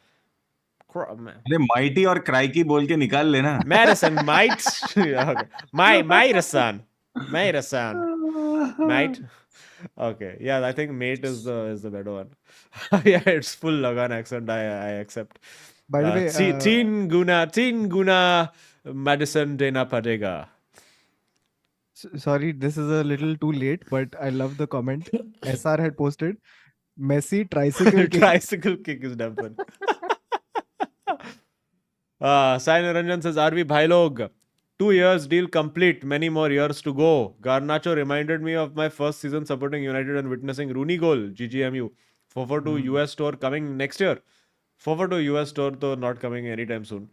अरे माइटी और क्राइकी बोल के निकाल लेना. Madison might. Okay. Madison. Mate. Okay. Yeah, I think mate is the better one. Yeah, it's full Lagan accent. I accept. By the way, Teen guna Madison dena padega. sorry, this is a little too late, but I love the comment. SR had posted, Messi tricycle kick. Tricycle kick is damn fun. Sai Niranjan says, RV bhai log, 2 years deal complete, many more years to go. Garnacho reminded me of my first season supporting United and witnessing Rooney goal, GGMU. 442 US tour coming next year. 442 US tour तो not coming anytime soon.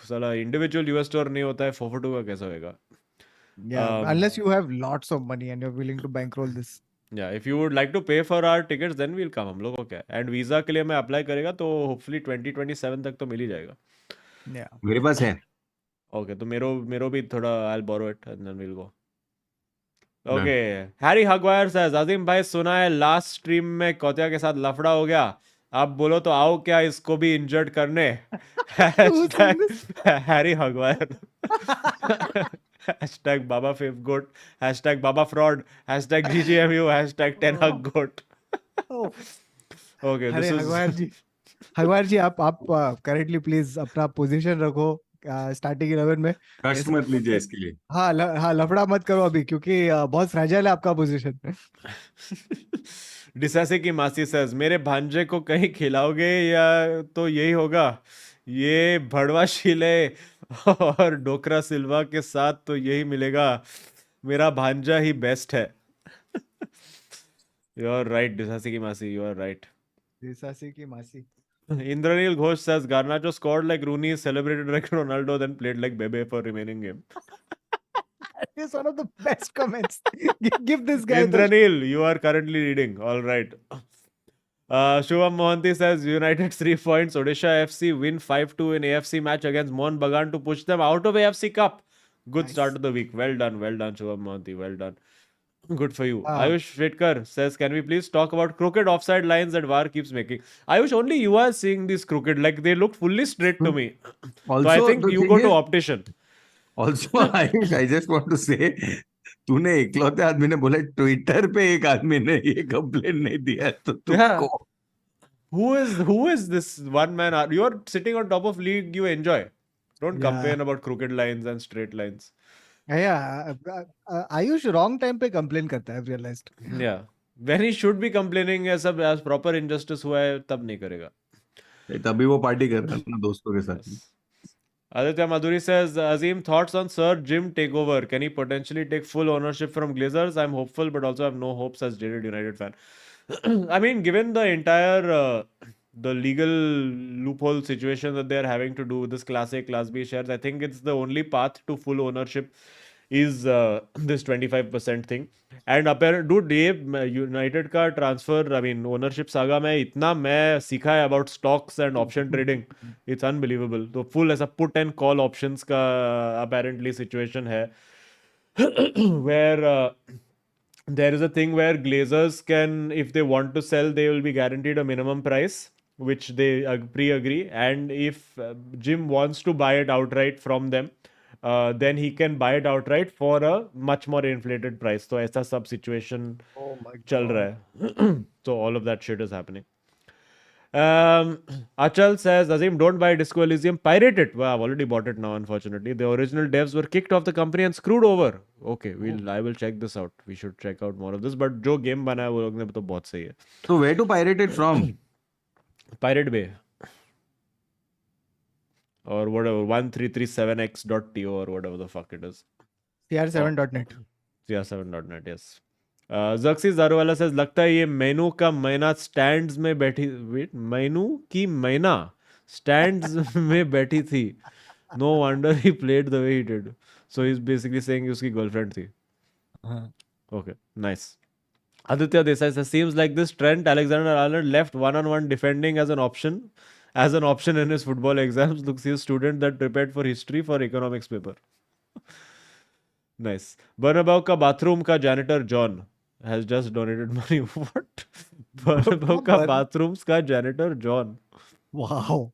साला individual US tour नहीं होता है, 442 का कैसा होएगा? Yeah, unless you have lots of money and you're willing to bankroll this. Yeah, if you would like to pay for our tickets, then we'll come. हम लोग को क्या? And visa के लिए मैं apply करेगा तो hopefully 2027 तक तो मिल ही जाएगा. Yeah. मेरे पास है. Okay, तो मेरो भी थोड़ा I'll borrow it and then we'll go. Okay, Harry Hagwire says, Azim भाई सुना है last stream में कोतिया के साथ लफड़ा हो गया. आप बोलो तो आओ क्या इसको भी इंजर्ड करने. Harry Hagwire. Hashtag Baba Fave Goat. Hashtag Baba Fraud. Hashtag GGMU. Hashtag Ten Hag Goat. Oh. Okay, अरे this is... हगवार जी आप करेक्टली प्लीज अपना पोजीशन रखो स्टार्टिंग 11 में. कष्ट मत लीजिए इसके लिए. हाँ लफड़ा मत करो अभी, क्योंकि बहुत फ्रेजाइल है आपका पोजीशन. डिसासे की मासी says, मेरे भांजे को कहीं खिलाओगे या तो यही होगा, ये भड़वा शीले और डोकरा सिल्वा के साथ तो यही मिलेगा, मेरा भांजा ही बेस्ट है. You are right, डिसासे की मासी, you are right. डिसासे की मासी. Indranil Ghosh says, Garnacho scored like Rooney, celebrated like Ronaldo, then played like Bebe for remaining game. That is one of the best comments. Give this guy Indranil, you are currently reading. All right. Shubham Mohanty says, United 3 points. Odisha FC win 5-2 in AFC match against Mohun Bagan to push them out of AFC Cup. Good start to the week. Well done, Shubham Mohanty. Well done. Good for you. Ayush Shvetkar says, can we please talk about crooked offside lines that VAR keeps making? Ayush, only you are seeing these crooked. Like, they look fully straight to me. Also, so I think the you thing go to is- optician. Also, I just want to say, तूने इकलौते आदमी ने बोला Twitter पे एक आदमी ने ये कंप्लेन नहीं दिया तो तू Yeah. को Who is this one man? You are sitting on top of league you enjoy. Don't Yeah. complain about crooked lines and straight lines. Yeah, Ayush wrong time पे complain करता है, I've realized. Yeah. When he should be complaining as proper injustice हुआ है तब नहीं करेगा. तभी वो पार्टी कर रहा है अपने दोस्तों के साथ. Aditya Madhuri says, Azim, thoughts on Sir Jim takeover? Can he potentially take full ownership from Glazers? I'm hopeful, but also have no hopes as jaded United fan. I mean, given the entire the legal loophole situation that they're having to do with this Class A, Class B shares, I think it's the only path to full ownership is this 25% thing. And apparently, dude, ये United का transfer, I mean ownership saga में इतना मैं सीखा है about stocks and option trading, it's unbelievable. तो full ऐसा put and call options का अपेरेंटली सिचुएशन है where there is a thing where Glazers can, if they want to sell, they will be guaranteed a minimum price, which they pre-agree. And if Jim wants to buy it outright from them, then he can buy it outright for a much more inflated price. So ऐसा सब situation Oh my चल रहा है. So all of that shit is happening. Achal says, Azim, don't buy Disco Elysium, pirate it. Well, I've already bought it now, unfortunately. The original devs were kicked off the company and screwed over. Okay, I will check this out. We should check out more of this. But जो game बना है वो लोग ने तो बहुत सही है. So where to pirate it from? Pirate Bay. Or whatever, 1337x.to or whatever the fuck it is. CR7.net. CR7.net, yes. Xerxes Zaruwala says, लगता है ये मैनू का महीना स्टैंड्स में बैठी, वेट, मैनू की महीना स्टैंड्स में बैठी थी. No wonder he played the way he did. So he's basically saying उसकी girlfriend थी. Okay, nice. Aditya Desai says, seems like this Trent Alexander-Arnold left one-on-one defending as an option in his football exams. Looks he a student that prepared for history for economics paper. Nice. Bernabeu का bathroom का janitor John has just donated money. What? Bernabeu का bathrooms का janitor John. Wow.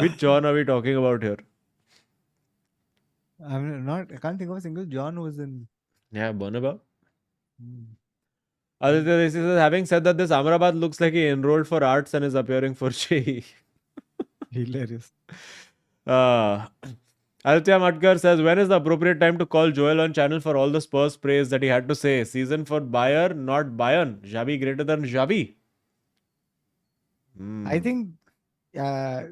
Which John are we talking about here? I can't think of a single John who was in. Yeah, Bernabeu. Aditya Desai says, having said that, this Amrabat looks like he enrolled for arts and is appearing for JEE. Hilarious. Aditya Matkar says, when is the appropriate time to call Joel on channel for all the Spurs praise that he had to say? Season for Bayer, not Bayern. Xabi greater than Xabi. I think right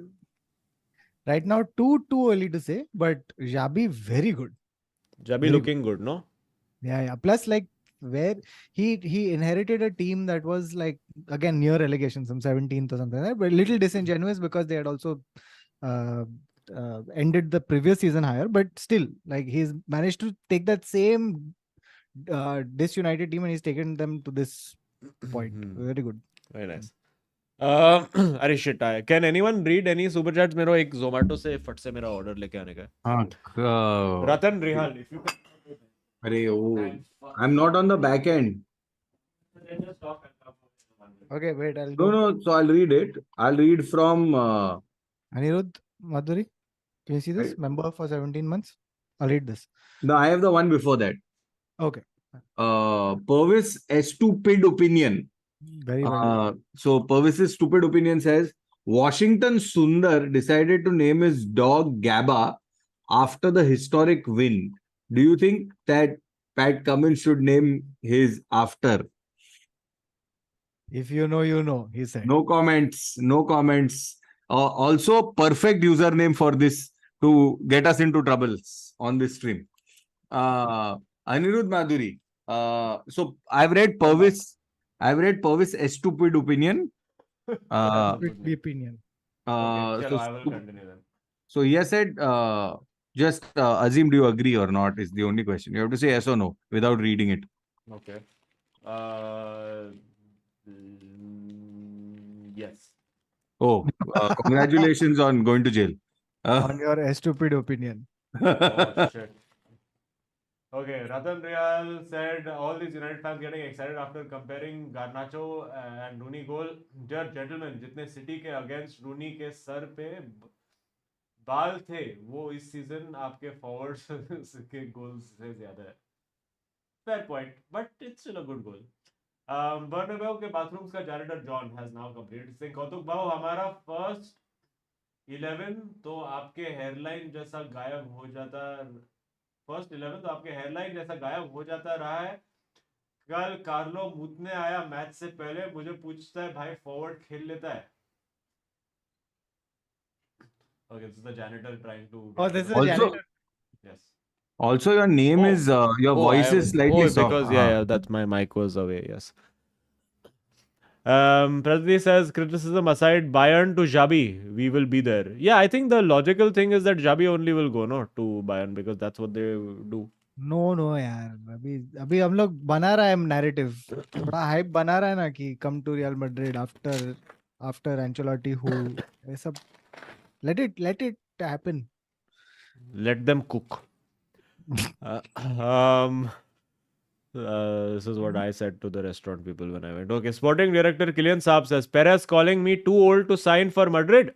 now too early to say, but Xabi very good. Xabi Very looking good, no? Yeah. Plus, like where he inherited a team that was like again near relegation, some 17th or something like that, but a little disingenuous because they had also ended the previous season higher. But still, like he's managed to take that same disunited team and he's taken them to this point. Very good. Very nice. अरे shit, can anyone read any super chats? मेरा एक Zomato से फट से मेरा order लेके आने का है. Ratan Rihal, if you can. Arey, oh, I'm not on the back end. Okay, wait, I'll go. No, so I'll read it. I'll read from Anirudh Madhuri, can you see this? Right. Member for 17 months. I'll read this. No, I have the one before that. Okay. Purvis a stupid opinion. Very well. So Purvis's stupid opinion says Washington Sundar decided to name his dog Gabba after the historic win. Do you think that Pat Cummins should name his after? If you know, you know, he said. No comments. No comments. Also, perfect username for this to get us into troubles on this stream. Anirudh Madhuri. So I've read Purvis. I've read Purvis a stupid opinion. Stupid opinion. Okay, chalo, I will continue then. So he has said, just Azim, do you agree or not? Is the only question. You have to say yes or no without reading it. Okay. Yes. Oh, congratulations on going to jail. On your stupid opinion. Oh, shit. Okay, Ratan Real said all these United fans getting excited after comparing Garnacho and Rooney goal. Dear gentlemen, जितने City के against Rooney के sir पे बाल थे, वो इस season आपके forwards के goals से ज़्यादा है. Fair point, but it's still a good goal. Bernabeu के bathrooms का janitor John has now completed. Saying कौतुक भाव हमारा first 11 तो आपके hairline जैसा गायब हो जाता. फर्स्ट 11 तो आपके हेयरलाइन जैसा गायब हो जाता रहा है. कल कार्लो मुतने आया मैच से पहले, मुझे पूछता है भाई फॉरवर्ड खेल लेता है. Okay, this is the janitor trying to. Oh, this is a Also- janitor. Yes. Also, your name is your voice is slightly soft. Because yeah, that's my mic was away. Yes. Pradhi says, criticism aside, Bayern to Xabi, we will be there. Yeah, I think the logical thing is that Xabi only will go to Bayern because that's what they do. No यार, अभी हम लोग बना रहा है narrative, थोड़ा hype बना रहा है ना कि come to Real Madrid after Ancelotti who, ये सब let it happen. Let them cook. Um, this is what I said to the restaurant people when I went. Okay, sporting director Kylian Saab says Perez calling me too old to sign for Madrid.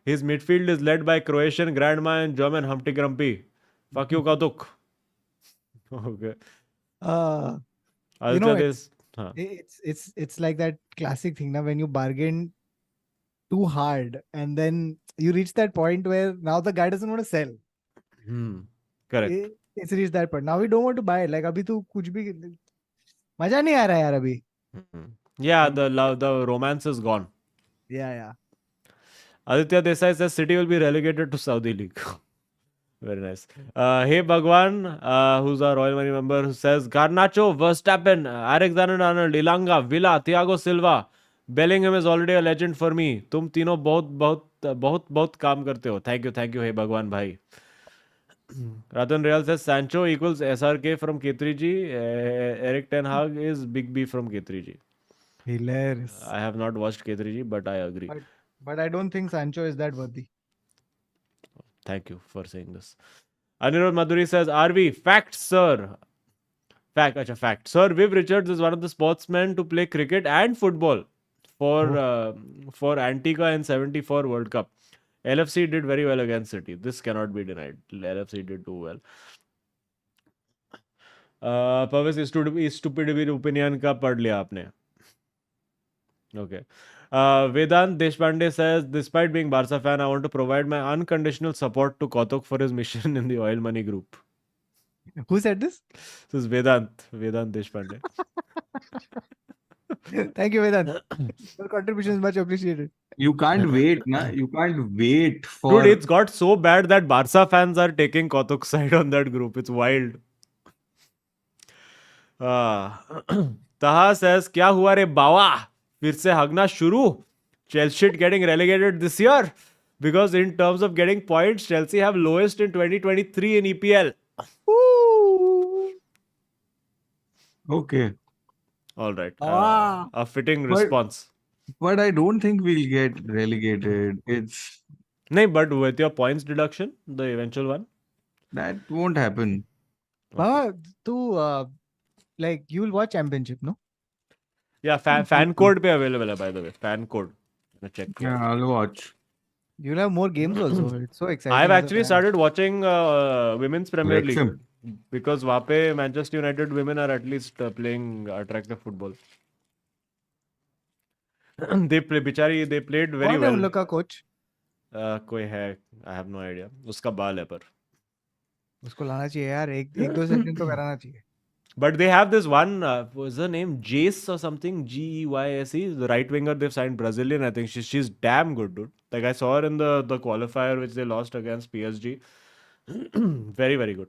His midfield is led by Croatian grandma and German Humpty Grumpy. Fuck you, Kautuk. Okay. uh Aditya, it's this. Huh. it's like that classic thing now, when you bargain too hard and then you reach that point where now the guy doesn't want to sell. Correct. It's reached that point, now we don't want to buy it. Like अभी तो कुछ भी मजा नहीं आ रहा यार अभी. Yeah, the romance is gone. Yeah. Aditya Desai says City will be relegated to Saudi League. Very nice. Hey Bhagwan, who's our Royal Money member, who says Garnacho, Verstappen, Alexander-Arnold, Ilanga, Villa, Thiago Silva, Bellingham is already a legend for me. तुम तीनों बहुत काम करते हो. Thank you, hey Bhagwan bhai. Ratan Real says Sancho equals SRK from K3G. Eric Ten Hag is Big B from K3G. Hilarious. I have not watched K3G, but I agree. But I don't think Sancho is that worthy. Thank you for saying this. Anirudh Madhuri says, RV, fact, sir. Fact. Sir Viv Richards is one of the sportsmen to play cricket and football for Antigua in 74 World Cup. LFC did very well against City. This cannot be denied. LFC did do well. Pavis is stupid opinion का पढ़ लिया आपने. Okay. Vedant Deshpande says, despite being Barca fan, I want to provide my unconditional support to Kautuk for his mission in the oil money group. Who said this? This is Vedant Deshpande. Thank you, Vedant. Your contribution is much appreciated. You can't wait, na? You can't wait for. Dude, it's got so bad that Barca fans are taking Kautuk's side on that group. It's wild. Taha says, क्या हुआ रे बावा? फिर से हगना शुरू? Chelsea getting relegated this year? Because in terms of getting points, Chelsea have lowest in 2023 in EPL. Okay. All right. A fitting response. But I don't think we'll get relegated. It's No, but with your points deduction, the eventual one. that won't happen. Baba, like you'll watch Championship, no? Yeah, fan code pe available hai, by the way. Fan code. Check. Yeah, I'll watch. You'll have more games also. It's so exciting. I've as a actually fan. started watching Women's Premier League. Wrexham. Because वहाँ पे Manchester United women are at least playing attractive football. They played very कौन है well. उन लोग का coach? कोई है, I have no idea. उसका बाल है पर. उसको लाना चाहिए यार, एक दो सेकंड तो कराना चाहिए. But they have this one, what's her name? Jace or something? Geyse. The right winger they've signed, Brazilian, I think. She's damn good, dude. Like I saw her in the qualifier which they lost against PSG. Very, very good.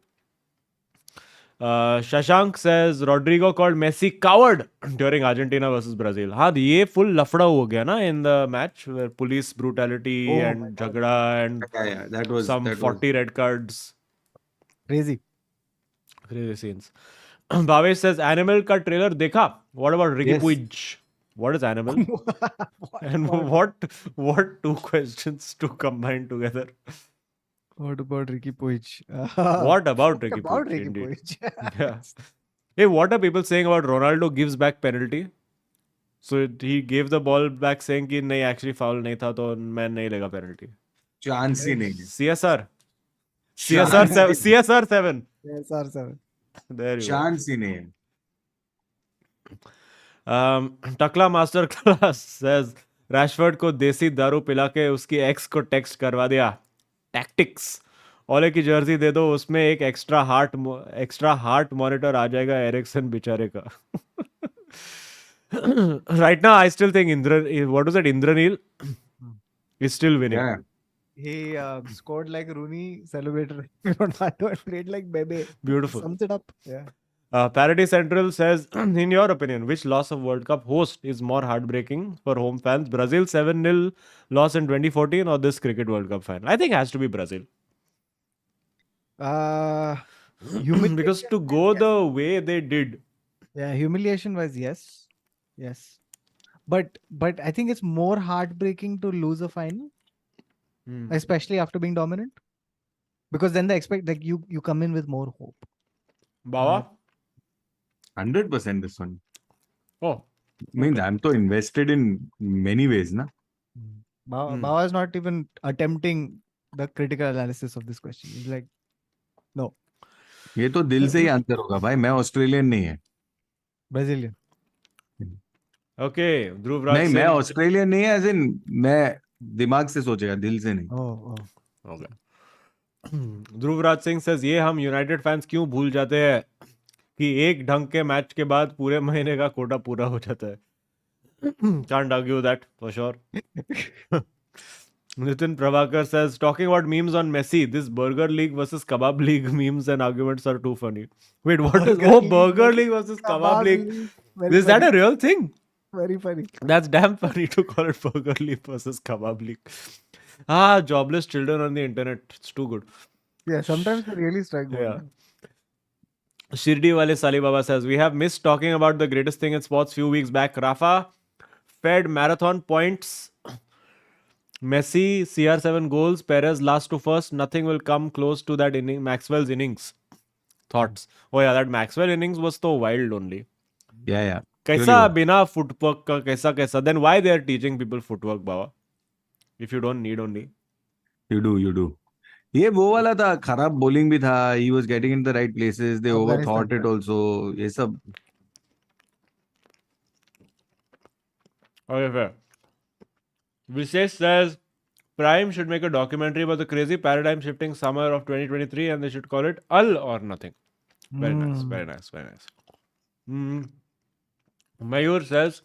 Shashank says Rodrigo called Messi coward during Argentina versus Brazil. हाँ, ये full लफड़ा हो गया ना in the match where police brutality and झगड़ा and Yeah, that was 40 red cards. Crazy. Crazy scenes. Bhavesh says Animal का trailer देखा? What about Ricky Yes. Puig? What is Animal? And what two questions to combine together? What about Ricky Puig? What about Ricky About Puig? Ricky Indeed. Puig? Yeah. Hey, what are people saying about Ronaldo gives back penalty? So he gave the ball back saying कि नहीं actually foul नहीं था तो मैं नहीं लेगा penalty. chance ही नहीं. CSR 7. Yes, sir. There you Chance ही नहीं. go. Takla Master Class says Rashford को देसी दारू पिला के उसकी ex को text करवा दिया. Tactics. ओले की जर्सी दे दो, उसमें एक एक्स्ट्रा हार्ट मॉनिटर आ जाएगा एरिक्सन बेचारे का. Right now I still think Indranil is still winning. Yeah. He scored like Rooney, celebrated Ronaldo, and played like Bebe. Beautiful. Sums it up. Yeah. Parody Central says, in your opinion, which loss of World Cup host is more heartbreaking for home fans? Brazil 7-0 loss in 2014 or this Cricket World Cup final? I think it has to be Brazil. Because to go the way they did, Yeah, humiliation was yes. Yes. But I think it's more heartbreaking to lose a final, especially after being dominant. Because then they expect like you come in with more hope. Bawa. 100% this one. Oh, Means I'm so invested in many ways, na? Bawa is not even attempting the critical analysis of this question. He's like, no, ये तो दिल से ही answer होगा भाई. मैं Australian नहीं है. Brazilian. okay. Dhruv Raj नहीं, मैं Singh. ऑस्ट्रेलियन नहीं है, as in मैं दिमाग से सोचेगा, दिल से नहीं. Oh. Okay. ध्रुव राज सिंह says ये हम यूनाइटेड फैंस क्यों भूल जाते हैं कि एक ढंग के मैच के बाद पूरे महीने का कोटा पूरा हो जाता है. Can't argue that for sure. Nitin Prabhakar says, talking about memes on Messi, this Burger League versus Kebab League memes and arguments are too funny. Wait, what is? Oh, Burger League versus Kebab League. Very Is that funny. a real thing? Very funny. That's damn funny to call it Burger League versus Kebab League. Ah, jobless children on the internet. It's too good. Yeah, sometimes they really strike gold. Yeah. Shirdi Wale Sali Baba says, we have missed talking about the greatest thing in sports few weeks back. Rafa fed marathon points. Messi, CR7 goals. Perez last to first. Nothing will come close to that inning. Maxwell's innings. Thoughts? Oh yeah, that Maxwell innings was so wild only. Yeah. कैसा बिना footwork का कैसा then why they are teaching people footwork Baba if you don't need only. You do. ये वो वाला था, खराब bowling भी था. He was getting in the right places. They overthought it also. ये सब. Okay, fair. Vishesh says Prime should make a documentary about the crazy paradigm shifting summer of 2023 and they should call it All or Nothing. Very nice. Mayur says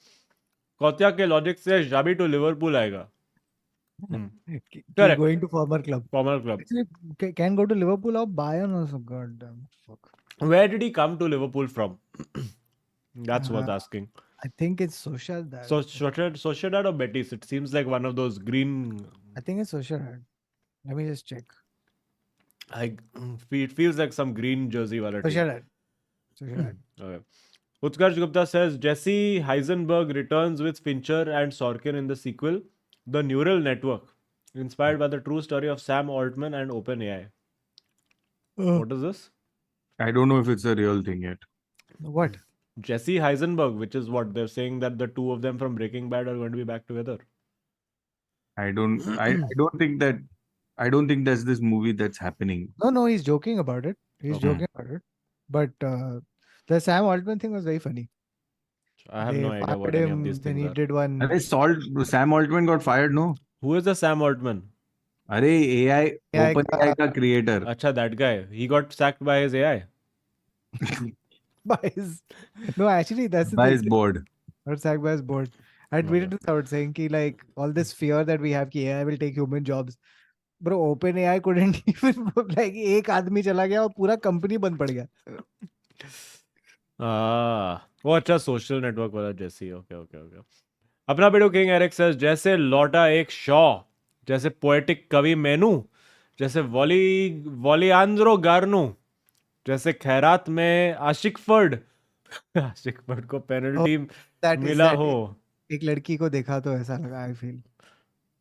Kotya के logic से Xabi to Liverpool आएगा. Correct. Going to former club. Actually, can go to Liverpool or Bayern also. God damn. Fuck. Where did he come to Liverpool from? That's worth asking. I think it's Sociedad. So Sociedad or Betis? It seems like one of those green. I think it's Sociedad. Let me just check. It feels like some green jersey. Sociedad. Okay. Utkarsh Gupta says Jesse Heisenberg returns with Fincher and Sorkin in the sequel, The Neural Network, inspired by the true story of Sam Altman and OpenAI. What is this? I don't know if it's a real thing yet. What? Jesse Heisenberg, which is what they're saying that the two of them from Breaking Bad are going to be back together. I don't think that's this movie that's happening. No, he's joking about it. But the Sam Altman thing was very funny. I have no idea what any of these Then things he are. did one. Sam Altman got fired, no? Who is the Sam Altman? AI OpenAI ka creator. Acha, that guy. He got sacked by his AI. No, actually, that's the By thing. his board. Not sacked by his board. I tweeted this out saying ki like all this fear that we have कि AI will take human jobs. Bro, OpenAI couldn't even like एक आदमी चला गया और पूरा company बंद पड़ गया. वो अच्छा सोशल नेटवर्क वाला जैसी. ओके. अपना बेटो किंग एरिक says जैसे लौटा एक शॉ, जैसे पोएटिक कवि मेनू, जैसे वॉलियांद्रो गार्नो, जैसे खैरात में आशिकफर्ड को पेनल्टी मिला हो. एक लड़की को देखा तो ऐसा लगा. I feel.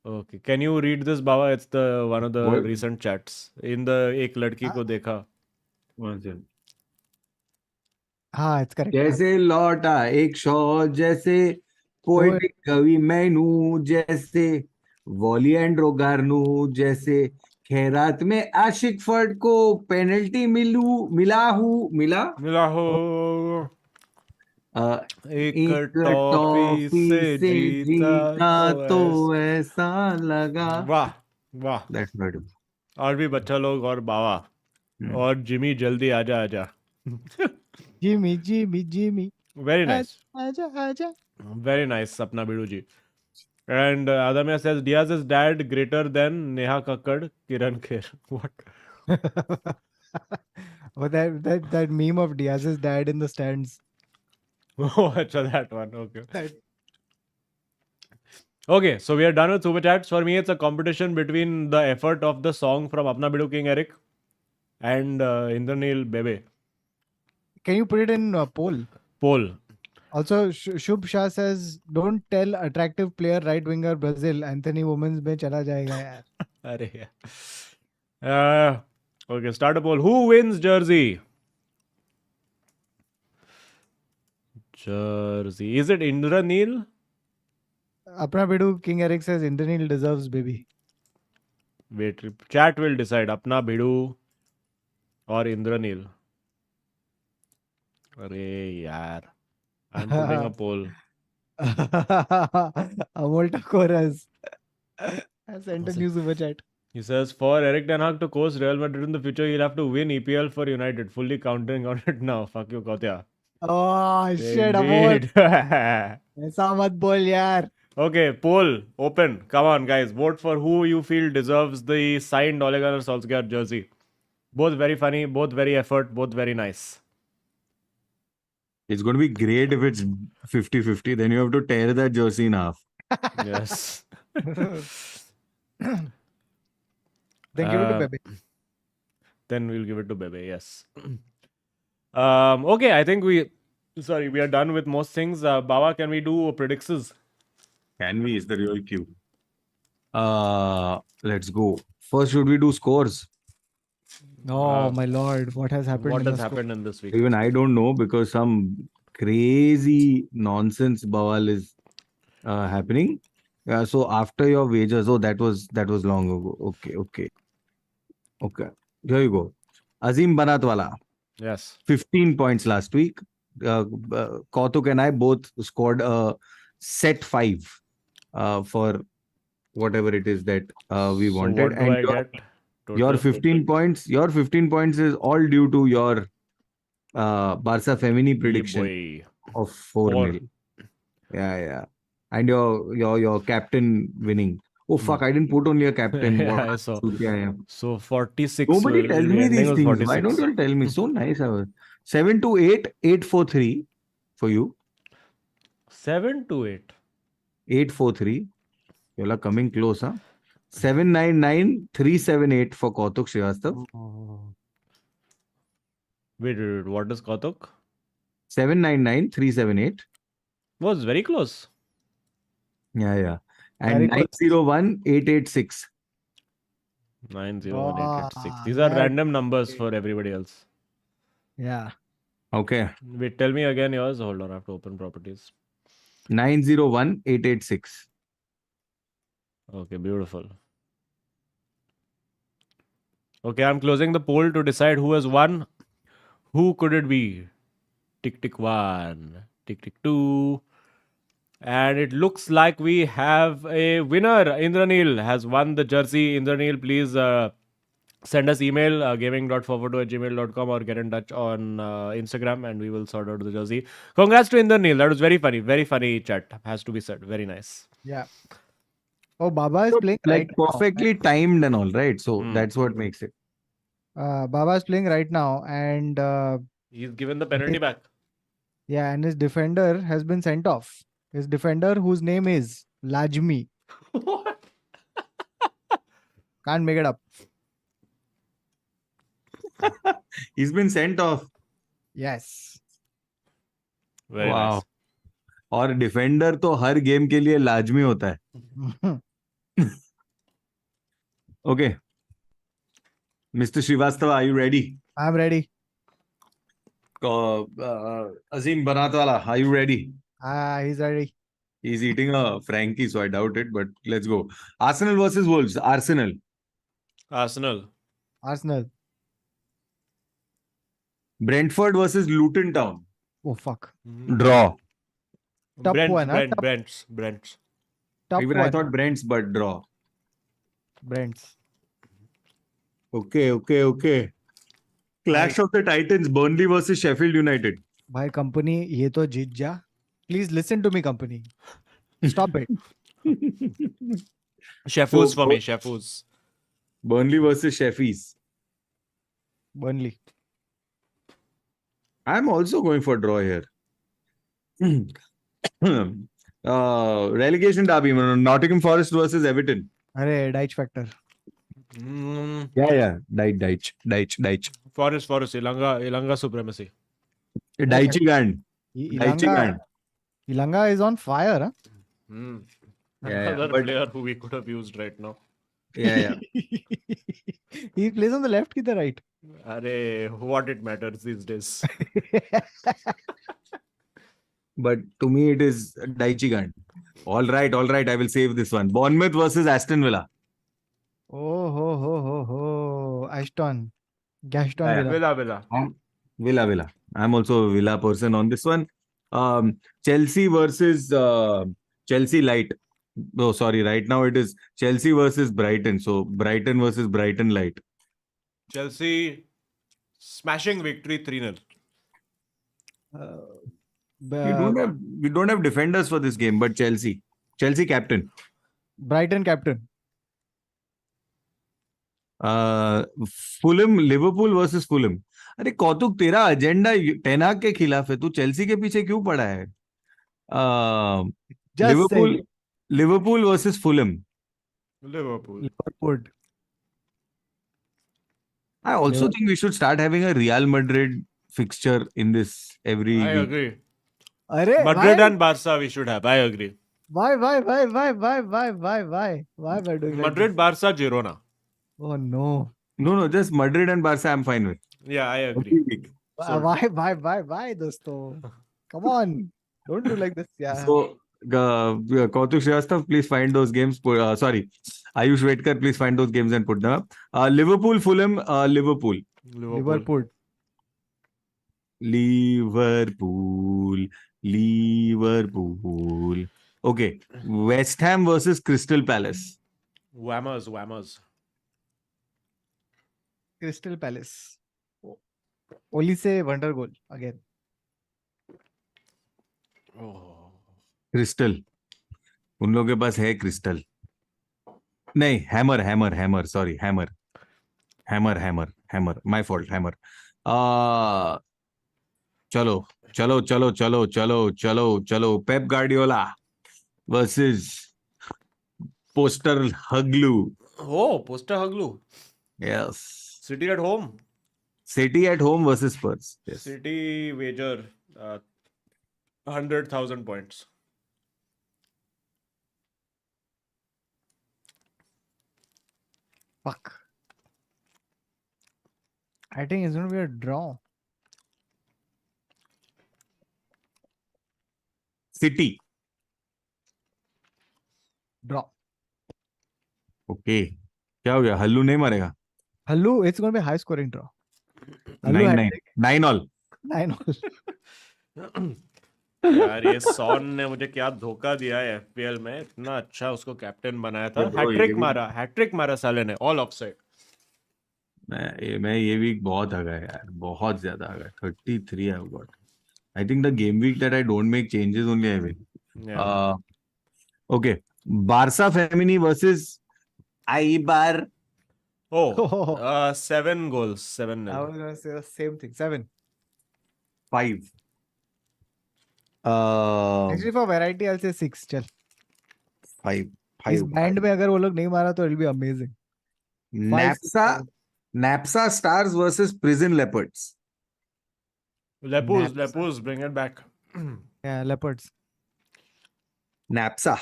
Okay, can you read this, Baba? It's the one of the recent chats. In the एक लड़की को देखा. हाँ, it's correct. जैसे लौटा एक शॉ, जैसे पोएटिक कवि मैनू, जैसे वॉलियांड्रो गार्नो, जैसे खैरात में आशिक फर्ड को पेनल्टी मिला हो. एक टॉफी से जीता तो ऐसा लगा. वाह. That's right. और भी बच्चा लोग और बाबा और जिमी जल्दी आजा. Jimmy. Very nice. आजा. Very nice, Sapna Bidu ji. And Adamya says Diaz's dad greater than Neha Kakkad, Kiran Kher. What? Oh, that meme of Diaz's dad in the stands. Oh, acha, that one. Okay. Okay, so we are done with super chats. For me, it's a competition between the effort of the song from Apna Bidu King Eric and Indranil Bebe. Can you put it in poll? Poll. Also, Shubh Shah says, don't tell attractive player right winger Brazil. Anthony Women's में चला जाएगा यार. अरे यार. Okay, start a poll. Who wins jersey? Jersey. Is it Indranil? Apna Bidu King Eric says Indranil deserves baby. Wait, chat will decide. Apna Bidu or Indranil. अरे यार. I'm putting a poll. Amol Takoras. I sent a new super chat. He says, for Eric Ten Hag to coach Real Madrid in the future, he'll have to win EPL for United. Fully counting on it now. Fuck you, Kotya. Oh shit, Amol. Indeed. ऐसा मत बोल यार. Okay, poll open. Come on, guys. Vote for who you feel deserves the signed Ole Gunnar Solskjaer jersey. Both very funny, both very effort, both very nice. It's going to be great if it's 50-50. Then you have to tear that jersey in half. Yes. Then give it to Pepe. Then we'll give it to Bebe, yes. Okay, I think we are done with most things. Baba, can we do predictions? Can we? Is the real cue. Let's go. First, should we do scores? Oh my lord, what has happened? What in has the score? happened in this week? Even I don't know because some crazy nonsense bawal is happening. So after your wagers, that was long ago. Okay. Here you go. Azim Banatwala, Yes. 15 points last week. Kautuk and I both scored a set 5 for whatever it is that we So wanted. what do I get? Your Total? 15 points. Your 15 points is all due to your Barca Femini prediction boy. of 4-0. Yeah. And your captain winning. Oh fuck! I didn't put only a captain. Yeah, What I saw. suit I am. So 46. Nobody will tells be me ending these with things. 46. Why don't you tell me? So nice. 7-8, 8-4-3 for you. 7-8. 8-4-3. You're coming close, huh? 7-9-9, 3-7-8 for Kautuk Srivastav. Wait, what is Kautuk? 7-9-9, 3-7-8. Was very close. Yeah. Very And close. 901, 886. 90186. These are that- random numbers for everybody else. Yeah. Okay. Wait, tell me again yours. Hold on, I have to open properties. 901, 886. Okay, beautiful. Okay, I'm closing the poll to decide who has won. Who could it be? Tick tick 1, tick tick 2. And it looks like we have a winner. Indranil has won the jersey. Indranil, please send us email gaming.forward@gmail.com or get in touch on Instagram and we will sort out the jersey. Congrats to Indranil. That was very funny. Very funny chat. Has to be said. Very nice. Yeah. Oh, Baba is playing Like right now. perfectly timed and all, right? So that's what makes it. Baba is playing right now, and He's given the penalty back. yeah, and his defender has been sent off. His defender, whose name is Lajmi, What? can't make it up. He's been sent off. Yes. Very Wow. nice. और defender तो हर game के लिए लाजमी होता है. Okay. Mr. Srivastava, are you ready? I'm ready. Azim Banatwala, are you ready? He's ready. He's eating a Frankie, so I doubt it, but let's go. Arsenal versus Wolves. Arsenal. Arsenal. Arsenal. Brentford versus Luton Town. Oh fuck. Draw. Top one, huh? Top- Brents. Top Even one. I thought Brents, but draw. Brents. Okay. Clash of the Titans. Burnley versus Sheffield United. Bhai company, ye to jeet ja. Please listen to me, company. Stop it. Sheffus So, for me. Sheffus. Burnley versus Sheffies. Burnley. I'm also going for draw here. Relegation derby. Nottingham Forest versus Everton. Arey, Deitch factor. Yeah. Deitch. Forest, Ilanga supremacy. Daichi Gand. Ilanga is on fire, huh? Yeah, Another but player who we could have used right now. yeah. He plays on the left ki the right? Arey, what it matters these days. But to me, it is Daichi Gand. All right. I will save this one. Bournemouth versus Aston Villa. Gaston Yeah. Villa. Villa. I'm also a Villa person on this one. Chelsea versus Chelsea Light. Oh, sorry. Right now it is Chelsea versus Brighton. So Brighton versus Brighton Light. Chelsea smashing victory 3-0. We don't have defenders for this game, but Chelsea captain. Brighton captain. Fulham Liverpool versus Fulham. अरे कौतुक तेरा agenda टेनाक के खिलाफ है, तू Chelsea के पीछे क्यों पड़ा है? Just saying. Liverpool versus Fulham. Liverpool. I also think we should start having a Real Madrid fixture in this every I week. agree. Madrid Madrid and Barca we should have. I agree. Why am I doing like Madrid, this? Barca, Girona. Oh no. No, just Madrid and Barca I'm fine with. Yeah, I agree. Every week. Sold. Why, dosto? Come on. Don't do like this. Yeah. So, Kautuk Srivastava, please find those games. Sorry, Ayush Vedkar, please find those games and put them up. Liverpool, Fulham, Liverpool. Liverpool. Okay. West Ham versus Crystal Palace. Whammers. Crystal Palace. Only say wonder goal again. Oh. Crystal. उन लोगों के पास है crystal. नहीं, hammer. Sorry, hammer. My fault, hammer. चलो. Pep Guardiola versus Pochettino. Oh, Pochettino. Yes. City at home. City at home versus Spurs. Yes. City wager 100,000 points. Fuck. I think it's going to be a draw. City. Draw. Okay. क्या हो गया? हल्लू नहीं मारेगा? Hallu, it's going to be a high scoring draw. 9 all. 9 all. यार ये sworn ने मुझे क्या धोखा दिया है एफपीएल में. इतना अच्छा उसको कैप्टन बनाया था. हैट्रिक मारा साले ने. All offside. मैं ये वीक बहुत आ गया यार. बहुत ज्यादा आ गया. 33 I've got. I think the game week that I don't make changes only I win. Yeah. Okay. Barca Femini versus Eibar. Oh, 7 goals. 7-0. I was going to say the same thing. 7. 5. Actually, for variety, I'll say 6. Chal. 5. इस band में अगर वो लोग नहीं मारा तो it'll be amazing. Napsa Stars versus Prison Leopards. Lepus, bring it back. Yeah, Leopards. Napsa.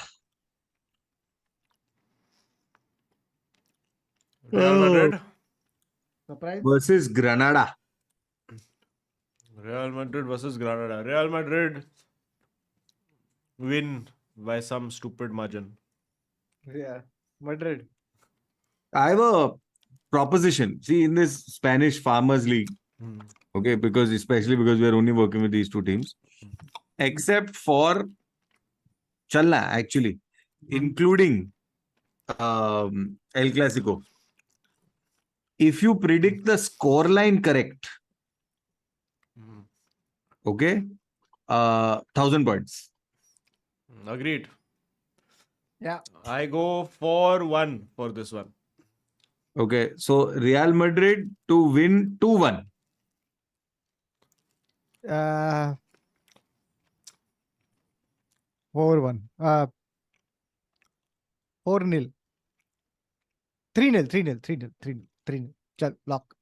Real Madrid. Surprise. Versus Granada. Real Madrid versus Granada. Real Madrid win by some stupid margin. Yeah, Madrid. I have a proposition. See, in this Spanish Farmers League, okay, especially because we are only working with these two teams, except for Chalna, actually, including El Clasico. If you predict the scoreline correct, okay, 1,000 points. Agreed. Yeah. I go 4-1 for this one. Okay, so Real Madrid to win 2-1. 4-1. 4-0. 3-0, 3-0, 3-0, 3-0, 3-0. Chal, lock.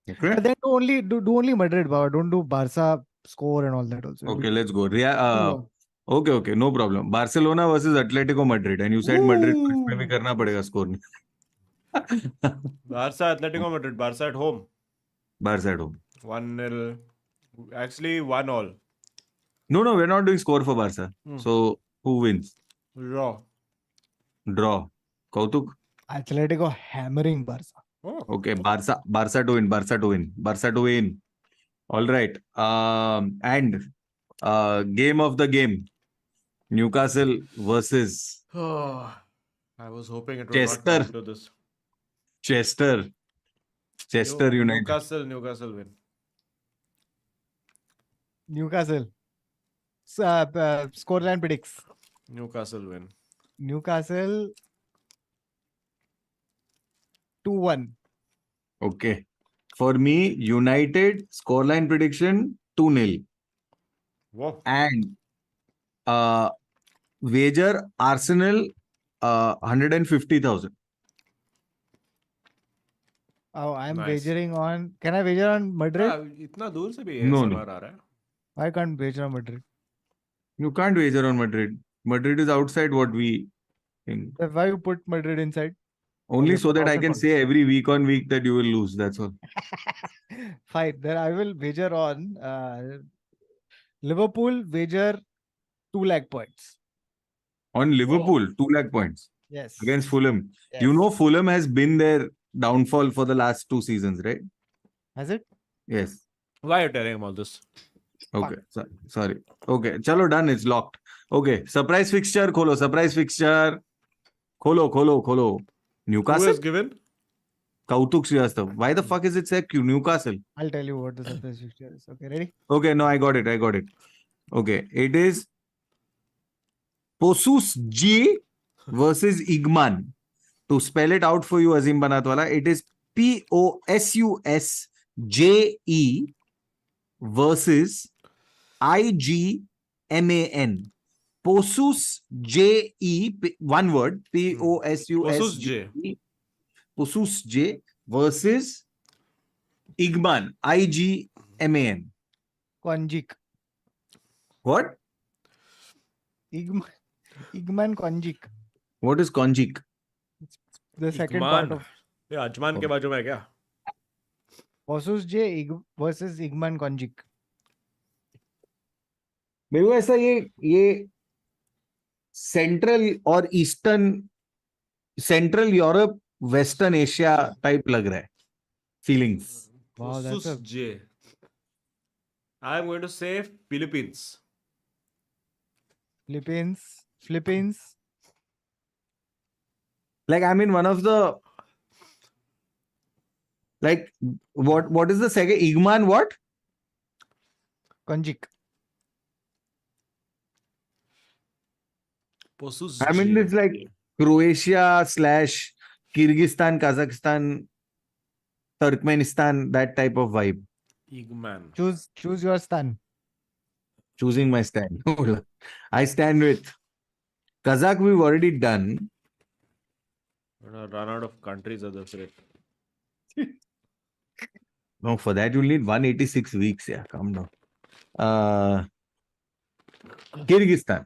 Okay. But then do only Madrid, Baba. Don't do Barca score and all that also. Okay, let's go. Long. Okay, no problem. Barcelona versus Atletico Madrid. And you said Madrid को इसमें भी करना पड़ेगा score नहीं. Barca, Atletico Madrid. Barca at home. Barca at home. 1-0. Actually, 1-1. No, we're not doing score for Barca. So, who wins? Draw. Draw. Kautuk? Atletico hammering Barca. Oh. Okay, Barca to win. All right. And game of the game. Newcastle versus I was hoping it would not come to this. Chester United. Newcastle win. Newcastle. Scoreline predicts. Newcastle win. Newcastle 2-1. Okay. For me, United scoreline prediction 2-0. Whoa. And wager Arsenal 150,000. Oh, I'm Nice. wagering on. Can I wager on Madrid? इतना दूर से भी No. ASMR आ रहा है. I can't wager on Madrid. You can't wager on Madrid. Madrid is outside what we think. Then why you put Madrid inside? Only Okay, so that I profit can on. say every week on week that you will lose. That's all. Fine. Then I will wager on Liverpool wager 2 lakh points. On Liverpool, 2 lakh points Yes. against Fulham. Yes. You know Fulham has been their downfall for the last 2 seasons, right? Has it? Yes. Why are you telling him all this? Okay. Sorry. Okay. Chalo, done. It's locked. Okay. Surprise fixture. Kholo. Surprise fixture. Kholo. Who Newcastle? is given? Kautuk Srivastav. Why the fuck is it said Newcastle? I'll tell you what the surprise fixture is. Okay, ready? Okay. No, I got it. Okay. It is Posus G versus Igman. To spell it out for you, Azim Banatwala, it is POSUSJE versus IGMAN. Posus JE, one word, POSUSJE. Posus J versus Igman, IGMAN. Konjik. What? Igman Konjik. What is Konjik? The second part of ये अजमान के बाजू में है क्या? Posus J versus Igman Konjik. मेरे को ऐसा ये सेंट्रल और eastern central Europe western Asia type लग रहा है feelings. Wow, that's a J. I am going to say Philippines. Philippines. Like I mean one of the like what is the second Igman what? Konjik. Posus I mean J. it's like Croatia / Kyrgyzstan, Kazakhstan, Turkmenistan, that type of vibe. Igman. Choose your stand. Choosing my stand. I stand with Kazakh we've already done. Gonna run out of countries at this rate. No, for that you'll need 186 weeks. Yeah, calm down. Kyrgyzstan.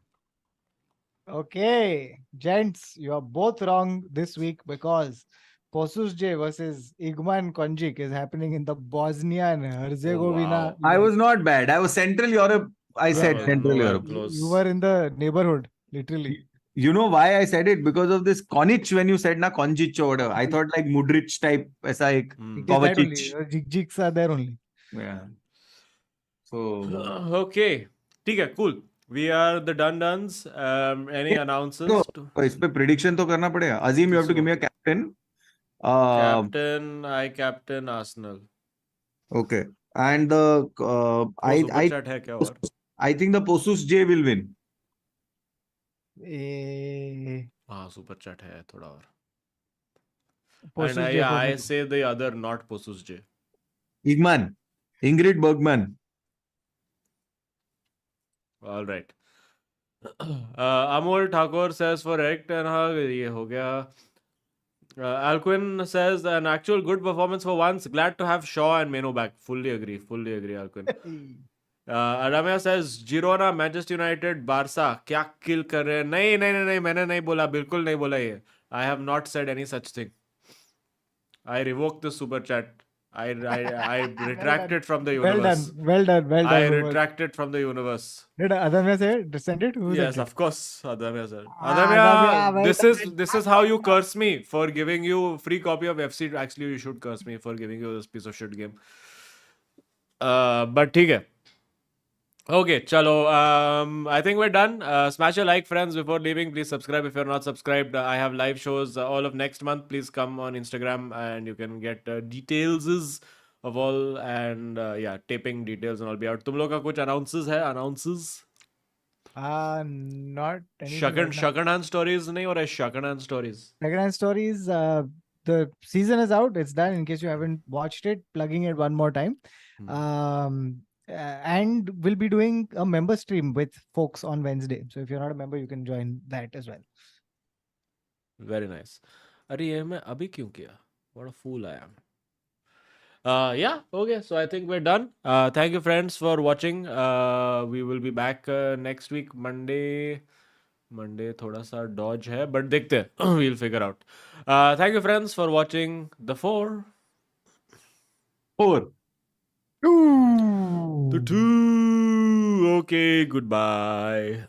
Okay, gents, you are both wrong this week because Posus J versus Igman Konjik is happening in the Bosnia and Herzegovina. wow. I was not bad. I was Central Europe. I said was Central nowhere Europe. close. You were in the neighborhood, literally. You know why I said it? Because of this Konich when you said na Konjic or whatever. I thought like Mudric type. Aisa ek It is that only. Kovacic. Jigs are there only. Yeah. So Okay. ठीक है, cool. We are the duns. Any announcements? no, इस पे prediction तो करना पड़ेगा. Azim, you have to give me a captain. Captain, I captain Arsenal. Okay. And the Super chat है क्या और? I think the Posus J will win. हाँ, super chat है थोड़ा और. Posus And J I versus- say the other, not Posus J. Igman. Ingrid Bergman. All right. Amol Thakur says for Eric Ten Hag, ये हो गया. Alquin says an actual good performance for once. Glad to have Shaw and Mainoo back. Fully agree, Alquin. Adamya says Girona, Manchester United, Barca क्या kill कर रहे हैं? नहीं मैंने नहीं बोला, बिल्कुल नहीं बोला ये. I have not said any such thing. I revoked the super chat. I retract it from the universe. Well done. I Umar. retract it from the universe. Did Adamya say it? Send it? Who Yes, sent of course, Adamya said. Adamya, Adamya, well this is how you curse me for giving you free copy of FC. Actually, you should curse me for giving you this piece of shit game. But ठीक है. Okay, chalo. I think we're done. Smash a like, friends, before leaving. Please subscribe if you're not subscribed. I have live shows all of next month. Please come on Instagram and you can get details of all and yeah, taping details and all be out. तुम लोग का कुछ announces है? Announces? Not anything. Shakan Han stories नहीं हो रहा है. Shakan Han stories. Second hand stories. The season is out. It's done. In case you haven't watched it, plugging it one more time. And we'll be doing a member stream with folks on Wednesday. So if you're not a member, you can join that as well. Very nice. अरे ये मैं अभी क्यों किया? What a fool I am. Yeah, okay. So I think we're done. Thank you, friends, for watching. We will be back next week, Monday. Monday थोड़ा सा dodge है, but देखते हैं. We'll figure out. Thank you, friends, for watching The 4. 4. The 2. Okay, goodbye.